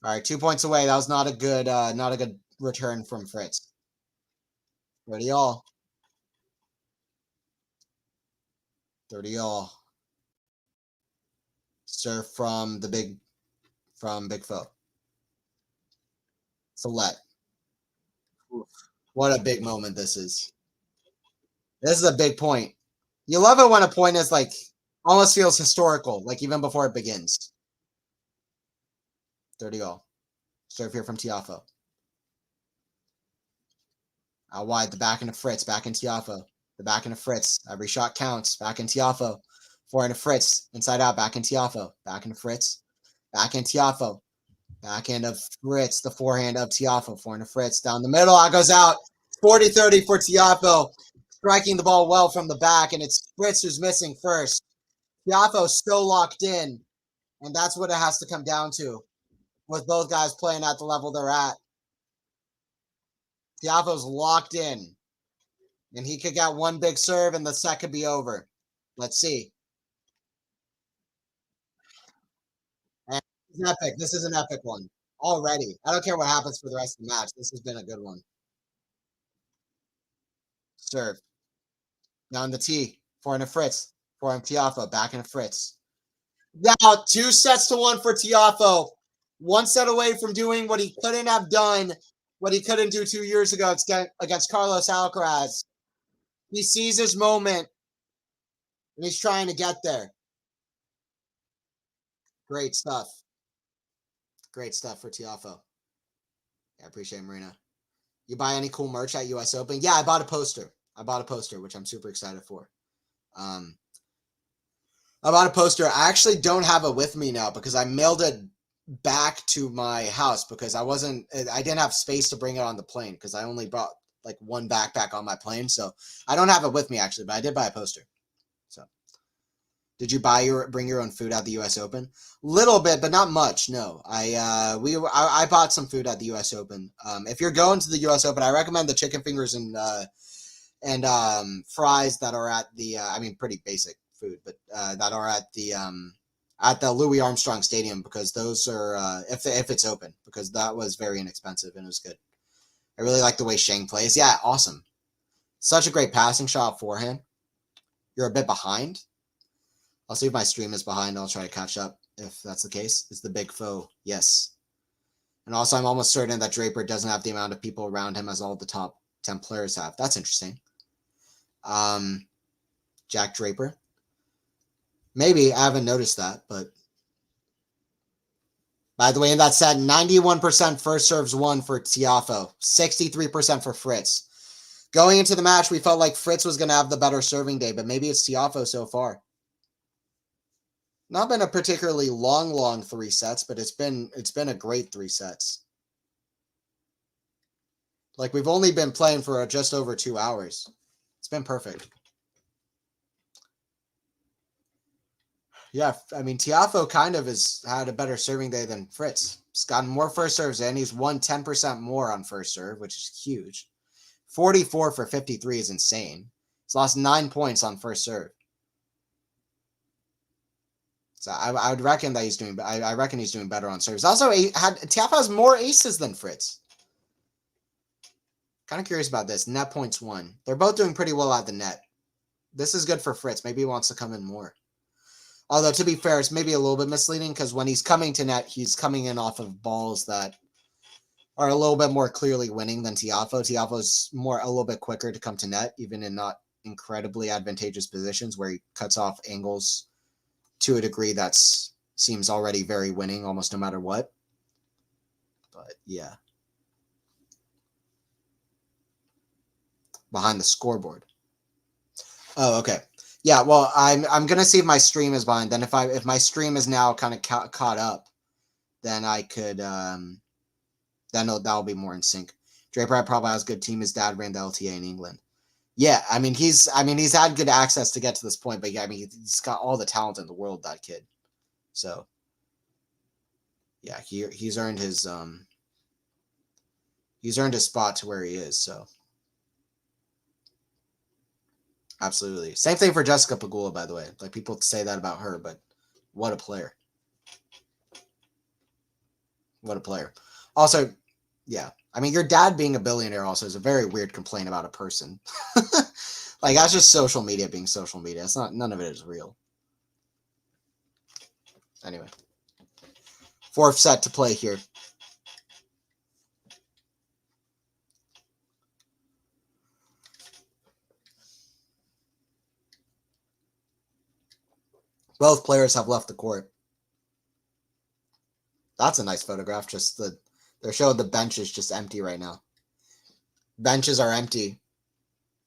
All right, 2 points away. That was not a good return from Fritz. 30 all. 30 all. Serve from Big Foe. Select. What a big moment this is. This is a big point. You love it when a point is like almost feels historical, like even before it begins. 30 all. Serve here from Tiafoe. Out wide, the back into Fritz, back in Tiafoe. The back into Fritz. Every shot counts. Back in Tiafoe. Forehand to Fritz. Inside out, back in Tiafoe. Back into Fritz. Back in Tiafoe. Backhand of Fritz. The forehand of Tiafoe. Forehand to Fritz. Down the middle. It goes out. 40-30 for Tiafoe. Striking the ball well from the back, and it's Fritz who's missing first. Tiafoe's so locked in, and that's what it has to come down to, with both guys playing at the level they're at. Tiafoe's locked in, and he could get one big serve, and the set could be over. Let's see. And this is epic. This is an epic one already. I don't care what happens for the rest of the match. This has been a good one. Serve. Down the tee. Forehand to Fritz. Forehand Tiafoe. Back into Fritz. Now 2-1 for Tiafoe. One set away from doing what he couldn't have done, what he couldn't do 2 years ago against Carlos Alcaraz. He sees his moment, and he's trying to get there. Great stuff. Great stuff for Tiafoe. Yeah, I appreciate it, Marina. You buy any cool merch at US Open? Yeah, I bought a poster. Which I'm super excited for. I bought a poster. I actually don't have it with me now because I mailed it back to my house because I didn't have space to bring it on the plane because I only brought like one backpack on my plane. So I don't have it with me actually, but I did buy a poster. So did you bring your own food at the US Open? Little bit, but not much. No, I bought some food at the US Open. If you're going to the US Open, I recommend the chicken fingers and fries that are at the, pretty basic food, but that are at the Louis Armstrong Stadium because those are, if it's open, because that was very inexpensive and it was good. I really like the way Shang plays. Yeah, awesome. Such a great passing shot forehand. You're a bit behind. I'll see if my stream is behind. I'll try to catch up if that's the case. Is the big foe? Yes. And also, I'm almost certain that Draper doesn't have the amount of people around him as all the top 10 players have. That's interesting. Jack Draper. Maybe. I haven't noticed that, but by the way, in that set, 91% first serves won for Tiafoe, 63% for Fritz. Going into the match, we felt like Fritz was going to have the better serving day, but maybe it's Tiafoe so far. Not been a particularly long 3 sets, but it's been a great 3 sets. Like we've only been playing for just over 2 hours. It's been perfect. Yeah, Tiafoe kind of has had a better serving day than Fritz. He's gotten more first serves and he's won 10% more on first serve, which is huge. 44 for 53 is insane. He's lost 9 points on first serve. So I would reckon that he's doing. I reckon he's doing better on serves. Also, Tiafoe has more aces than Fritz. Kind of curious about this. Net points won. They're both doing pretty well at the net. This is good for Fritz. Maybe he wants to come in more. Although, to be fair, it's maybe a little bit misleading because when he's coming to net, he's coming in off of balls that are a little bit more clearly winning than Tiafoe. Tiafoe's a little bit quicker to come to net, even in not incredibly advantageous positions where he cuts off angles to a degree that seems already very winning almost no matter what. But, yeah. Behind the scoreboard. Oh, okay. Yeah, well, I'm gonna see if my stream is behind. Then if my stream is now kind of caught up, then I could then that'll be more in sync. Draper probably has a good team. His dad ran the LTA in England. Yeah, he's had good access to get to this point, but yeah, he's got all the talent in the world, that kid. So yeah, he's earned his spot to where he is. So. Absolutely. Same thing for Jessica Pegula, by the way. Like, people say that about her, but what a player. What a player. Also, Yeah. I mean, your dad being a billionaire also is a very weird complaint about a person. Like, that's just social media being social media. It's not, none of it is real. Anyway. Fourth set to play here. Both players have left the court. That's a nice photograph. Just they're showing the benches just empty right now. Benches are empty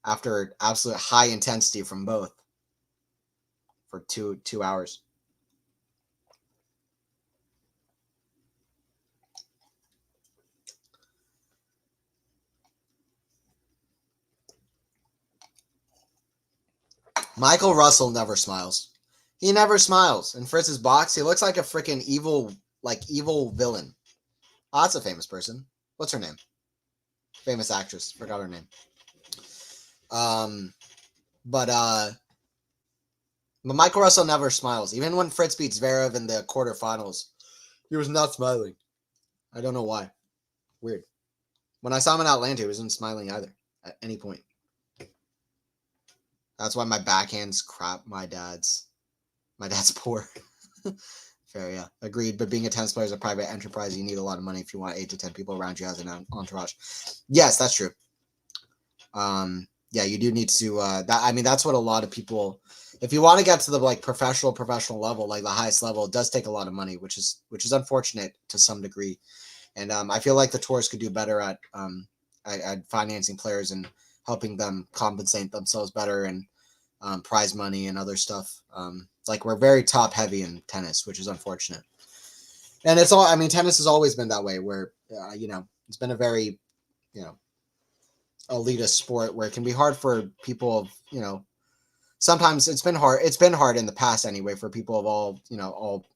after absolute high intensity from both for two hours. Michael Russell never smiles. He never smiles. In Fritz's box, he looks like a freaking evil villain. Oh, that's a famous person. What's her name? Famous actress. Forgot her name. But Michael Russell never smiles. Even when Fritz beats Zverev in the quarterfinals, he was not smiling. I don't know why. Weird. When I saw him in Atlanta, he wasn't smiling either at any point. That's why my backhand's crap. My dad's poor. Fair, yeah. Agreed. But being a tennis player is a private enterprise. You need a lot of money if you want 8 to 10 people around you as an entourage. Yes, that's true. Yeah, you do need to. That's what a lot of people. If you want to get to the professional level, like the highest level, it does take a lot of money, which is unfortunate to some degree. And I feel like the tours could do better at financing players and helping them compensate themselves better and prize money and other stuff. We're very top heavy in tennis, which is unfortunate. And it's all. I mean, tennis has always been that way, where it's been a very elitist sport where it can be hard for people of sometimes it's been hard in the past anyway for people of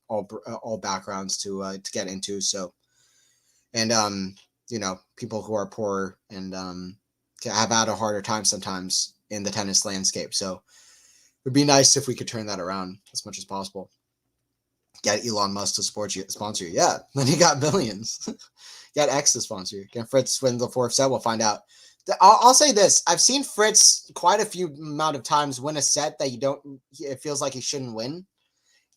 all backgrounds to get into. So and people who are poor and have had a harder time sometimes in the tennis landscape. So it would be nice if we could turn that around as much as possible. Get Elon Musk to sponsor you. Yeah, then you got billions. Get X to sponsor you. Can Fritz win the fourth set? We'll find out. I'll say this. I've seen Fritz quite a few amount of times win a set that it feels like he shouldn't win.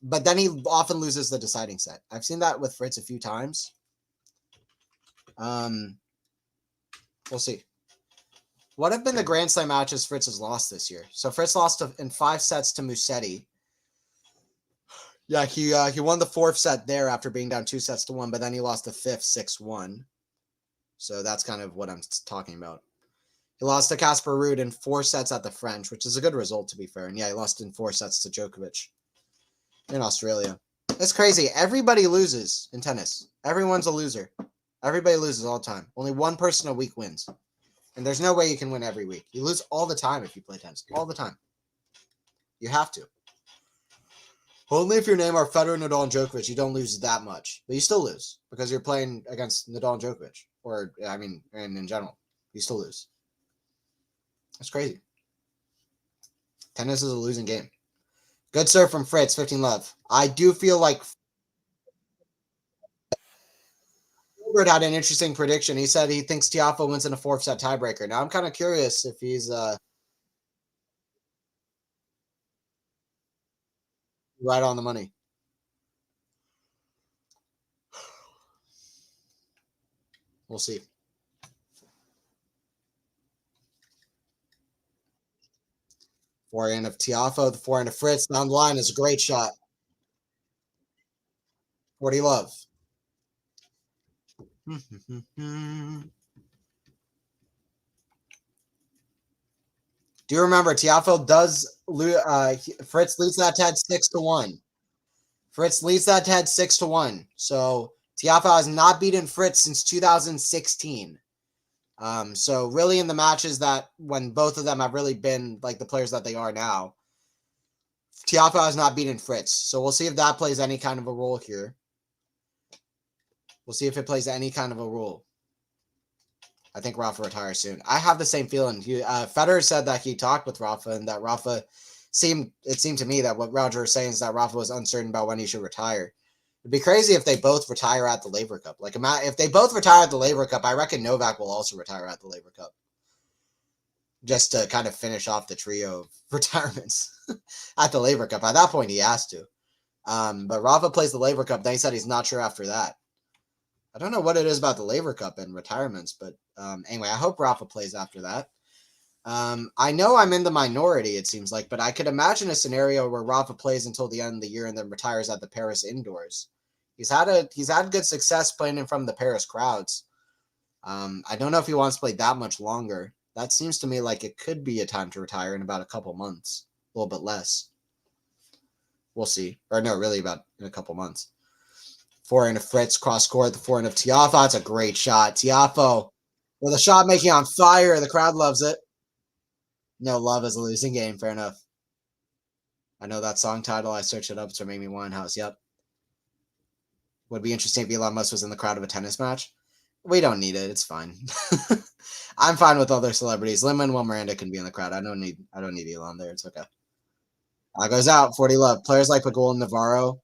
But then he often loses the deciding set. I've seen that with Fritz a few times. We'll see. What have been the Grand Slam matches Fritz has lost this year? So Fritz lost in 5 sets to Musetti. Yeah, he won the 4th set there after being down 2 sets to 1, but then he lost the 5th 6-1. So that's kind of what I'm talking about. He lost to Casper Ruud in 4 sets at the French, which is a good result, to be fair. And yeah, he lost in 4 sets to Djokovic in Australia. It's crazy. Everybody loses in tennis. Everyone's a loser. Everybody loses all the time. Only one person a week wins. And there's no way you can win every week. You lose all the time if you play tennis. All the time. You have to. Only if your name are Federer, Nadal, and Djokovic, you don't lose that much. But you still lose because you're playing against Nadal and Djokovic. And in general, you still lose. That's crazy. Tennis is a losing game. Good serve from Fritz, 15 love. I do feel like Gilbert had an interesting prediction. He said he thinks Tiafoe wins in a 4th set tiebreaker. Now I'm kind of curious if he's right on the money. We'll see. Forehand of Tiafoe, the forehand of Fritz down the line is a great shot. 40 love. Do you remember Tiafoe does Fritz leads that to head 6-1. Fritz leads that to head 6-1. So Tiafoe has not beaten Fritz since 2016. So really in the matches that when both of them have really been like the players that they are now, Tiafoe has not beaten Fritz. So we'll see if that plays any kind of a role here. We'll see if it plays any kind of a role. I think Rafa retires soon. I have the same feeling. Federer said that he talked with Rafa and that Rafa seemed to me that what Roger was saying is that Rafa was uncertain about when he should retire. It'd be crazy if they both retire at the Laver Cup. Like, if they both retire at the Laver Cup, I reckon Novak will also retire at the Laver Cup. Just to kind of finish off the trio of retirements at the Laver Cup. At that point, he has to. But Rafa plays the Laver Cup. Then he said he's not sure after that. I don't know what it is about the Laver Cup and retirements, but anyway, I hope Rafa plays after that. I know I'm in the minority, it seems like, but I could imagine a scenario where Rafa plays until the end of the year and then retires at the Paris indoors. He's had good success playing in from the Paris crowds. I don't know if he wants to play that much longer. That seems to me like it could be a time to retire in about a couple months, a little bit less. We'll see. Or no, really about in a couple months. Forehand of Fritz, cross court, the forehand of Tiafoe. That's a great shot. Tiafoe with a shot making on fire. The crowd loves it. No love is a losing game. Fair enough. I know that song title. I searched it up. It's from Amy Winehouse. Yep. Would be interesting if Elon Musk was in the crowd of a tennis match. We don't need it. It's fine. I'm fine with other celebrities. Lin-Manuel Miranda can be in the crowd. I don't need Elon there. It's okay. Goes out. 40 love. Players like Pagul and Navarro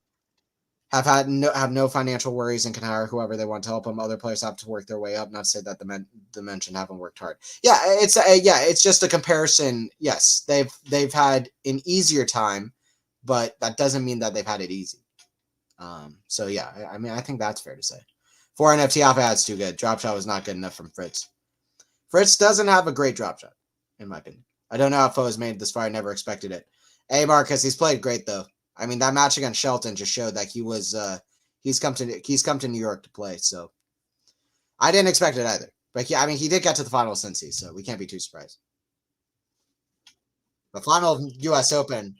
have no financial worries and can hire whoever they want to help them. Other players have to work their way up. Not to say that the mentioned haven't worked hard. Yeah, it's just a comparison. Yes, they've had an easier time, but that doesn't mean that they've had it easy. So yeah, I mean, I think that's fair to say. Forehand of Tiafoe, that's too good. Drop shot was not good enough from Fritz. Fritz doesn't have a great drop shot, in my opinion. I don't know how Foe has made it this far. I never expected it. Hey, Marcus, he's played great though. I mean, that match against Shelton just showed that he's come to New York to play. So I didn't expect it either. But yeah, I mean, he did get to the final of Cincy, so we can't be too surprised. The final of U.S. Open.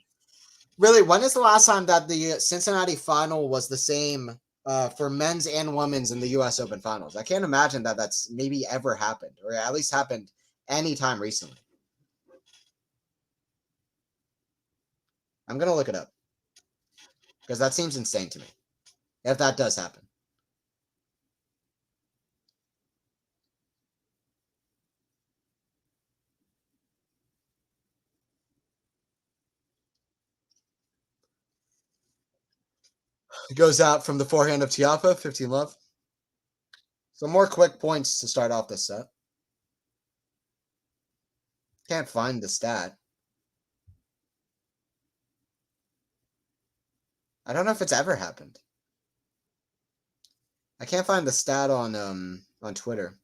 Really, when is the last time that the Cincinnati final was the same for men's and women's in the U.S. Open finals? I can't imagine that that's maybe ever happened, or at least happened anytime recently. I'm going to look it up because that seems insane to me, if that does happen. It goes out from the forehand of Tiafoe, 15 love. Some more quick points to start off this set. Can't find the stat. I don't know if it's ever happened. I can't find the stat on Twitter.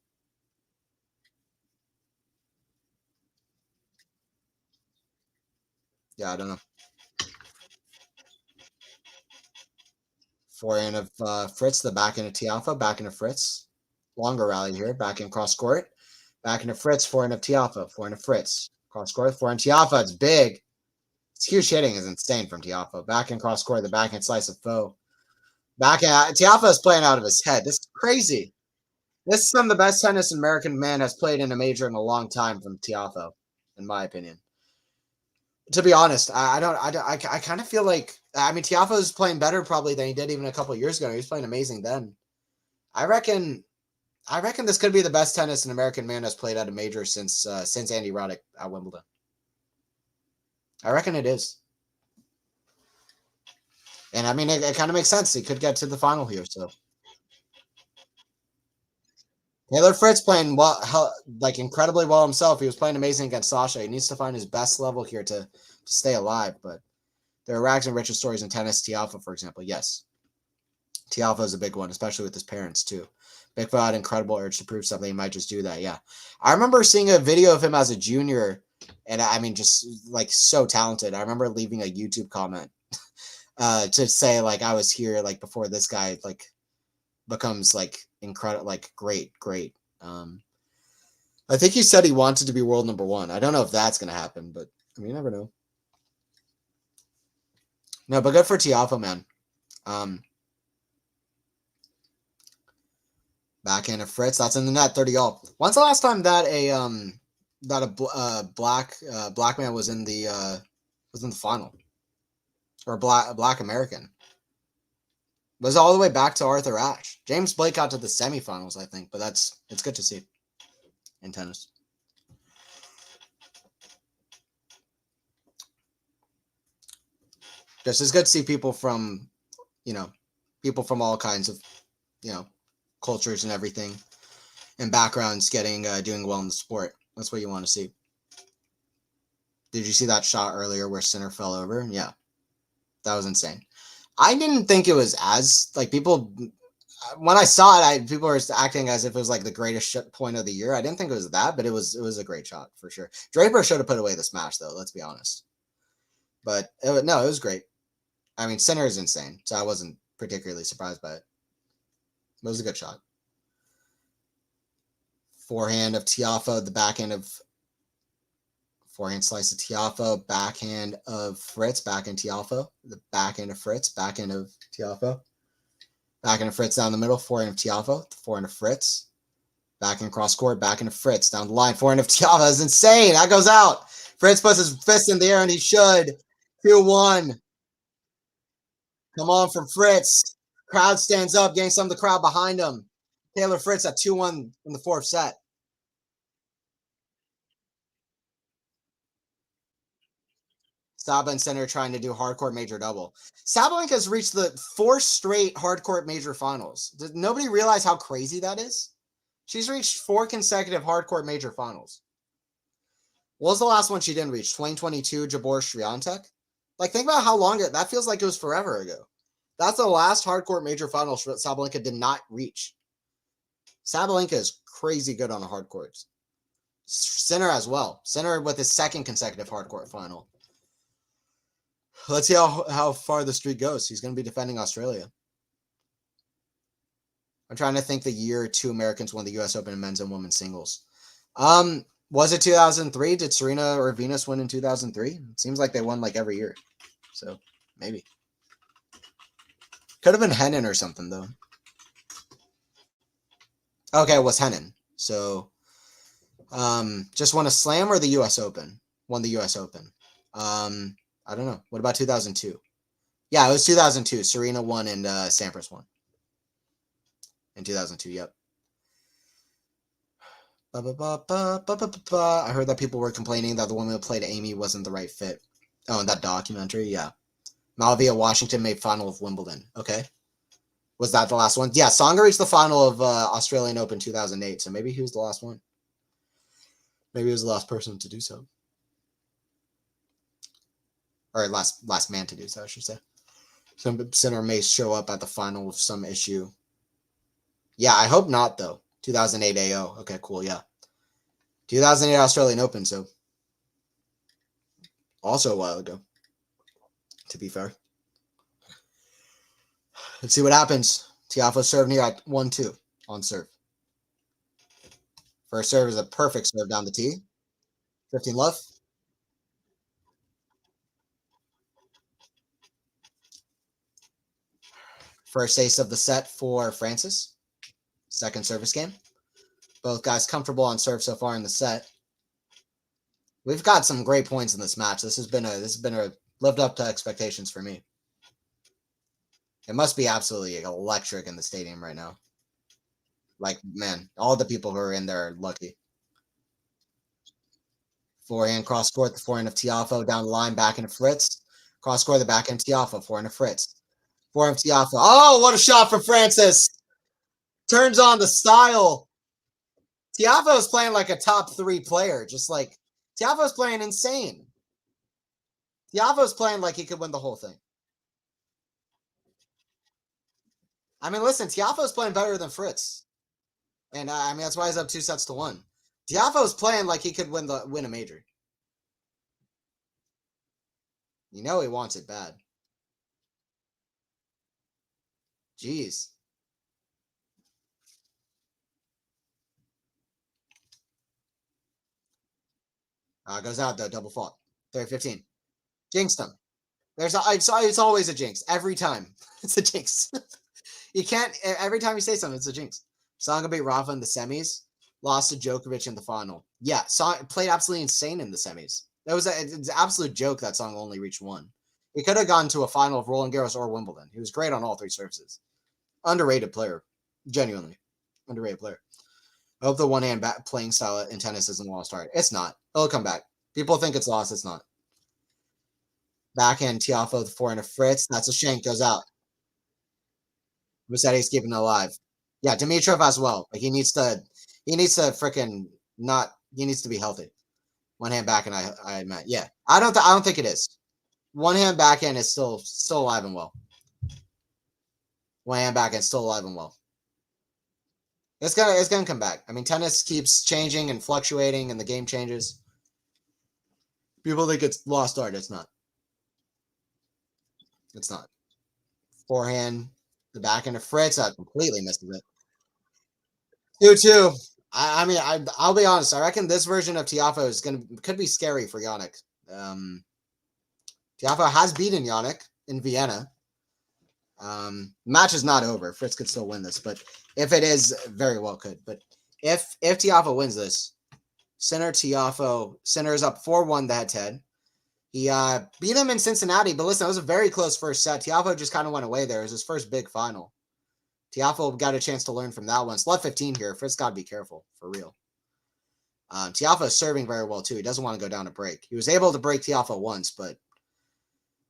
Yeah, I don't know. Forehand of Fritz, the back end of Tiafoe, back into Fritz. Longer rally here, back in cross court. Back into Fritz, forehand of Tiafoe, forehand of Fritz. Cross court, forehand Tiafoe, it's big. It's huge hitting is insane from Tiafoe. Back in cross court, the backhand slice of Foe. Tiafoe is playing out of his head. This is crazy. This is some of the best tennis an American man has played in a major in a long time from Tiafoe, in my opinion. To be honest, I kind of feel like, I mean, Tiafoe is playing better probably than he did even a couple of years ago. He was playing amazing then. I reckon this could be the best tennis an American man has played at a major since Andy Roddick at Wimbledon. I reckon it is. And I mean, it kind of makes sense. He could get to the final here. So Taylor Fritz playing well, like incredibly well himself. He was playing amazing against Sasha. He needs to find his best level here to stay alive. But there are rags and riches stories in tennis. Tiafoe, for example, yes. Tiafoe is a big one, especially with his parents too. Big Fo had incredible urge to prove something. He might just do that. Yeah, I remember seeing a video of him as a junior, and I mean, just like so talented. I remember leaving a YouTube comment to say like I was here like before this guy like becomes like incredible, like great. I think he said he wanted to be world number one. I don't know if that's gonna happen, but I mean, you never know. No, but good for Tiafoe, man. Backhand of Fritz, that's in the net, 30 all. When's the last time that a black man was in the final, or a black American? It was all the way back to Arthur Ashe. James Blake got to the semifinals, I think, but it's good to see in tennis. Just as good to see people from, you know, people from all kinds of, cultures and everything and backgrounds getting doing well in the sport. That's what you want to see. Did you see that shot earlier where Sinner fell over? Yeah, that was insane. I didn't think it was as like people. When I saw it, people were acting as if it was like the greatest point of the year. I didn't think it was that, but it was a great shot for sure. Draper should have put away the smash though. Let's be honest. But it was great. I mean, Sinner is insane, so I wasn't particularly surprised by it. It was a good shot. Forehand of Tiafoe, the backhand of forehand slice of Tiafoe, backhand of Fritz, backhand Tiafoe, the backhand of Fritz, backhand of Tiafoe, backhand of Fritz down the middle, forehand of Tiafoe, the forehand of Fritz, backhand cross court, backhand of Fritz down the line, forehand of Tiafoe is insane. That goes out. Fritz puts his fist in the air and he should. 2-1. Come on from Fritz. Crowd stands up, getting some of the crowd behind him. Taylor Fritz at 2-1 in the fourth set. Saba and Center trying to do hardcourt major double. Sabalenka has reached the 4 straight hardcourt major finals. Did nobody realize how crazy that is? She's reached 4 consecutive hardcourt major finals. What was the last one she didn't reach? 2022 Jabor Swiatek? Like, think about how long that feels like it was forever ago. That's the last hardcourt major final Sabalenka did not reach. Sabalenka is crazy good on the hardcourts. Sinner as well. Sinner with his 2nd consecutive hardcourt final. Let's see how far the streak goes. He's going to be defending Australia. I'm trying to think the year 2 Americans won the U.S. Open in men's and women's singles. Was it 2003? Did Serena or Venus win in 2003? It seems like they won like every year. So maybe. Could have been Henin or something though. Okay, it was Henin. So just won a slam or the U.S. Open? Won the U.S. Open. I don't know. What about 2002? Yeah, it was 2002. Serena won and Sampras won. In 2002, yep. I heard that people were complaining that the woman who played Amy wasn't the right fit. Oh, in that documentary, yeah. Malavia Washington made final of Wimbledon. Okay. Was that the last one? Yeah, Tsonga reached the final of Australian Open 2008, so maybe he was the last one. Maybe he was the last person to do so. Or last man to do so, I should say. Some Sinner may show up at the final with some issue. Yeah, I hope not, though. 2008 AO. Okay, cool, yeah. 2008 Australian Open, so also a while ago, to be fair. Let's see what happens. Tiafoe serve here at 1-2 on serve. First serve is a perfect serve down the tee. 15 love. First ace of the set for Francis. Second service game. Both guys comfortable on serve so far in the set. We've got some great points in this match. This has been a lived up to expectations for me. It must be absolutely electric in the stadium right now. Like, man, all the people who are in there are lucky. Forehand cross court, the forehand of Tiafoe down the line, back into Fritz. Cross court, the backhand Tiafoe, forehand of Fritz. Forehand of Tiafoe. Oh, what a shot from Francis! Turns on the style. Tiafoe is playing like a top 3 player. Just like Tiafoe is playing insane. Tiafoe is playing like he could win the whole thing. I mean, listen, Tiafoe is playing better than Fritz, and I mean that's why he's up 2-1. Tiafoe is playing like he could win a major. You know he wants it bad. Jeez. Goes out though, double fault. 30-15. Jinxed him. It's always a jinx. Every time. It's a jinx. You can't, every time you say something, it's a jinx. Tsonga beat Rafa in the semis. Lost to Djokovic in the final. Yeah, Tsonga played absolutely insane in the semis. It's an absolute joke that Tsonga only reached 1. He could have gone to a final of Roland Garros or Wimbledon. He was great on all 3 surfaces. Underrated player. Genuinely. Underrated player. I hope the one-hand playing style in tennis isn't lost art. It's not. It'll come back. People think it's lost. It's not. Backhand Tiafoe, the forehand of Fritz. That's a shank. Goes out. Mussetti's keeping it alive. Yeah, Dimitrov as well. Like he needs to freaking not. He needs to be healthy. One hand back, and I meant, yeah. I don't think it is. One hand backhand is still alive and well. One hand backhand still alive and well. It's gonna come back. I mean, tennis keeps changing and fluctuating, and the game changes. People think it's lost art. It's not. It's not. Forehand, the backhand of Fritz. I completely missed it. 2-2. I mean, I'll be honest. I reckon this version of Tiafoe is could be scary for Yannick. Um, Tiafoe has beaten Yannick in Vienna. Match is not over. Fritz could still win this, but if it is, very well could. But if Tiafoe wins this, Sinner is up 4-1 the head-to-head. He beat him in Cincinnati, but listen, it was a very close first set. Tiafoe just kind of went away there. It was his first big final. Tiafoe got a chance to learn from that one. It's left 15 here. Fritz got to be careful, for real. Tiafoe is serving very well, too. He doesn't want to go down to break. He was able to break Tiafoe once, but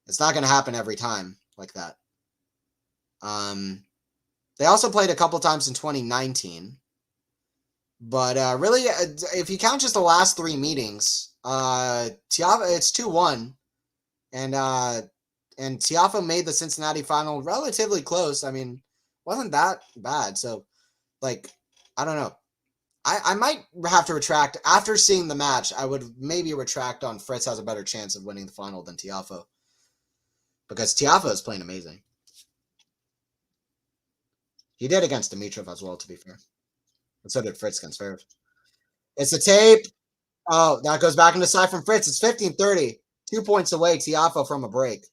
it's not going to happen every time like that. They also played a couple times in 2019. But really, if you count just the last 3 meetings, Tiafoe, it's 2-1. And Tiafoe made the Cincinnati final relatively close. I mean, wasn't that bad. So, like, I don't know. I might have to retract. After seeing the match, I would maybe retract on Fritz has a better chance of winning the final than Tiafoe. Because Tiafoe is playing amazing. He did against Dimitrov as well, to be fair. And so did Fritz against Zverev. It's a tape. Oh, that goes back into side from Fritz. It's 15-30. 2 points away, Tiafoe from a break.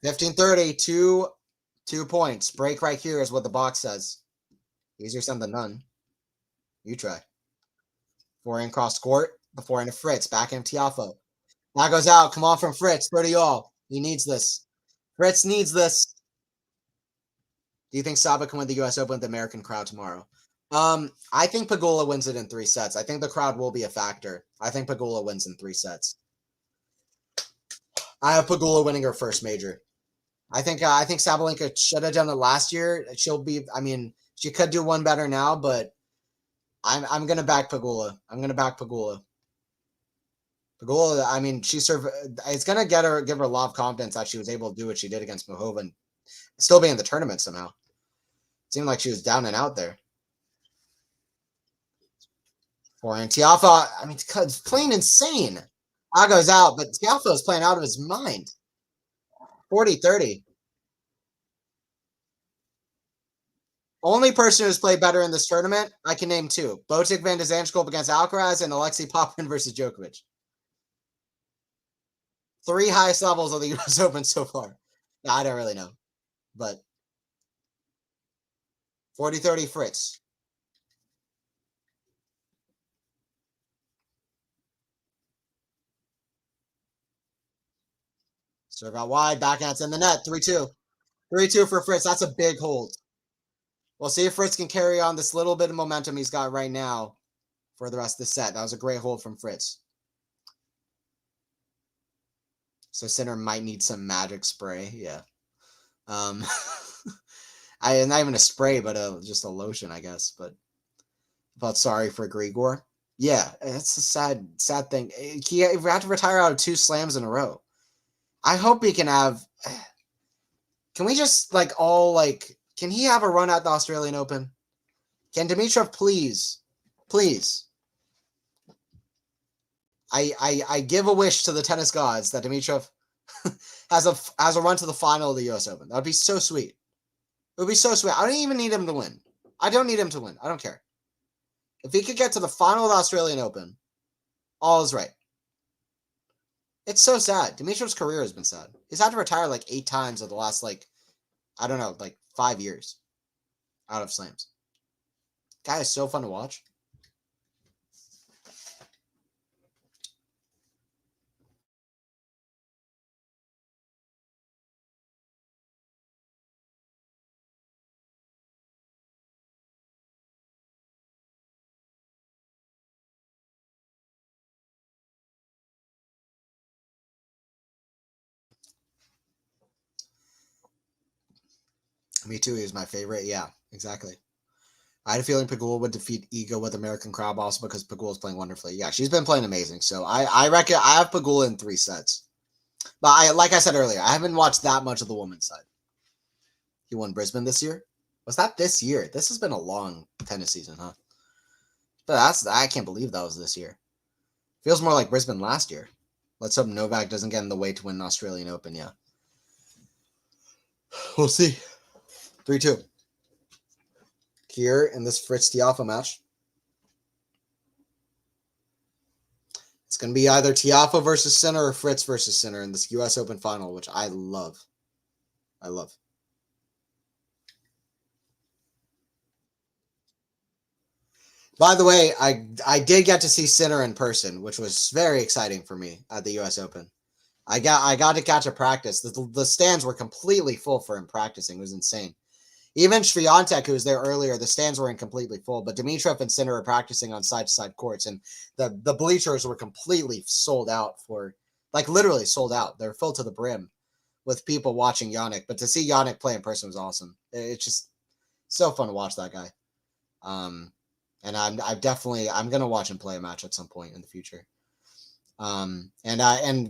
$15-30, 2 points. Break right here is what the box says. Easier said than none. You try. Forehand cross court. The forehand of Fritz. Backhand Tiafoe. That goes out. Come on from Fritz. 30 all. He needs this. Fritz needs this. Do you think Saba can win the U.S. Open with the American crowd tomorrow? I think Pegula wins it in 3 sets. I think the crowd will be a factor. I think Pegula wins in 3 sets. I have Pegula winning her first major. I think Sabalenka should have done it last year. I mean, she could do one better now, but I'm gonna back Pegula. I'm gonna back Pegula. Pegula, I mean, it's gonna give her a lot of confidence that she was able to do what she did against Muchova and still be in the tournament somehow. It seemed like she was down and out there. Forehand Tiafoe, I mean, it's playing insane. Ago's out, but Tiafoe is playing out of his mind. 40-30. Only person who's played better in this tournament, I can name 2. Botic van de Zandschulp against Alcaraz and Alexei Popyrin versus Djokovic. 3 highest levels of the U.S. Open so far. Yeah, I don't really know. But 40-30 Fritz. Serve out wide, backhand's in the net. 3-2. 3-2 for Fritz. That's a big hold. We'll see if Fritz can carry on this little bit of momentum he's got right now for the rest of the set. That was a great hold from Fritz. So Sinner might need some magic spray. Yeah. Not even a spray, but just a lotion, I guess. But felt sorry for Grigor. Yeah, it's a sad thing. He had to retire out of 2 slams in a row. I hope he can have. Can we just Can he have a run at the Australian Open? Can Dimitrov please? I give a wish to the tennis gods that Dimitrov has a run to the final of the U.S. Open. That would be so sweet. It would be so sweet. I don't even need him to win. I don't need him to win. I don't care. If he could get to the final of the Australian Open, all is right. It's so sad. Dimitrov's career has been sad. He's had to retire 8 times of the last 5 years out of slams. Guy is so fun to watch. Me too. He was my favorite. Yeah, exactly. I had a feeling Pagula would defeat Ego with American Crab also because Pagula's playing wonderfully. Yeah, she's been playing amazing. So I reckon I have Pagula in 3 sets. But like I said earlier, I haven't watched that much of the women's side. He won Brisbane this year. Was that this year? This has been a long tennis season, huh? But I can't believe that was this year. Feels more like Brisbane last year. Let's hope Novak doesn't get in the way to win an Australian Open. Yeah, we'll see. 3-2. Here in this Fritz Tiafoe match, it's going to be either Tiafoe versus Sinner or Fritz versus Sinner in this U.S. Open final, which I love. I love. By the way, I did get to see Sinner in person, which was very exciting for me at the U.S. Open. I got to catch a practice. The stands were completely full for him practicing. It was insane. Even Swiatek, who was there earlier, the stands weren't completely full, but Dimitrov and Sinner were practicing on side-to-side courts, and the bleachers were completely sold out for, like, literally sold out. They were filled to the brim with people watching Jannik, but to see Jannik play in person was awesome. It's just so fun to watch that guy. And I'm going to watch him play a match at some point in the future. And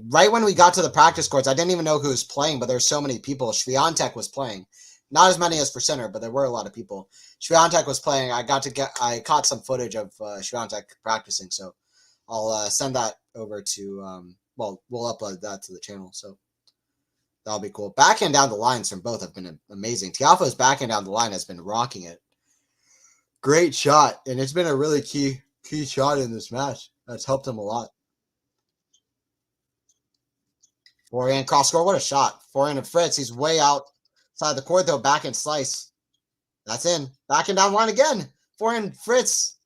right when we got to the practice courts, I didn't even know who was playing, but there's so many people. Swiatek was playing. Not as many as for Sinner, but there were a lot of people. Swiatek was playing. I caught some footage of Swiatek practicing, so I'll send that over to, we'll upload that to the channel, so that'll be cool. Backhand down the lines from both have been amazing. Tiafoe's backhand down the line has been rocking it. Great shot, and it's been a really key shot in this match. That's helped him a lot. Forehand cross score. What a shot. Forehand of Fritz. He's way outside the court, though. Backhand slice. That's in. Backhand down line again. Forehand Fritz.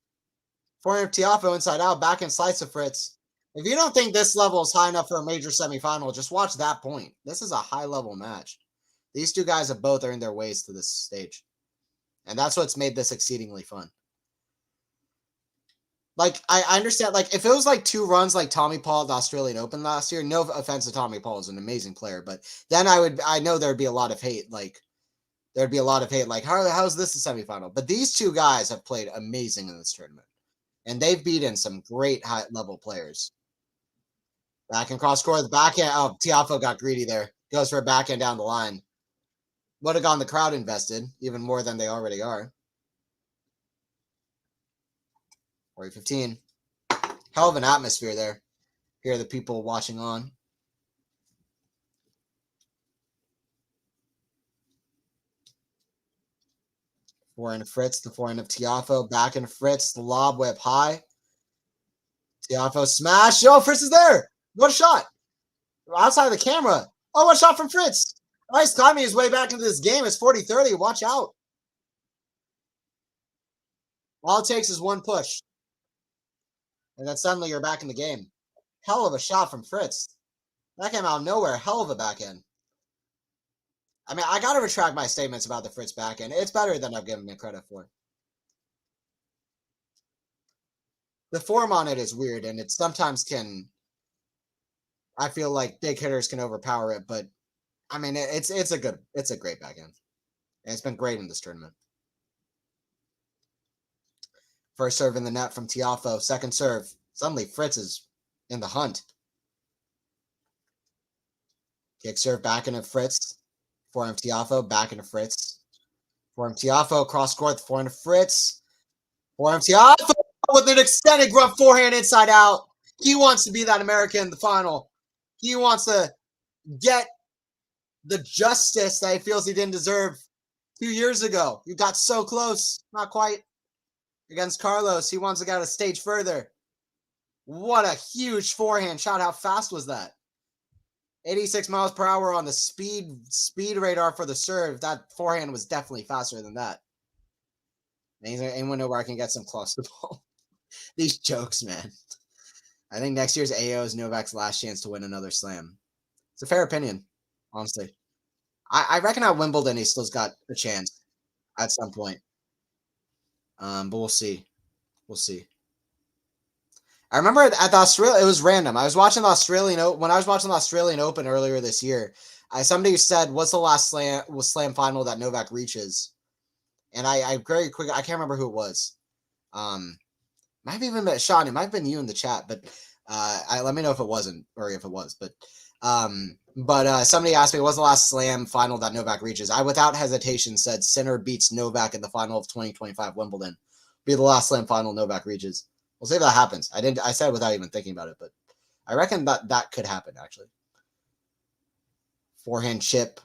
Forehand of Tiafoe inside out. Backhand slice of Fritz. If you don't think this level is high enough for a major semifinal, just watch that point. This is a high-level match. These two guys have both earned their ways to this stage. And that's what's made this exceedingly fun. Like, I understand, like, if it was like 2 runs like Tommy Paul at the Australian Open last year, no offense to Tommy Paul, is an amazing player, but then I know there'd be a lot of hate, like, how's this a semifinal? But these two guys have played amazing in this tournament, and they've beaten some great high-level players. Backhand cross court, the backhand, oh, Tiafoe got greedy there. Goes for a backhand down the line. Would have gotten the crowd invested, even more than they already are. 40-15. Hell of an atmosphere there. Here are the people watching on. Forehand of Fritz, the forehand of Tiafoe, backhand of Fritz, the lob way up high. Tiafoe smash. Oh, Fritz is there. What a shot. Outside of the camera. Oh, what a shot from Fritz. Nice timing his way back into this game. It's 40-30. Watch out. All it takes is one push. And then suddenly you're back in the game. Hell of a shot from Fritz. That came out of nowhere. Hell of a backhand. I mean, I got to retract my statements about the Fritz backhand. It's better than I've given it credit for. The form on it is weird, and it sometimes can, I feel like big hitters can overpower it, but I mean, it's a great backhand. And it's been great in this tournament. First serve in the net from Tiafoe. Second serve. Suddenly Fritz is in the hunt. Kick serve back into Fritz. Forehand of Tiafoe. Back into Fritz. Forehand of Tiafoe. Cross court. Forehand of Fritz. Forehand of Tiafoe with an extended grunt forehand inside out. He wants to be that American in the final. He wants to get the justice that he feels he didn't deserve 2 years ago. You got so close. Not quite. Against Carlos. He wants to get a stage further. What a huge forehand shot. How fast was that? 86 miles per hour on the speed radar for the serve. That forehand was definitely faster than that. Anyone know where I can get some close to the ball? These jokes, man. I think next year's AO is Novak's last chance to win another slam. It's a fair opinion, honestly. I reckon at Wimbledon he still's got a chance at some point. But we'll see. We'll see. I remember at the Australia, it was random. I was watching the Australian when I was watching the Australian Open earlier this year. Somebody said, "What's the last slam final that Novak reaches?" And I very quick, I can't remember who it was. Might have even been Sean. It might have been you in the chat, but let me know if it wasn't or if it was. But somebody asked me, "What's the last slam final that Novak reaches?" I, without hesitation, said Sinner beats Novak in the final of 2025 Wimbledon. Be the last slam final Novak reaches. We'll see if that happens. I said it without even thinking about it, but I reckon that could happen, actually. Forehand chip.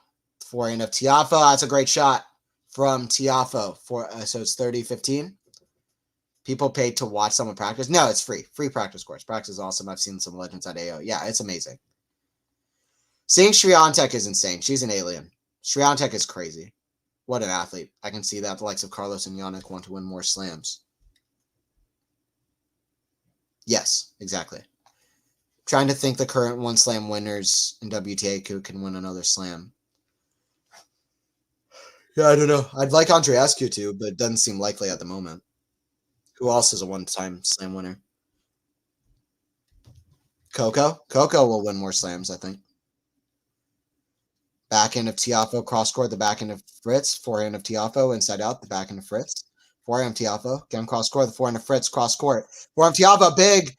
Forehand of Tiafoe. That's a great shot from Tiafoe. So it's 30-15. People paid to watch someone practice. No, it's free. Free practice course. Practice is awesome. I've seen some legends at AO. Yeah, it's amazing. Seeing Swiatek is insane. She's an alien. Swiatek is crazy. What an athlete. I can see that the likes of Carlos and Yannick want to win more slams. Yes, exactly. Trying to think the current one slam winners in WTA who can win another slam. Yeah, I don't know. I'd like Andreescu to, but it doesn't seem likely at the moment. Who else is a one-time slam winner? Coco? Coco will win more slams, I think. Backhand of Tiafoe, cross-court, the backhand of Fritz, forehand of Tiafoe, inside out, the backhand of Fritz. Forehand of Tiafoe, again cross-court, the forehand of Fritz, cross-court. Forehand of Tiafoe, big,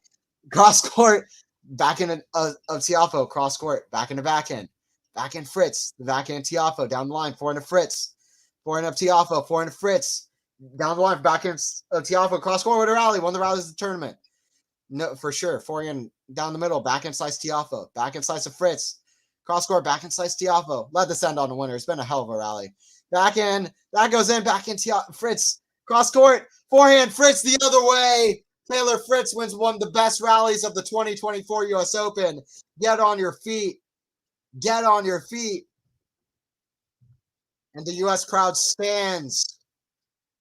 cross-court, backhand of Tiafoe, cross-court, backhand to backhand. Backhand Fritz, the backhand Tiafoe, down the line, forehand of Fritz. Forehand of Tiafoe, forehand of Fritz. Down the line, backhand of Tiafoe, cross-court with a rally, won the rallies of the tournament. No, for sure. Forehand down the middle, backhand slice Tiafoe, backhand slice of Fritz. Cross-court, backhand slice Tiafoe. Let this end on the winner. It's been a hell of a rally. Backhand, that goes in, backhand Fritz. Cross-court, forehand Fritz the other way. Taylor Fritz wins one of the best rallies of the 2024 U.S. Open. Get on your feet. Get on your feet. And the U.S. crowd stands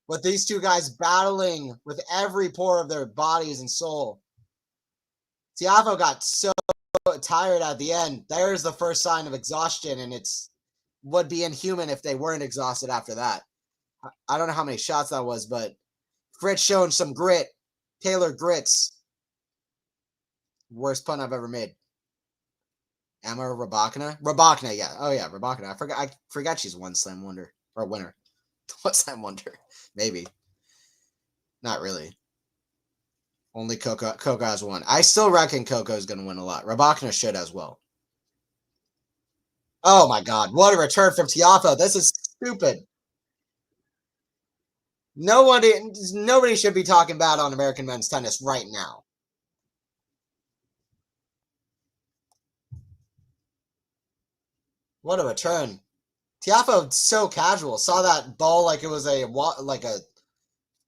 with these two guys battling with every pore of their bodies and soul. Tiafoe got so tired at the end. There's the first sign of exhaustion, and it's would be inhuman if they weren't exhausted after that. I don't know how many shots that was, but Fritz showing some grit. Taylor grits. Worst pun I've ever made. Emma Rybakina? Rybakina, yeah. Oh yeah, Rybakina. I forgot she's one slam wonder or winner. One slam wonder. Maybe. Not really. Only Coco has one. I still reckon Coco is going to win a lot. Rybakina should as well. Oh my God. What a return from Tiafoe. This is stupid. Nobody should be talking bad on American men's tennis right now. What a return. Tiafoe so casual. Saw that ball like it was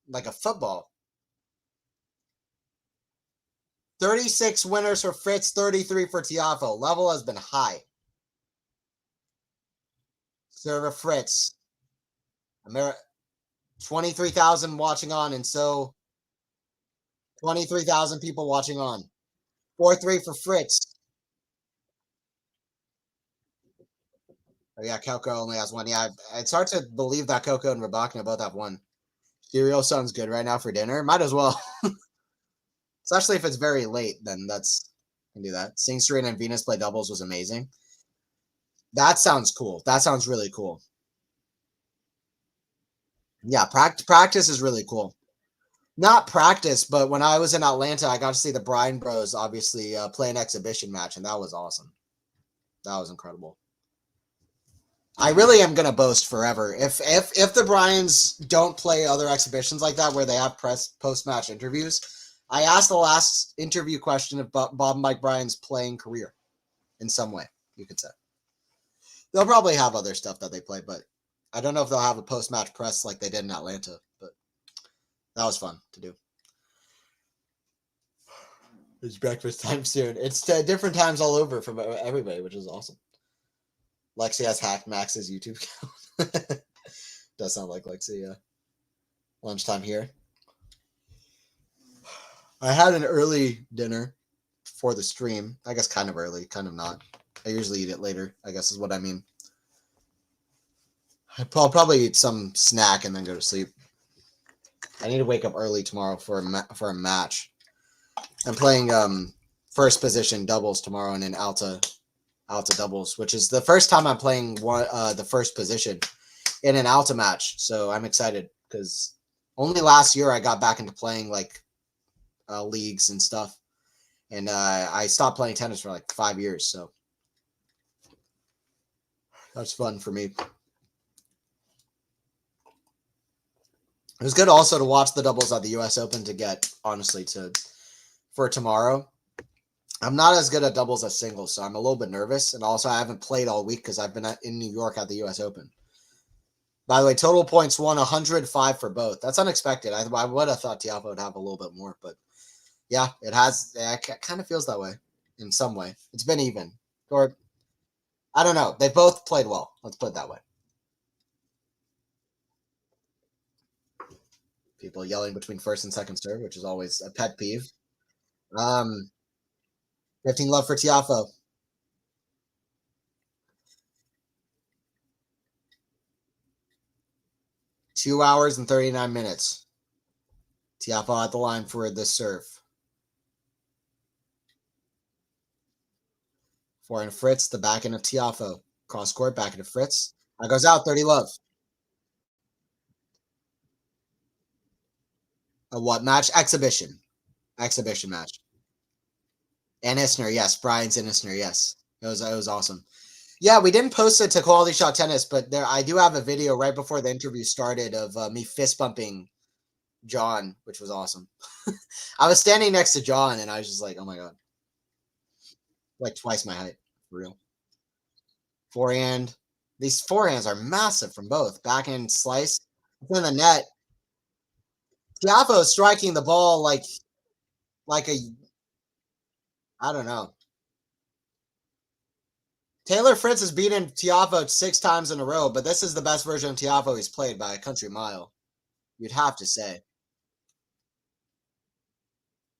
like a football. 36 winners for Fritz, 33 for Tiafoe. Level has been high. Serve of Fritz. 23,000 watching on, and so 23,000 people watching on. 4-3 for Fritz. Oh yeah, Coco only has one. Yeah, it's hard to believe that Coco and Rybakina both have one. Cereal sounds good right now for dinner. Might as well. Especially if it's very late, then can do that. Seeing Serena and Venus play doubles was amazing. That sounds cool. That sounds really cool. Yeah, practice is really cool. Not practice, but when I was in Atlanta, I got to see the Bryan Bros obviously play an exhibition match, and that was awesome. That was incredible. I really am gonna boast forever. If the Bryans don't play other exhibitions like that where they have post-match interviews, I asked the last interview question of Bob and Mike Bryan's playing career in some way, you could say. They'll probably have other stuff that they play, but I don't know if they'll have a post-match press like they did in Atlanta, but that was fun to do. It's breakfast time soon. It's different times all over from everybody, which is awesome. Lexi has hacked Max's YouTube account. Does sound like Lexi, yeah. Lunchtime here. I had an early dinner for the stream. I guess kind of early, kind of not. I usually eat it later, I guess is what I mean. I'll probably eat some snack and then go to sleep. I need to wake up early tomorrow for a match. I'm playing first position doubles tomorrow in an Alta doubles, which is the first time I'm playing the first position in an Alta match. So I'm excited because only last year I got back into playing like leagues and stuff, and I stopped playing tennis for like 5 years. So that's fun for me. It was good also to watch the doubles at the U.S. Open to get, honestly, for tomorrow. I'm not as good at doubles as singles, so I'm a little bit nervous. And also, I haven't played all week because I've been in New York at the U.S. Open. By the way, total points won 105 for both. That's unexpected. I would have thought Tiafoe would have a little bit more, but yeah, it has. It kind of feels that way in some way. It's been even. Or, I don't know. They both played well. Let's put it that way. People yelling between first and second serve, which is always a pet peeve. 15 love for Tiafoe. Two hours and 39 minutes. Tiafoe at the line for the serve. Forehand Fritz, the back end of Tiafoe. Cross court, back end of Fritz. That goes out, 30 love. A what match? Exhibition. Exhibition match. And Isner, yes. Brian's in Isner, yes. It was awesome. Yeah, we didn't post it to QualityShot Tennis, but there I do have a video right before the interview started of me fist bumping John, which was awesome. I was standing next to John, and I was just like, oh my god. Like twice my height, for real. Forehand. These forehands are massive from both. Backhand slice. It's in the net. Tiafoe is striking the ball like a, I don't know. Taylor Fritz has beaten Tiafoe 6 times in a row, but this is the best version of Tiafoe he's played by a country mile. You'd have to say.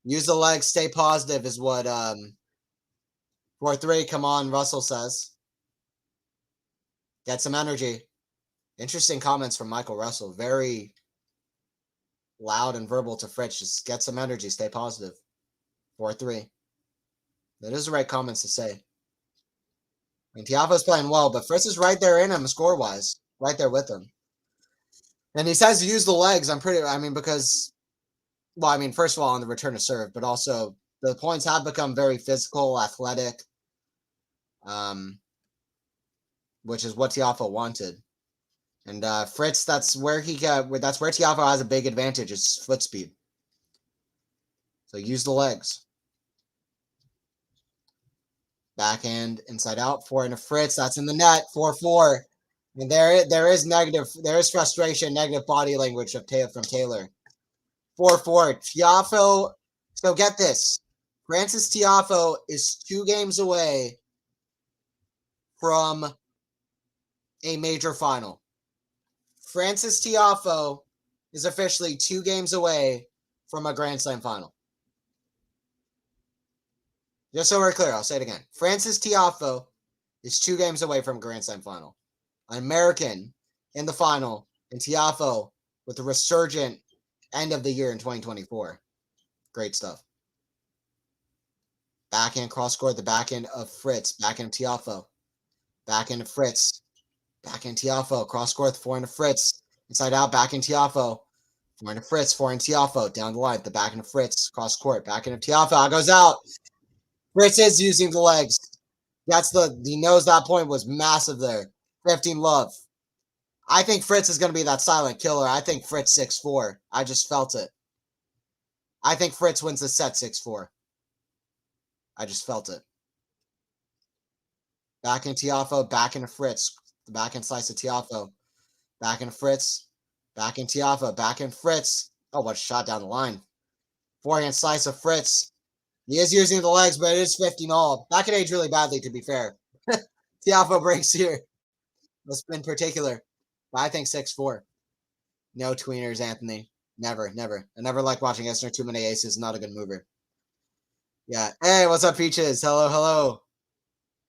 Use the legs, stay positive is what 4-3, come on, Russell says. Get some energy. Interesting comments from Michael Russell. Very loud and verbal to Fritz. Just get some energy, stay positive. 4-3. That is the right comments to say. I mean, Tiafoe's playing well, but Fritz is right there in him score-wise. Right there with him. And he says use the legs. Because, well, I mean, first of all, on the return to serve, but also the points have become very physical, athletic, which is what Tiafoe wanted. And Fritz, that's where Tiafoe has a big advantage, is foot speed. So use the legs. Backhand, inside out, forehand to Fritz. That's in the net, 4-4. And there is frustration, negative body language from Taylor. 4-4. Tiafoe. So get this. Frances Tiafoe is 2 games away from a major final. Frances Tiafoe is officially 2 games away from a Grand Slam final. Just so we're clear, I'll say it again. Frances Tiafoe is 2 games away from a Grand Slam final. An American in the final, and Tiafoe with the resurgent end of the year in 2024. Great stuff. Backhand cross court, the backhand of Fritz, backhand of Tiafoe. Backhand of Fritz, backhand Tiafoe, cross court, forehand of Fritz, inside out, backhand Tiafoe. Forehand of Fritz, forehand Tiafoe, down the line, the backhand of Fritz, cross court, backhand of Tiafoe, goes out. Fritz is using the legs. He knows that point was massive there. 15 love. I think Fritz is going to be that silent killer. I think Fritz 6-4. I just felt it. I think Fritz wins the set 6-4. I just felt it. Backhand Tiafoe, backhand of Fritz. The backhand slice of Tiafoe. Backhand of Fritz. Backhand Tiafoe. Backhand Fritz. Oh, what a shot down the line. Forehand slice of Fritz. He is using the legs, but it is 15-all. That could age really badly, to be fair. Tiafoe breaks here. The spin particular. But I think 6-4. No tweeners, Anthony. Never. I never like watching Isner too many aces. Not a good mover. Yeah. Hey, what's up, Peaches? Hello.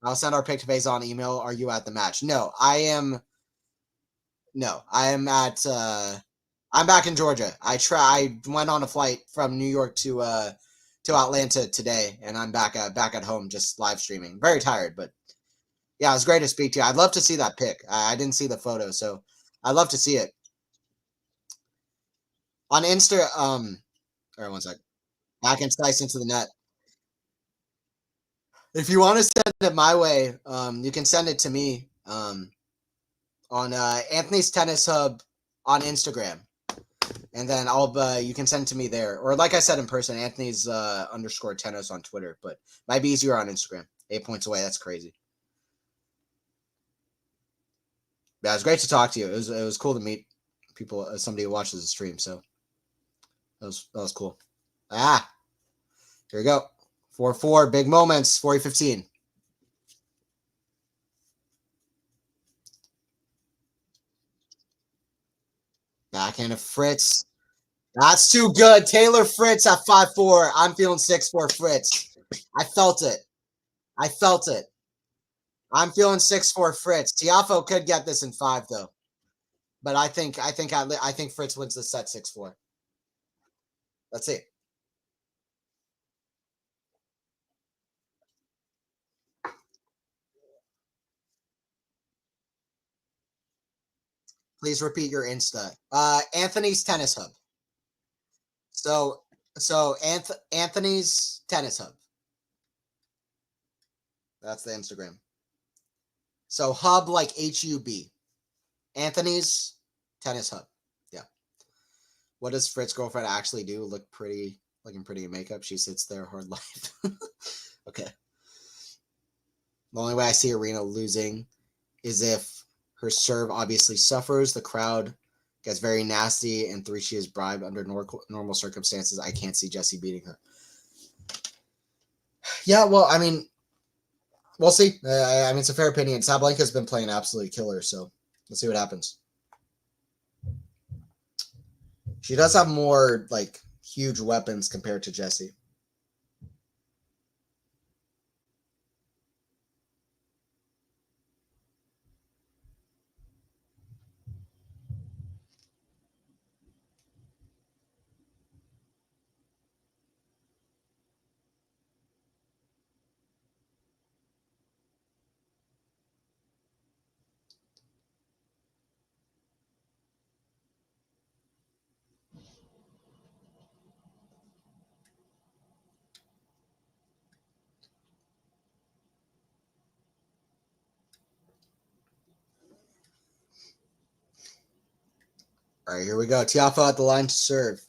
I'll send our pick to Faison on email. Are you at the match? No, I am. No, I am at. I'm back in Georgia. I went on a flight from New York to to Atlanta today, and I'm back at home just live streaming. Very tired, but yeah, it was great to speak to you. I'd love to see that pic. I didn't see the photo, so I'd love to see it on Insta. All right, one sec. Back and slice into the net. If you want to send it my way, you can send it to me on Anthony's Tennis Hub on Instagram, and then you can send it to me there, or like I said in person, Anthony's _ tennis on Twitter, but might be easier on Instagram. 8 points away. That's crazy. Yeah, it was great to talk to you. It was cool to meet people, somebody who watches the stream. So that was cool. Here we go. 4-4, big moments. 40-15. Backhand of Fritz. That's too good. Taylor Fritz at 5-4. I'm feeling 6-4 Fritz. I felt it. I'm feeling 6-4 Fritz. Tiafoe could get this in 5 though, but I think Fritz wins the set 6-4. Let's see. Please repeat your Insta. Anthony's Tennis Hub. So Anthony's Tennis Hub. That's the Instagram. So hub like HUB. Anthony's Tennis Hub. Yeah. What does Fritz's girlfriend actually do? Looking pretty in makeup. She sits there, hard life. Okay. The only way I see Arena losing is if her serve obviously suffers. The crowd gets very nasty, and 3 she is bribed under normal circumstances. I can't see Jessie beating her. Yeah, well, I mean, we'll see. I mean, it's a fair opinion. Sabalenka's been playing absolutely killer, so let's see what happens. She does have more, like, huge weapons compared to Jessie. All right, here we go. Tiafoe at the line to serve.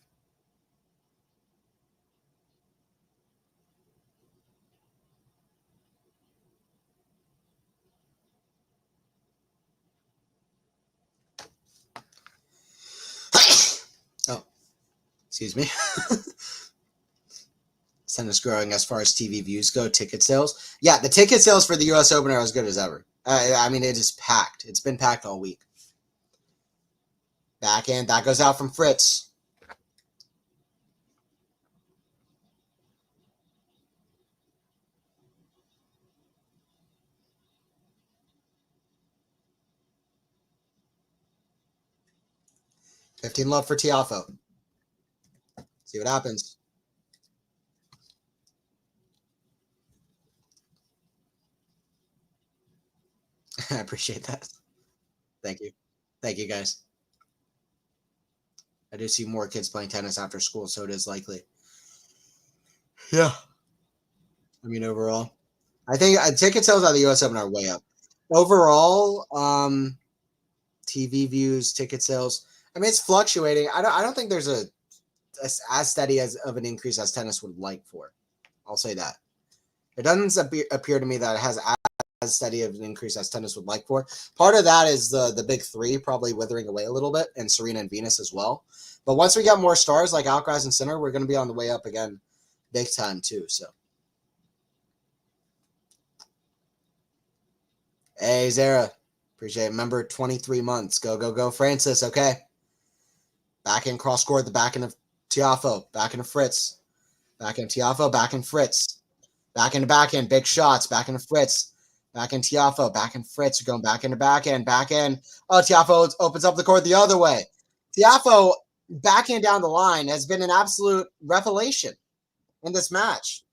Oh, excuse me. Tennis growing as far as TV views go. Ticket sales. Yeah, the ticket sales for the U.S. Open are as good as ever. I mean, it is packed. It's been packed all week. Backhand. That goes out from Fritz. $15 love for Tiafoe. See what happens. I appreciate that. Thank you. Thank you, guys. I do see more kids playing tennis after school, so it is likely. Yeah. I mean, overall, I think ticket sales at the U.S. Open are way up. Overall, TV views, ticket sales. I mean, it's fluctuating. I don't think there's as steady of an increase as tennis would like for. I'll say that. It doesn't appear to me that it has as steady of an increase as tennis would like for. Part of that is the big 3 probably withering away a little bit, and Serena and Venus as well. But once we get more stars like Alcaraz and Sinner, we're going to be on the way up again big time too. So, hey, Zara. Appreciate it. Remember, 23 months. Go, Francis. Okay. Back in cross court, the back end of Tiafoe. Back into Fritz. Back in Tiafoe. Back in Fritz. Back into backhand. Big shots. Back into Fritz. Back in Tiafoe. Back in Fritz. Going back into backhand. Backhand. Oh, Tiafoe opens up the court the other way. Tiafoe, backhand down the line, has been an absolute revelation. in this match.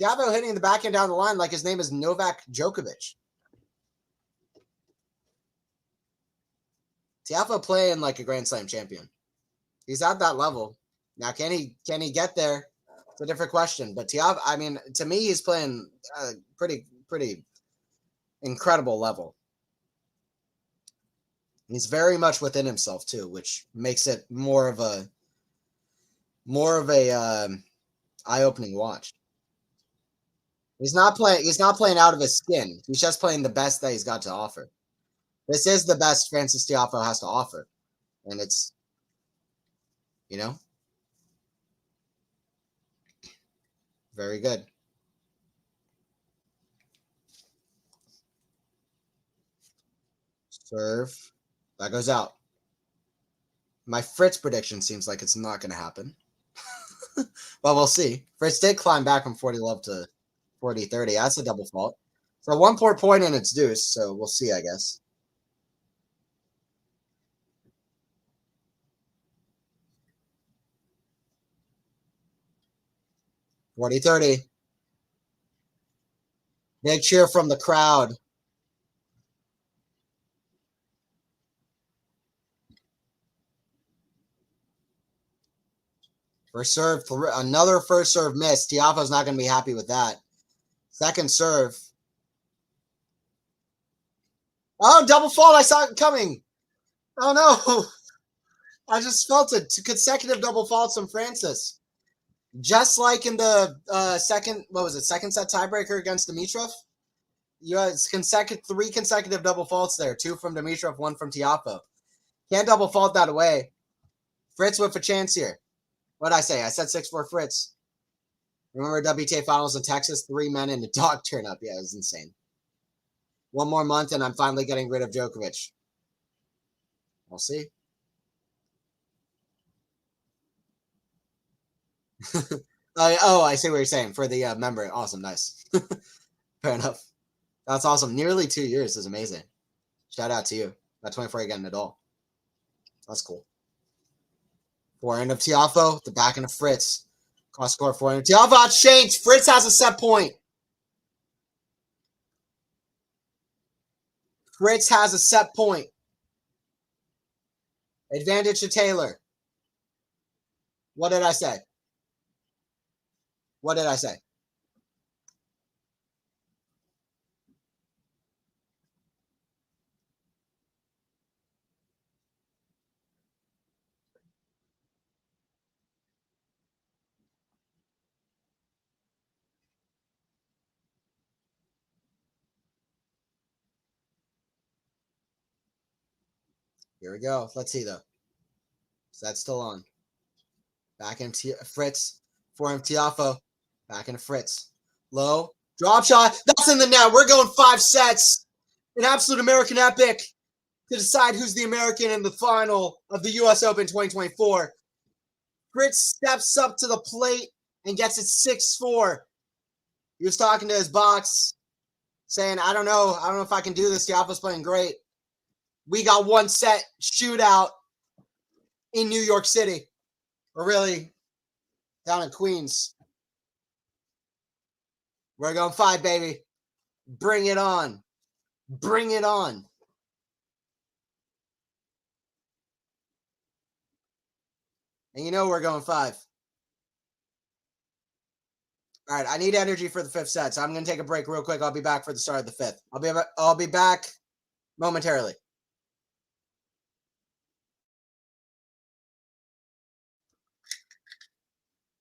Tiafoe hitting the backhand down the line like his name is Novak Djokovic. Tiafoe playing like a Grand Slam champion. He's at that level. Now, can he get there? It's a different question. But Tiafoe, I mean, to me, he's playing a pretty incredible level. He's very much within himself too, which makes it more of a eye-opening watch. He's not playing out of his skin. He's just playing the best that he's got to offer. This is the best Frances Tiafoe has to offer. And it's, you know, very good. Serve. That goes out. My Fritz prediction seems like it's not going to happen. But we'll see. Fritz did climb back from 40 love to 40-30. That's a double fault. So 1 point in its deuce. So we'll see, I guess. (40-30). Big cheer from the crowd. First serve, another first serve miss. Tiafoe's not going to be happy with that. Second serve. Oh, double fault. I saw it coming. Oh, no. I just felt it. Consecutive double faults from Francis. Just like in the second set tiebreaker against Dimitrov? You had 3 consecutive double faults there. 2 from Dimitrov, 1 from Tiafoe. Can't double fault that away. Fritz with a chance here. What did I say? I said 6-4 Fritz. Remember WTA finals in Texas? 3 men in a dog turn up. Yeah, it was insane. 1 more month and I'm finally getting rid of Djokovic. We'll see. I see what you're saying. For the member. Awesome. Nice. Fair enough. That's awesome. Nearly 2 years is amazing. Shout out to you. That 24 again at all. That's cool. Forehand of Tiafoe. The backhand of Fritz. Cross score forehand of Tiafoe changed. Fritz has a set point. Fritz has a set point. Advantage to Taylor. What did I say? What did I say? Here we go. Let's see, though. So that's still on. Back into Fritz. Forehand Tiafoe. Back into Fritz. Low. Drop shot. That's in the net. We're going 5 sets. An absolute American epic to decide who's the American in the final of the U.S. Open 2024. Fritz steps up to the plate and gets it 6-4. He was talking to his box, saying, I don't know if I can do this. Tiafoe's playing great. We got 1 set shootout in New York City. Or really, down in Queens. We're going 5, baby. Bring it on. Bring it on. And you know we're going 5. All right, I need energy for the 5th set, so I'm going to take a break real quick. I'll be back for the start of the 5th. I'll be back momentarily.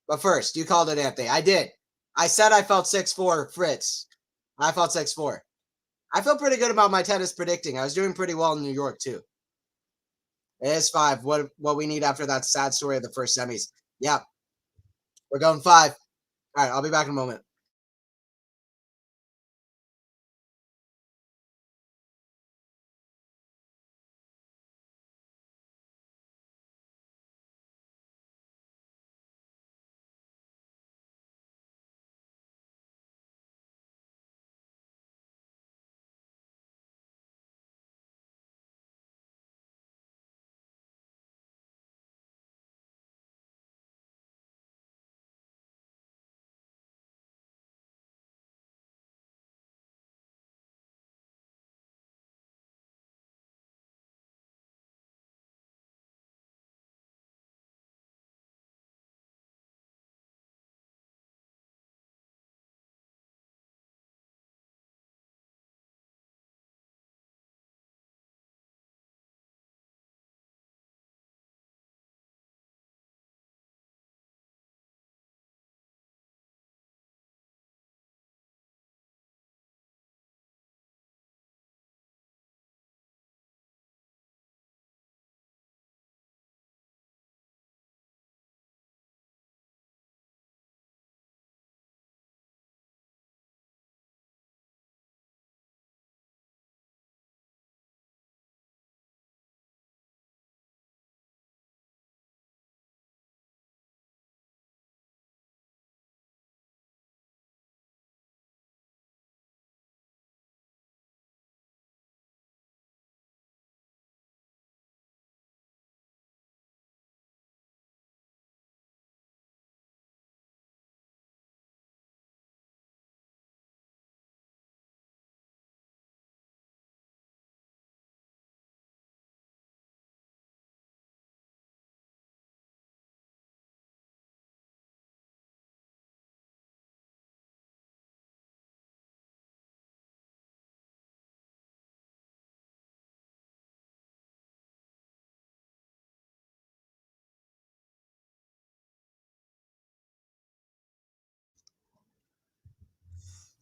But first, you called it, Anthony. I did. I said I felt 6-4 Fritz. I felt 6-4. I feel pretty good about my tennis predicting. I was doing pretty well in New York, too. It is 5. What we need after that sad story of the first semis. Yeah. We're going 5. All right, I'll be back in a moment.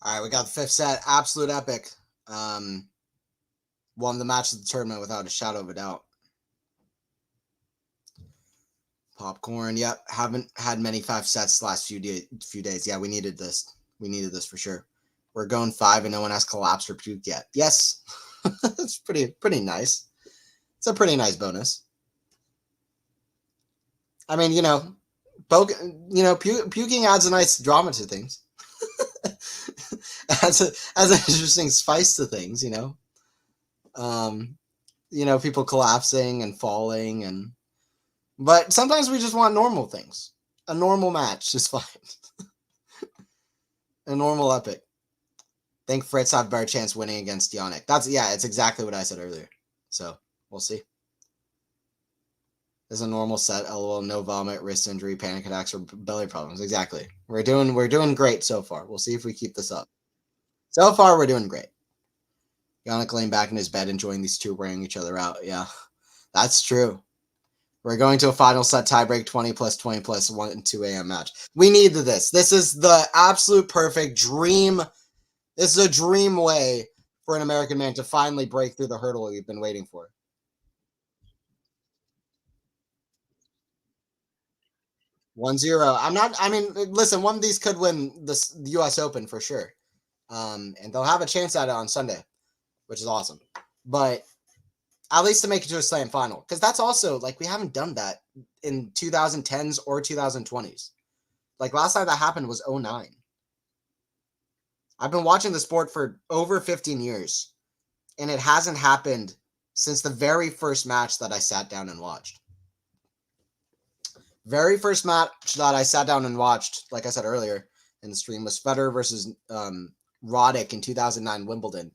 All right, we got the fifth set. Absolute epic. Won the match of the tournament without a shadow of a doubt. Popcorn. Yep. Haven't had many 5 sets the last few days. Yeah, we needed this. We needed this for sure. We're going 5 and no one has collapsed or puked yet. Yes. It's pretty nice. It's a pretty nice bonus. I mean, puking adds a nice drama to things. adds an interesting spice to things, people collapsing and falling but sometimes we just want normal things. A normal match is fine. A normal epic. I think Fritz have a better chance winning against Yannick. It's exactly what I said earlier. So we'll see. It's a normal set. LOL, no vomit, wrist injury, panic attacks, or belly problems. Exactly. We're doing great so far. We'll see if we keep this up. So far, we're doing great. Yannick laying back in his bed, enjoying these two wearing each other out. Yeah, that's true. We're going to a final set tiebreak, 20 plus 1 and 2 a.m. match. We need this. This is the absolute perfect dream. This is a dream way for an American man to finally break through the hurdle we've been waiting for. 1-0. Listen, one of these could win the U.S. Open for sure. And they'll have a chance at it on Sunday, which is awesome. But at least to make it to a slam final, because that's also, we haven't done that in 2010s or 2020s. Last time that happened was 2009. I've been watching the sport for over 15 years, and it hasn't happened since the very first match that I sat down and watched. Very first match that I sat down and watched, like I said earlier in the stream, was Federer versus Roddick in 2009 Wimbledon.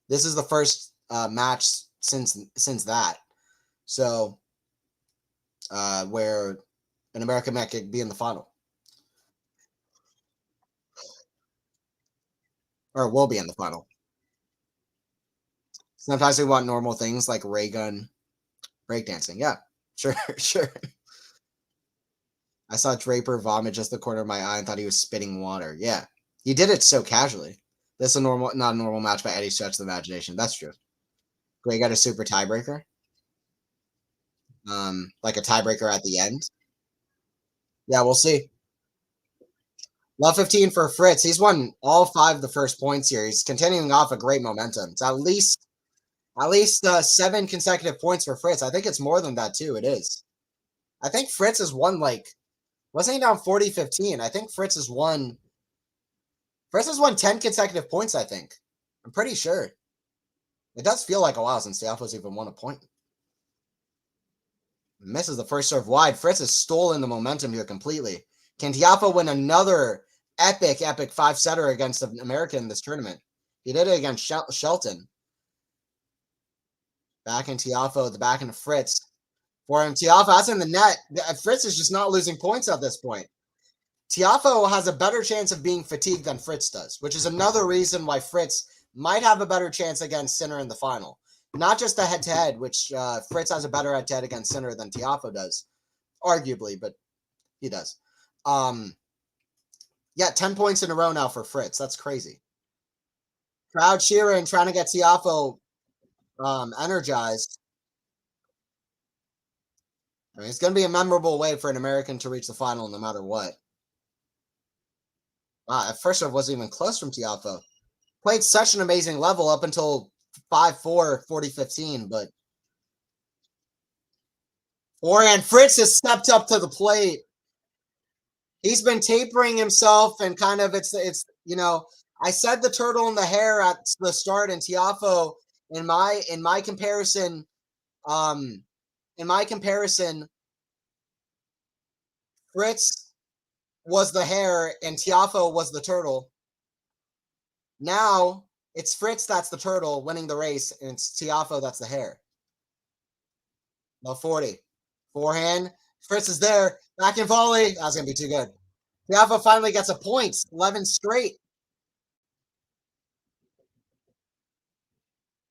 This is the first match since that. So where an American man could be in the final. Or will be in the final. Sometimes we want normal things like ray gun, breakdancing. Yeah, sure. I saw Draper vomit just the corner of my eye and thought he was spitting water. Yeah, he did it so casually. This is not a normal match by any stretch of the imagination. That's true. Gray got a super tiebreaker. Like a tiebreaker at the end. Yeah, we'll see. Love 15 for Fritz. He's won all 5 of the first points here. He's continuing off a great momentum. It's at least 7 consecutive points for Fritz. I think it's more than that too. It is. I think Fritz has won wasn't he down 40-15? I think Fritz has won 10 consecutive points, I think. I'm pretty sure. It does feel like a while since Tiafoe's even won a point. Misses the first serve wide. Fritz has stolen the momentum here completely. Can Tiafoe win another epic 5-setter against an American in this tournament? He did it against Shelton. Back in Tiafoe, the back into Fritz. For him, Tiafoe, that's in the net. Fritz is just not losing points at this point. Tiafoe has a better chance of being fatigued than Fritz does, which is another reason why Fritz might have a better chance against Sinner in the final. Not just the head-to-head, which Fritz has a better head-to-head against Sinner than Tiafoe does, arguably, but he does. 10 points in a row now for Fritz. That's crazy. Crowd cheering, trying to get Tiafoe energized. I mean, it's going to be a memorable way for an American to reach the final no matter what. Wow, at first it wasn't even close from Tiafoe. Played such an amazing level up until 5-4, 40-15, but forehand, Fritz has stepped up to the plate. He's been tapering himself and kind of I said the turtle and the hare at the start, and Tiafoe in my comparison, Fritz was the hare and Tiafoe was the turtle. Now it's Fritz that's the turtle winning the race, and it's Tiafoe that's the hare. Low 40. Forehand. Fritz is there. Back in volley. That's going to be too good. Tiafoe finally gets a point. 11 straight.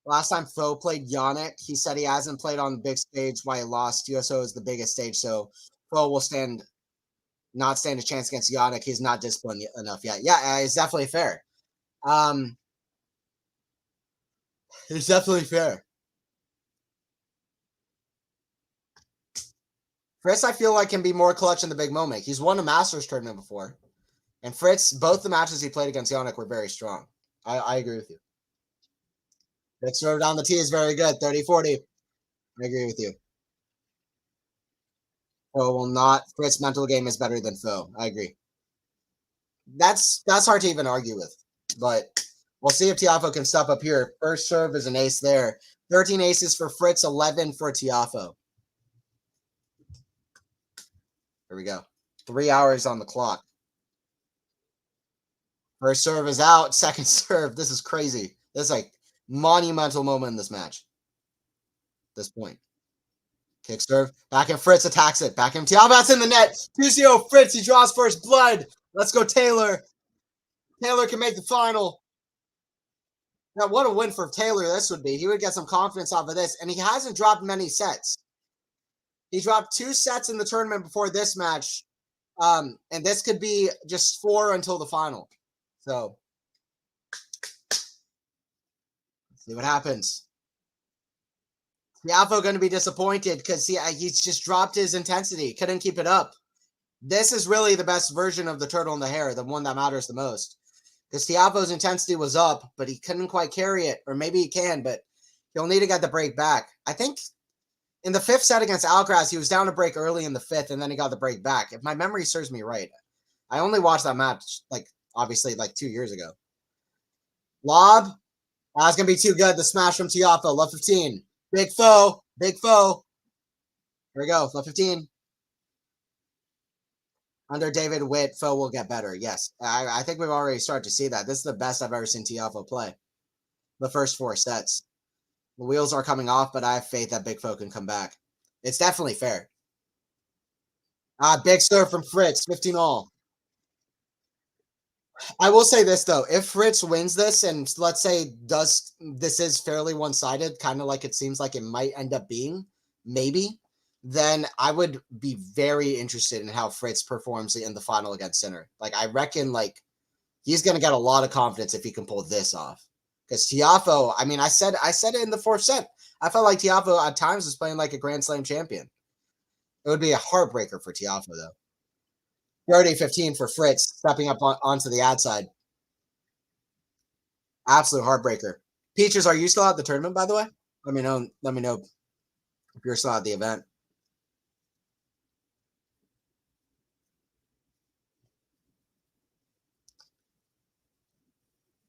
Last time Foe played Yannick, he said he hasn't played on the big stage. Why he lost. USO is the biggest stage, so Foe will stand. not stand a chance against Yannick. He's not disciplined enough yet. Yeah, it's definitely fair. It's definitely fair. Fritz, I feel like, can be more clutch in the big moment. He's won a Masters tournament before. And Fritz, both the matches he played against Yannick were very strong. I agree with you. Big serve down the tee is very good. 30-40. I agree with you. Foe will not. Fritz mental game is better than Foe. I agree. That's hard to even argue with. But we'll see if Tiafoe can step up here. First serve is an ace there. 13 aces for Fritz, 11 for Tiafoe. Here we go. 3 hours on the clock. First serve is out. Second serve. This is crazy. This is like monumental moment in this match. At this point. Kick serve. Back in Fritz attacks it. Back in Tiafoe. That's in the net. 2-0 Fritz. He draws first blood. Let's go Taylor. Taylor can make the final. Now, what a win for Taylor this would be. He would get some confidence off of this. And he hasn't dropped many sets. He dropped 2 sets in the tournament before this match. And this could be just 4 until the final. So, let's see what happens. Tiafoe going to be disappointed because he's just dropped his intensity. Couldn't keep it up. This is really the best version of the turtle in the hair, the one that matters the most. Because Tiafoe's intensity was up, but he couldn't quite carry it. Or maybe he can, but he'll need to get the break back. I think in the 5th set against Alcaraz, he was down to break early in the 5th, and then he got the break back. If my memory serves me right. I only watched that match, obviously, 2 years ago. Lob. That's going to be too good. The smash from Tiafoe. Left 15. Big Foe. Big Foe. Here we go. Left 15. Under David Witt, Foe will get better. Yes. I think we've already started to see that. This is the best I've ever seen Tiafoe play. The first 4 sets. The wheels are coming off, but I have faith that Big Foe can come back. It's definitely fair. Big serve from Fritz. 15 all. I will say this, though. If Fritz wins this, and let's say this is fairly one-sided, kind of like it seems like it might end up being, maybe, then I would be very interested in how Fritz performs in the final against Sinner. I reckon, he's going to get a lot of confidence if he can pull this off. Because Tiafoe, I mean, I said it in the 4th set. I felt like Tiafoe at times was playing like a Grand Slam champion. It would be a heartbreaker for Tiafoe, though. 30-15 for Fritz, stepping up onto the ad side. Absolute heartbreaker. Peaches, are you still at the tournament, by the way? Let me know if you're still at the event.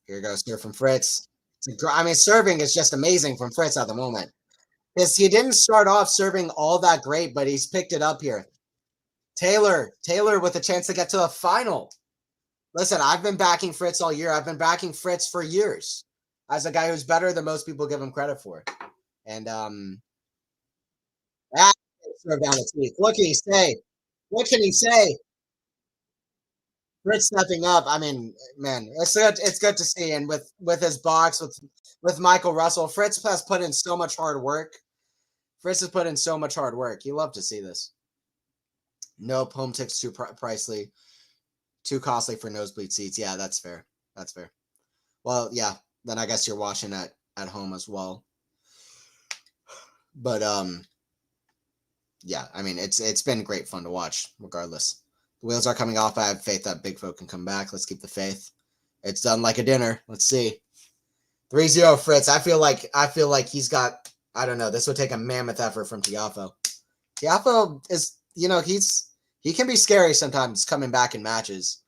Here goes here from Fritz. I mean, serving is just amazing from Fritz at the moment. Because he didn't start off serving all that great, but he's picked it up here. Taylor with a chance to get to the final. Listen, I've been backing Fritz all year. I've been backing Fritz for years as a guy who's better than most people give him credit for. And serve down the teeth. What can he say? What can he say? Fritz stepping up. I mean, man, it's good to see. And with his box, with Michael Russell, Fritz has put in so much hard work. Fritz has put in so much hard work. You love to see this. Nope, home tickets too pricey. Too costly for nosebleed seats. Yeah, that's fair. That's fair. Well, yeah, then I guess you're watching at home as well. But yeah, I mean, it's been great fun to watch regardless. The wheels are coming off. I have faith that Big Foe can come back. Let's keep the faith. It's done like a dinner. Let's see. 3-0 Fritz. I feel like he's got, I don't know, this would take a mammoth effort from Tiafoe. Tiafoe is, he can be scary sometimes coming back in matches.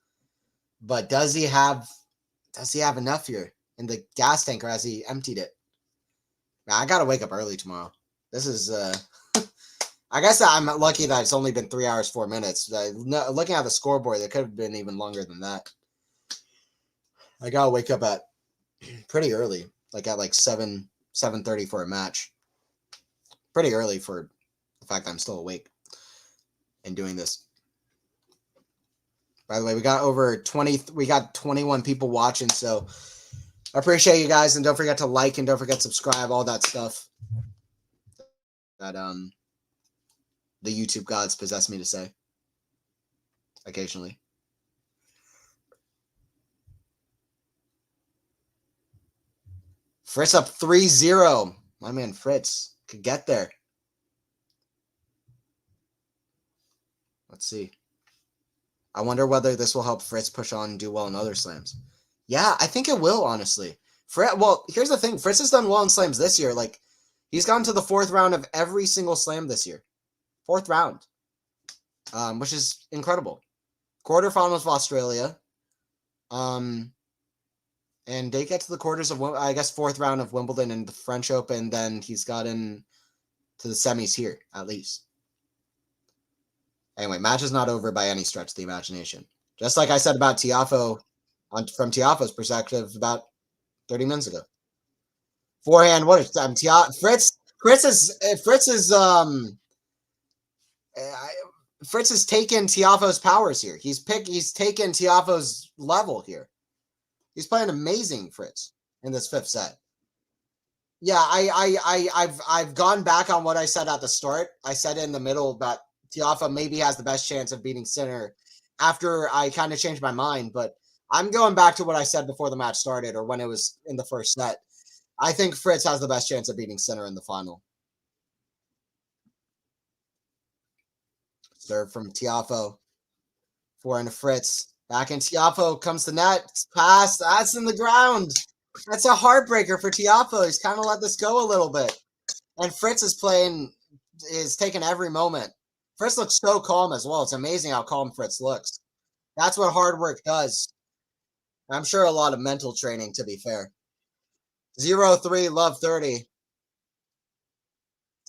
But does he have enough here in the gas tank, or has he emptied it? Now, I got to wake up early tomorrow. This is I guess I'm lucky that it's only been 3 hours, 4 minutes. Looking at the scoreboard, it could have been even longer than that. I got to wake up at pretty early, at 7:30 for a match. Pretty early for the fact that I'm still awake and doing this. By the way, we got 21 people watching, so I appreciate you guys, and don't forget to like and don't forget to subscribe, all that stuff that the YouTube gods possess me to say. occasionally. Fritz up 3-0. My man Fritz could get there. Let's see. I wonder whether this will help Fritz push on and do well in other slams. Yeah, I think it will, honestly. Well, here's the thing. Fritz has done well in slams this year. Like, he's gotten to the 4th round of every single slam this year. 4th round. Which is incredible. Quarterfinals of Australia. And they get to the quarters of, I guess, 4th round of Wimbledon and the French Open. Then he's gotten to the semis here, at least. Anyway, match is not over by any stretch of the imagination. Just like I said about Tiafoe, from Tiafoe's perspective, about 30 minutes ago. Forehand, what is Fritz has taken Tiafoe's powers here. He's taken Tiafoe's level here. He's playing amazing, Fritz, in this 5th set. Yeah, I've gone back on what I said at the start. I said in the middle that Tiafoe maybe has the best chance of beating Sinner after I kind of changed my mind, but I'm going back to what I said before the match started or when it was in the 1st set. I think Fritz has the best chance of beating Sinner in the final. Serve from Tiafoe. Forehand to Fritz. Back in Tiafoe comes the net. Pass. That's in the ground. That's a heartbreaker for Tiafoe. He's kind of let this go a little bit. And Fritz is taking every moment. Fritz looks so calm as well. It's amazing how calm Fritz looks. That's what hard work does. I'm sure a lot of mental training, to be fair. 0-3, love 30.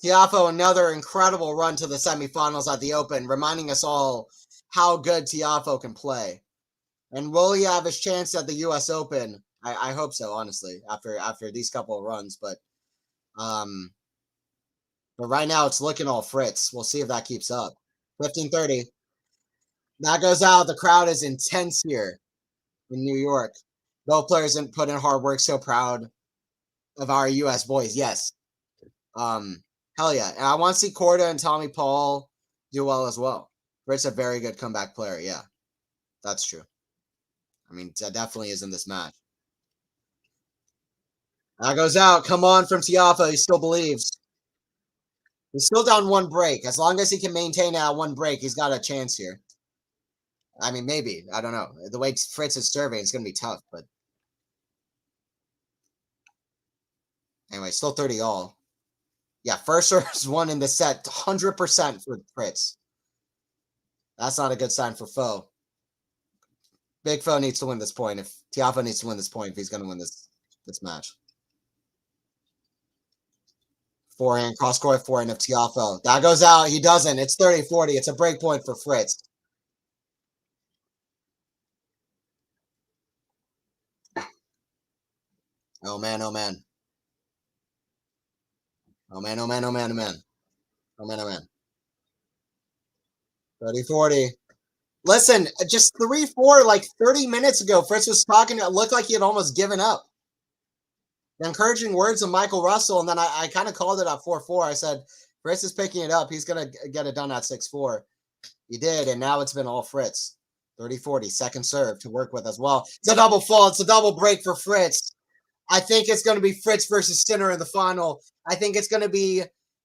Tiafoe, another incredible run to the semifinals at the Open, reminding us all how good Tiafoe can play. And will he have his chance at the U.S. Open? I hope so, honestly, after these couple of runs. But right now it's looking all Fritz. We'll see if that keeps up. 15-30. That goes out. The crowd is intense here in New York. Both players put in hard work. So proud of our U.S. boys. Yes. Hell yeah. And I want to see Korda and Tommy Paul do well as well. Fritz a very good comeback player. Yeah, that's true. I mean, that definitely is in this match. That goes out. Come on from Tiafoe. He still believes. He's still down 1 break. As long as he can maintain that 1 break, he's got a chance here. I mean, maybe. I don't know. The way Fritz is serving, it's going to be tough. But anyway, still 30 all. Yeah, first serves 1 in the set. 100% for Fritz. That's not a good sign for Foe. Big Foe needs to win this point. If Tiafoe needs to win this point, if he's going to win this match. Forehand, cross-court forehand of Tiafoe. That goes out. He doesn't. It's 30-40. It's a break point for Fritz. Oh, man. Oh, man. Oh, man. Oh, man. Oh, man. Oh, man. Oh, man. Oh, man. 30-40. Listen, just 3-4, like 30 minutes ago, Fritz was talking. It looked like he had almost given up. The encouraging words of Michael Russell, and then I kind of called it at 4-4. I said, Fritz is picking it up. He's going to get it done at 6-4. He did, and now it's been all Fritz. 30-40, second serve to work with as well. It's a double fault. It's a double break for Fritz. I think it's going to be Fritz versus Sinner in the final. I think it's going to be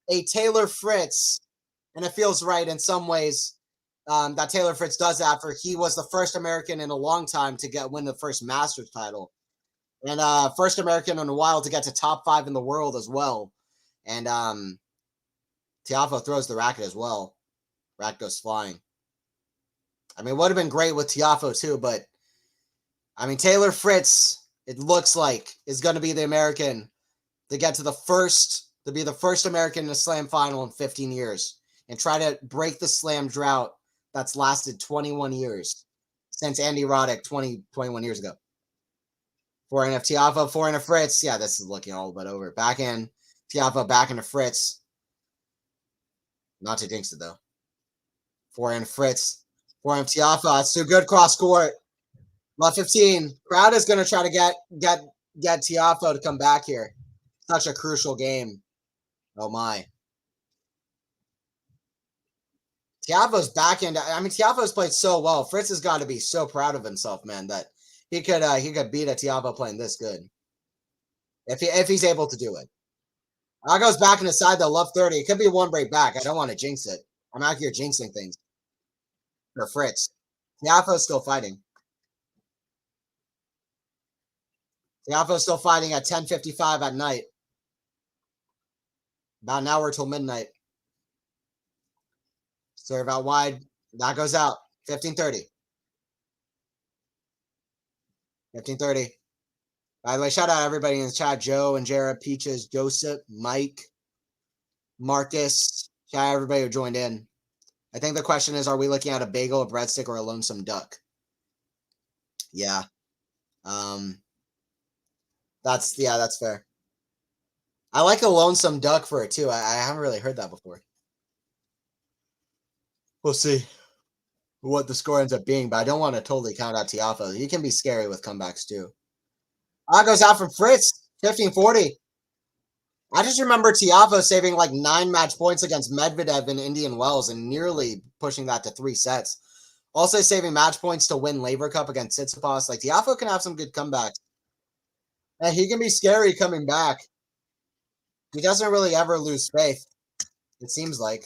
a Taylor Fritz, and it feels right in some ways that Taylor Fritz does that, for he was the first American in a long time to win the first Masters title. And first American in a while to get to top 5 in the world as well. And Tiafoe throws the racket as well. Racket goes flying. I mean, it would have been great with Tiafoe too, but I mean, Taylor Fritz, it looks like, is going to be the American to get to be the first American in a slam final in 15 years and try to break the slam drought that's lasted 21 years since Andy Roddick 21 years ago. Forehand of Tiafoe, forehand of Fritz. Yeah, this is looking all but over. Backhand, Tiafoe, backhand of Fritz. Not to jinx it, though. Forehand of Fritz. Forehand of Tiafoe. That's too good cross court. Left 15. Crowd is going to try to get Tiafoe to come back here. Such a crucial game. Oh, my. Tiafoe's backhand. I mean, Tiafoe's played so well. Fritz has got to be so proud of himself, man, that he could beat a Tiafoe playing this good if he's able to do it. I goes back in the side though. Love 30. It could be one break back. I don't want to jinx it. I'm out here jinxing things for Fritz. Tiafoe's still fighting. Tiafoe's still fighting at 10:55 at night. About an hour till midnight. Serve out wide. That goes out. 15:30. 15:30. By the way, shout out everybody in the chat. Joe and Jared, Peaches, Joseph, Mike, Marcus. Shout out everybody who joined in. I think the question is, are we looking at a bagel, a breadstick, or a lonesome duck? Yeah. That's fair. I like a lonesome duck for it too. I haven't really heard that before. We'll see what the score ends up being, but I don't want to totally count out Tiafoe. He can be scary with comebacks too. Goes out from Fritz, 15-40. I just remember Tiafoe saving like 9 match points against Medvedev in Indian Wells and nearly pushing that to 3 sets. Also saving match points to win Laver Cup against Tsitsipas. Like, Tiafoe can have some good comebacks. And he can be scary coming back. He doesn't really ever lose faith, it seems like.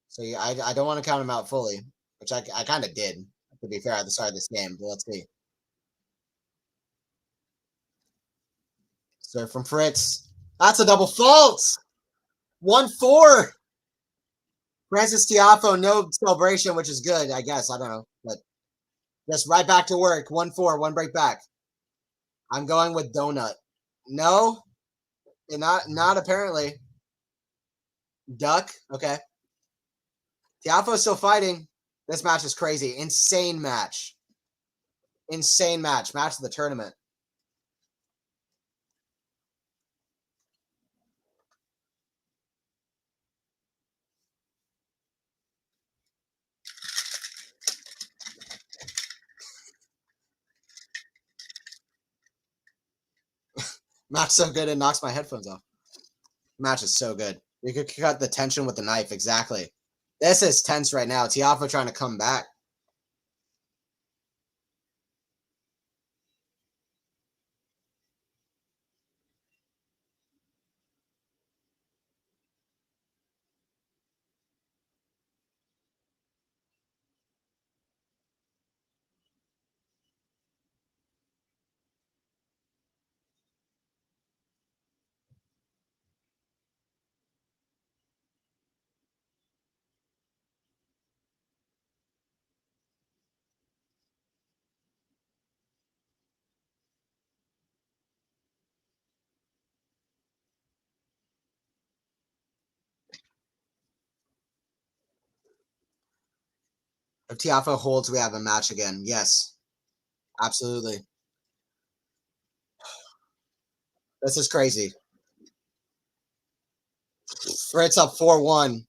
So yeah, I don't want to count him out fully, which I kind of did, to be fair, at the start of this game. But let's see. So from Fritz. That's a double fault. 1-4. Francis Tiafoe, no celebration, which is good, I guess. I don't know. But just right back to work. 1-4, 1 break back. I'm going with donut. No, not apparently. Duck. Okay. Tiafoe's still fighting. This match is crazy. Insane match. Insane match. Match of the tournament. Match so good it knocks my headphones off. Match is so good. You could cut the tension with the knife. Exactly. This is tense right now. Tiafoe trying to come back. If Tiafoe holds, we have a match again. Yes. Absolutely. This is crazy. Fritz up 4-1.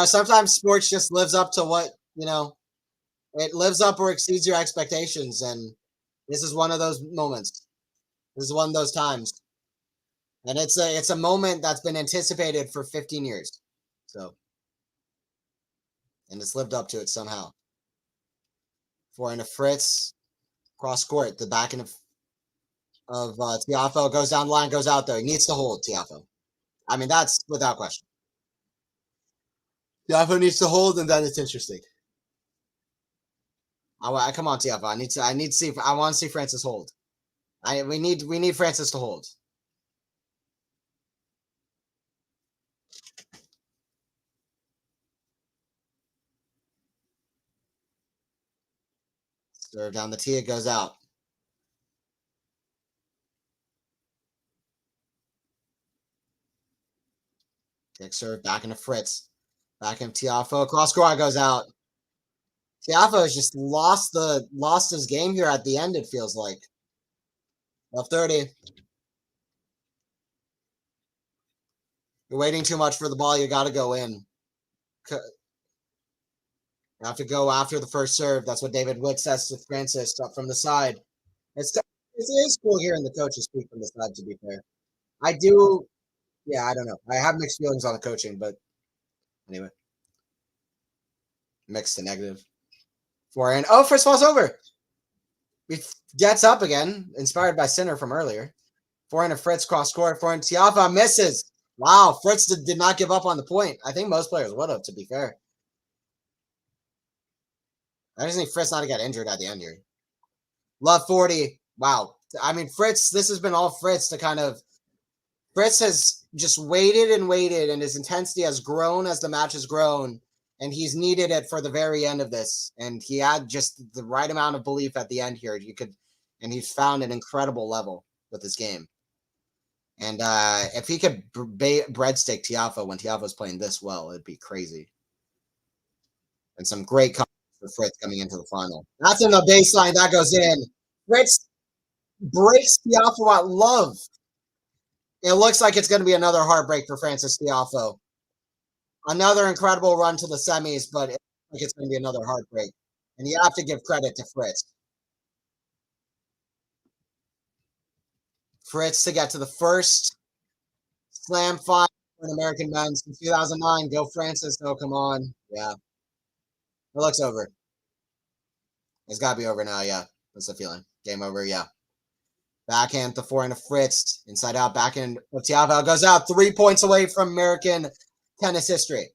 Sometimes sports just lives up to what, it lives up or exceeds your expectations. And this is one of those moments. This is one of those times. And it's a moment that's been anticipated for 15 years. So, and it's lived up to it somehow. Forehand to Fritz, cross court, the back end of Tiafoe goes down the line, goes out there. He needs to hold Tiafoe. I mean, that's without question. Tiafoe needs to hold, and then it's interesting. Come on, Tiafoe. I need to see. I want to see Francis hold. We need Francis to hold. Serve down the tee, it goes out. Kick serve back into Fritz. Back into Tiafoe. Cross court goes out. Tiafoe has just lost his game here at the end, it feels like. Left 30. You're waiting too much for the ball. You got to go in. You have to go after the first serve. That's what David Witt says to Francis up from the side. It is cool hearing the coaches speak from the side, to be fair. I do Yeah, I don't know. I have mixed feelings on the coaching, but anyway, mixed to negative. Forehand. Oh, Fritz falls over. He gets up again, inspired by Sinner from earlier. Forehand of Fritz, cross court. Forehand Tiafoe misses. Wow, Fritz did not give up on the point. I think most players would have, to be fair. I just need Fritz not to get injured at the end here. Love 40. Wow. I mean, Fritz, this has been all Fritz to kind of. Fritz has just waited and waited, and his intensity has grown as the match has grown, and he's needed it for the very end of this. And he had just the right amount of belief at the end here. And he's found an incredible level with his game. And if he could breadstick Tiafoe when Tiafoe's playing this well, it'd be crazy. And some great comments for Fritz coming into the final. That's in the baseline. That goes in. Fritz breaks Tiafoe at love. It looks like it's going to be another heartbreak for Francis Tiafoe. Another incredible run to the semis, but it looks like it's going to be another heartbreak. And you have to give credit to Fritz. Fritz to get to the first slam final for an American men's in 2009. Go Francis. Oh, come on. Yeah. It looks over. It's got to be over now, yeah. That's the feeling. Game over, yeah. Backhand to forehand of Fritz. Inside out, backhand of Tiafoe. Goes out 3 points away from American tennis history.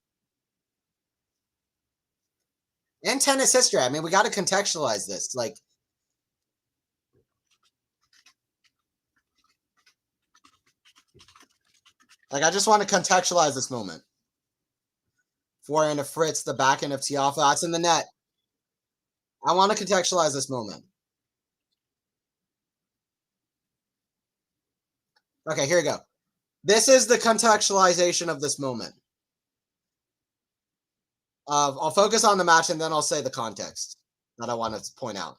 And tennis history. I mean, we got to contextualize this. Like, I just want to contextualize this moment. Forehand of Fritz, the backhand of Tiafoe. That's in the net. I want to contextualize this moment. Okay, here we go. This is the contextualization of this moment. I'll focus on the match and then I'll say the context that I want to point out.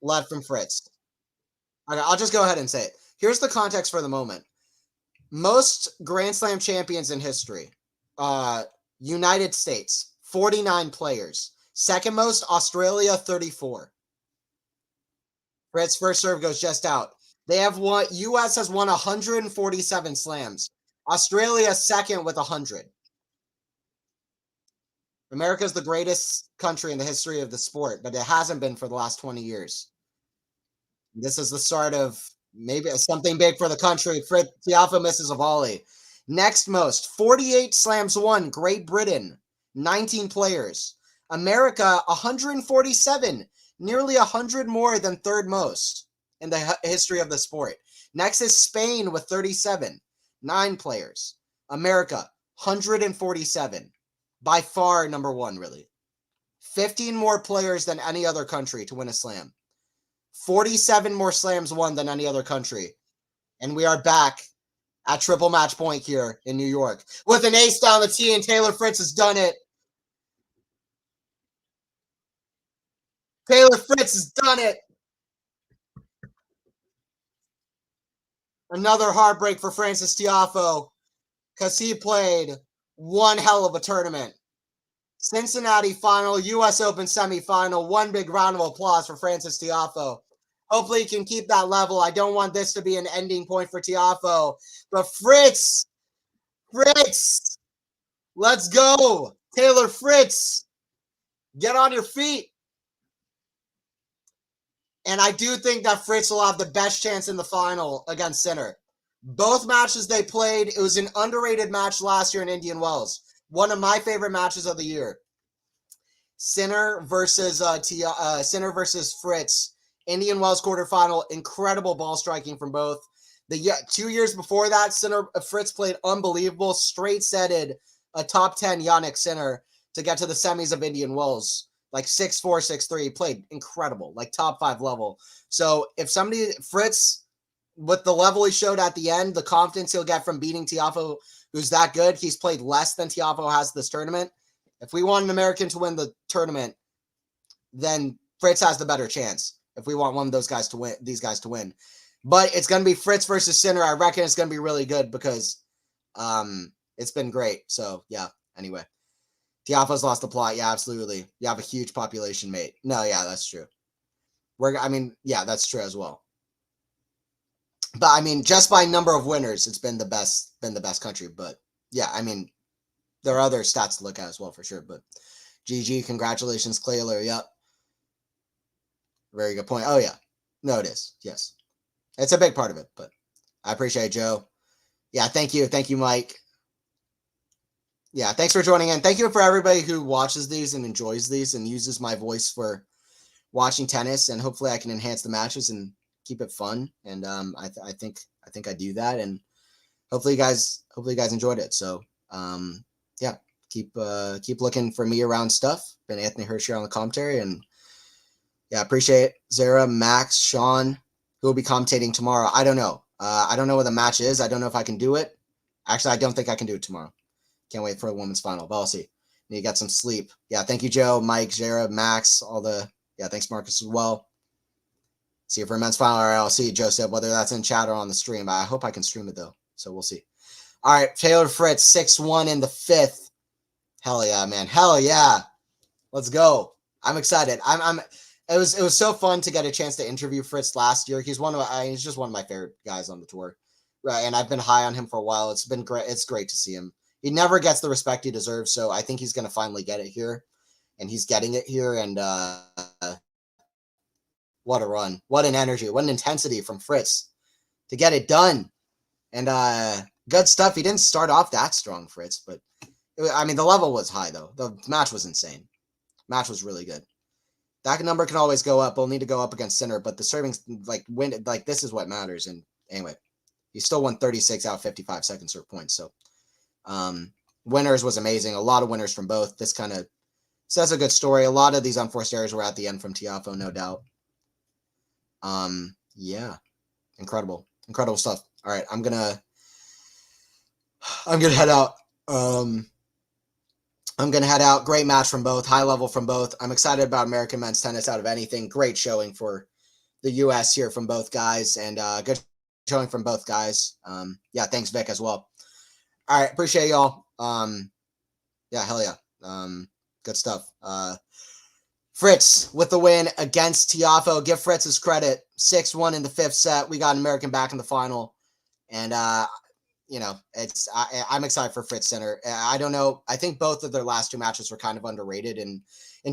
Led from Fritz. Okay, I'll just go ahead and say it. Here's the context for the moment. Most Grand Slam champions in history. United States, 49 players. Second most, Australia, 34. Fritz first serve goes just out. They have won. U.S. has won 147 slams. Australia second with 100. America is the greatest country in the history of the sport, but it hasn't been for the last 20 years. This is the start of maybe something big for the country. Fritz Tiafoe misses a volley. Next most, 48 slams won. Great Britain, 19 players. America, 147, nearly 100 more than third most in the history of the sport. Next is Spain with 37, 9 players. America, 147. By far number one, really. 15 more players than any other country to win a slam. 47 more slams won than any other country. And we are back at triple match point here in New York. With an ace down the tee, and Taylor Fritz has done it. Taylor Fritz has done it. Another heartbreak for Francis Tiafoe because he played one hell of a tournament. Cincinnati final, U.S. Open semifinal. One big round of applause for Francis Tiafoe. Hopefully he can keep that level. I don't want this to be an ending point for Tiafoe. But Fritz, let's go. Taylor Fritz, get on your feet. And I do think that Fritz will have the best chance in the final against Sinner. Both matches they played, it was an underrated match last year in Indian Wells. One of my favorite matches of the year. Sinner versus Fritz. Indian Wells quarterfinal. Incredible ball striking from both. The 2 years before that, Fritz played unbelievable. Straight setted a top 10 Yannick Sinner to get to the semis of Indian Wells. Like 6'4", 6'3", played incredible, like top 5 level. So if Fritz, with the level he showed at the end, the confidence he'll get from beating Tiafoe, who's that good, he's played less than Tiafoe has this tournament. If we want an American to win the tournament, then Fritz has the better chance. If we want one of these guys to win. But it's going to be Fritz versus Sinner. I reckon it's going to be really good because it's been great. So, yeah, anyway. Tiafoe's lost the plot. Yeah, absolutely. You have a huge population, mate. No, yeah, that's true. Yeah, that's true as well. But I mean, just by number of winners, it's been the best country. But yeah, I mean, there are other stats to look at as well for sure. But GG, congratulations, Clayler. Yep. Very good point. Oh yeah. No, it is. Yes. It's a big part of it, but I appreciate it, Joe. Yeah, thank you. Thank you, Mike. Yeah, thanks for joining in. Thank you for everybody who watches these and enjoys these and uses my voice for watching tennis, and hopefully I can enhance the matches and keep it fun. And I think I do that, and hopefully you guys enjoyed it. So yeah, keep looking for me around stuff. Been Anthony Hirsch here on the commentary, and yeah, appreciate it. Zara, Max, Sean, who will be commentating tomorrow. I don't know. I don't know what the match is. I don't know if I can do it. Actually, I don't think I can do it tomorrow. Can't wait for a women's final, but I'll see. Need to get some sleep. Yeah, thank you, Joe, Mike, Zara, Max, all the. Yeah, thanks, Marcus, as well. See you for a men's final. All right, I'll see you, Joseph, whether that's in chat or on the stream. I hope I can stream it, though, so we'll see. All right, Taylor Fritz, 6-1 in the 5th. Hell yeah, man. Hell yeah. Let's go. I'm excited. It was so fun to get a chance to interview Fritz last year. He's just one of my favorite guys on the tour. Right, and I've been high on him for a while. It's been great. It's great to see him. He never gets the respect he deserves, so I think he's going to finally get it here. And he's getting it here, and what a run. What an energy. What an intensity from Fritz to get it done. And good stuff. He didn't start off that strong, Fritz, but, I mean, the level was high, though. The match was insane. Match was really good. That number can always go up. We'll need to go up against Sinner, but the serving, this is what matters. And anyway, he still won 36 out of 55 second serve points. So, winners was amazing. A lot of winners from both. This kind of says a good story. A lot of these unforced errors were at the end from Tiafoe, no doubt. Yeah, incredible stuff. All right, I'm gonna head out. I'm going to head out. Great match from both. High level from both. I'm excited about American men's tennis out of anything. Great showing for the U.S. here from both guys, and good showing from both guys. Yeah, thanks, Vic, as well. All right, appreciate y'all. Yeah, hell yeah. Good stuff. Fritz with the win against Tiafoe. Give Fritz his credit. 6-1 in the 5th set. We got an American back in the final. And, you know, I'm excited for Fritz Center. I don't know. I think both of their last two matches were kind of underrated in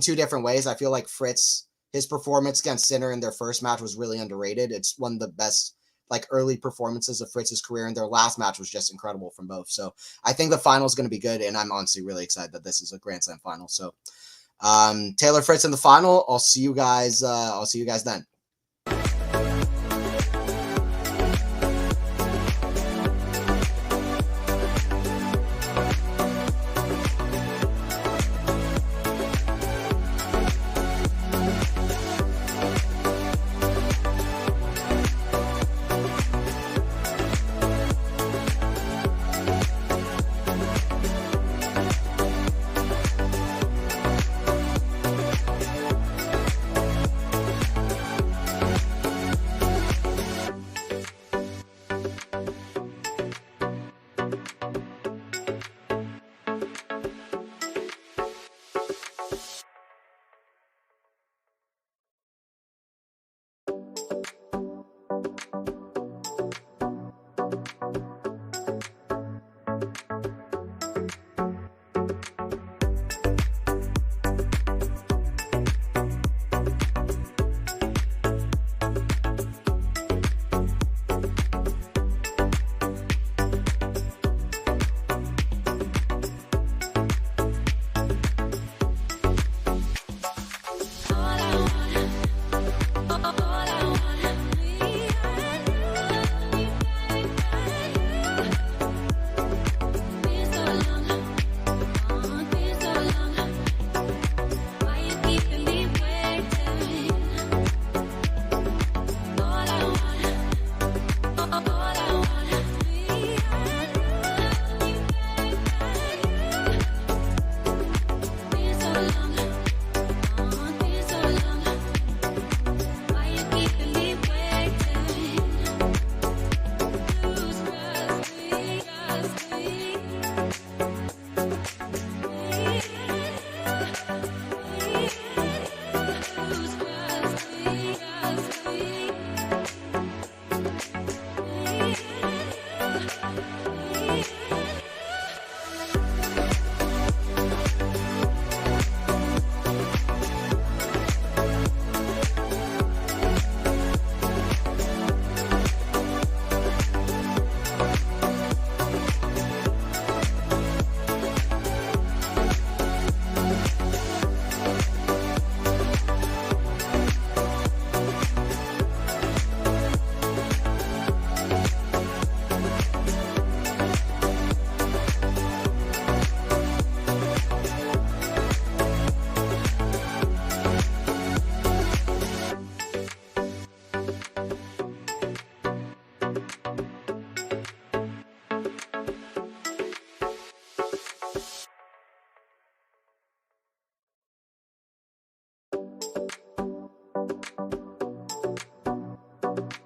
two different ways. I feel like Fritz, his performance against Sinner in their first match was really underrated. It's one of the best early performances of Fritz's career, and their last match was just incredible from both. So I think the final is going to be good, and I'm honestly really excited that this is a Grand Slam final. So Taylor Fritz in the final. I'll see you guys then. go.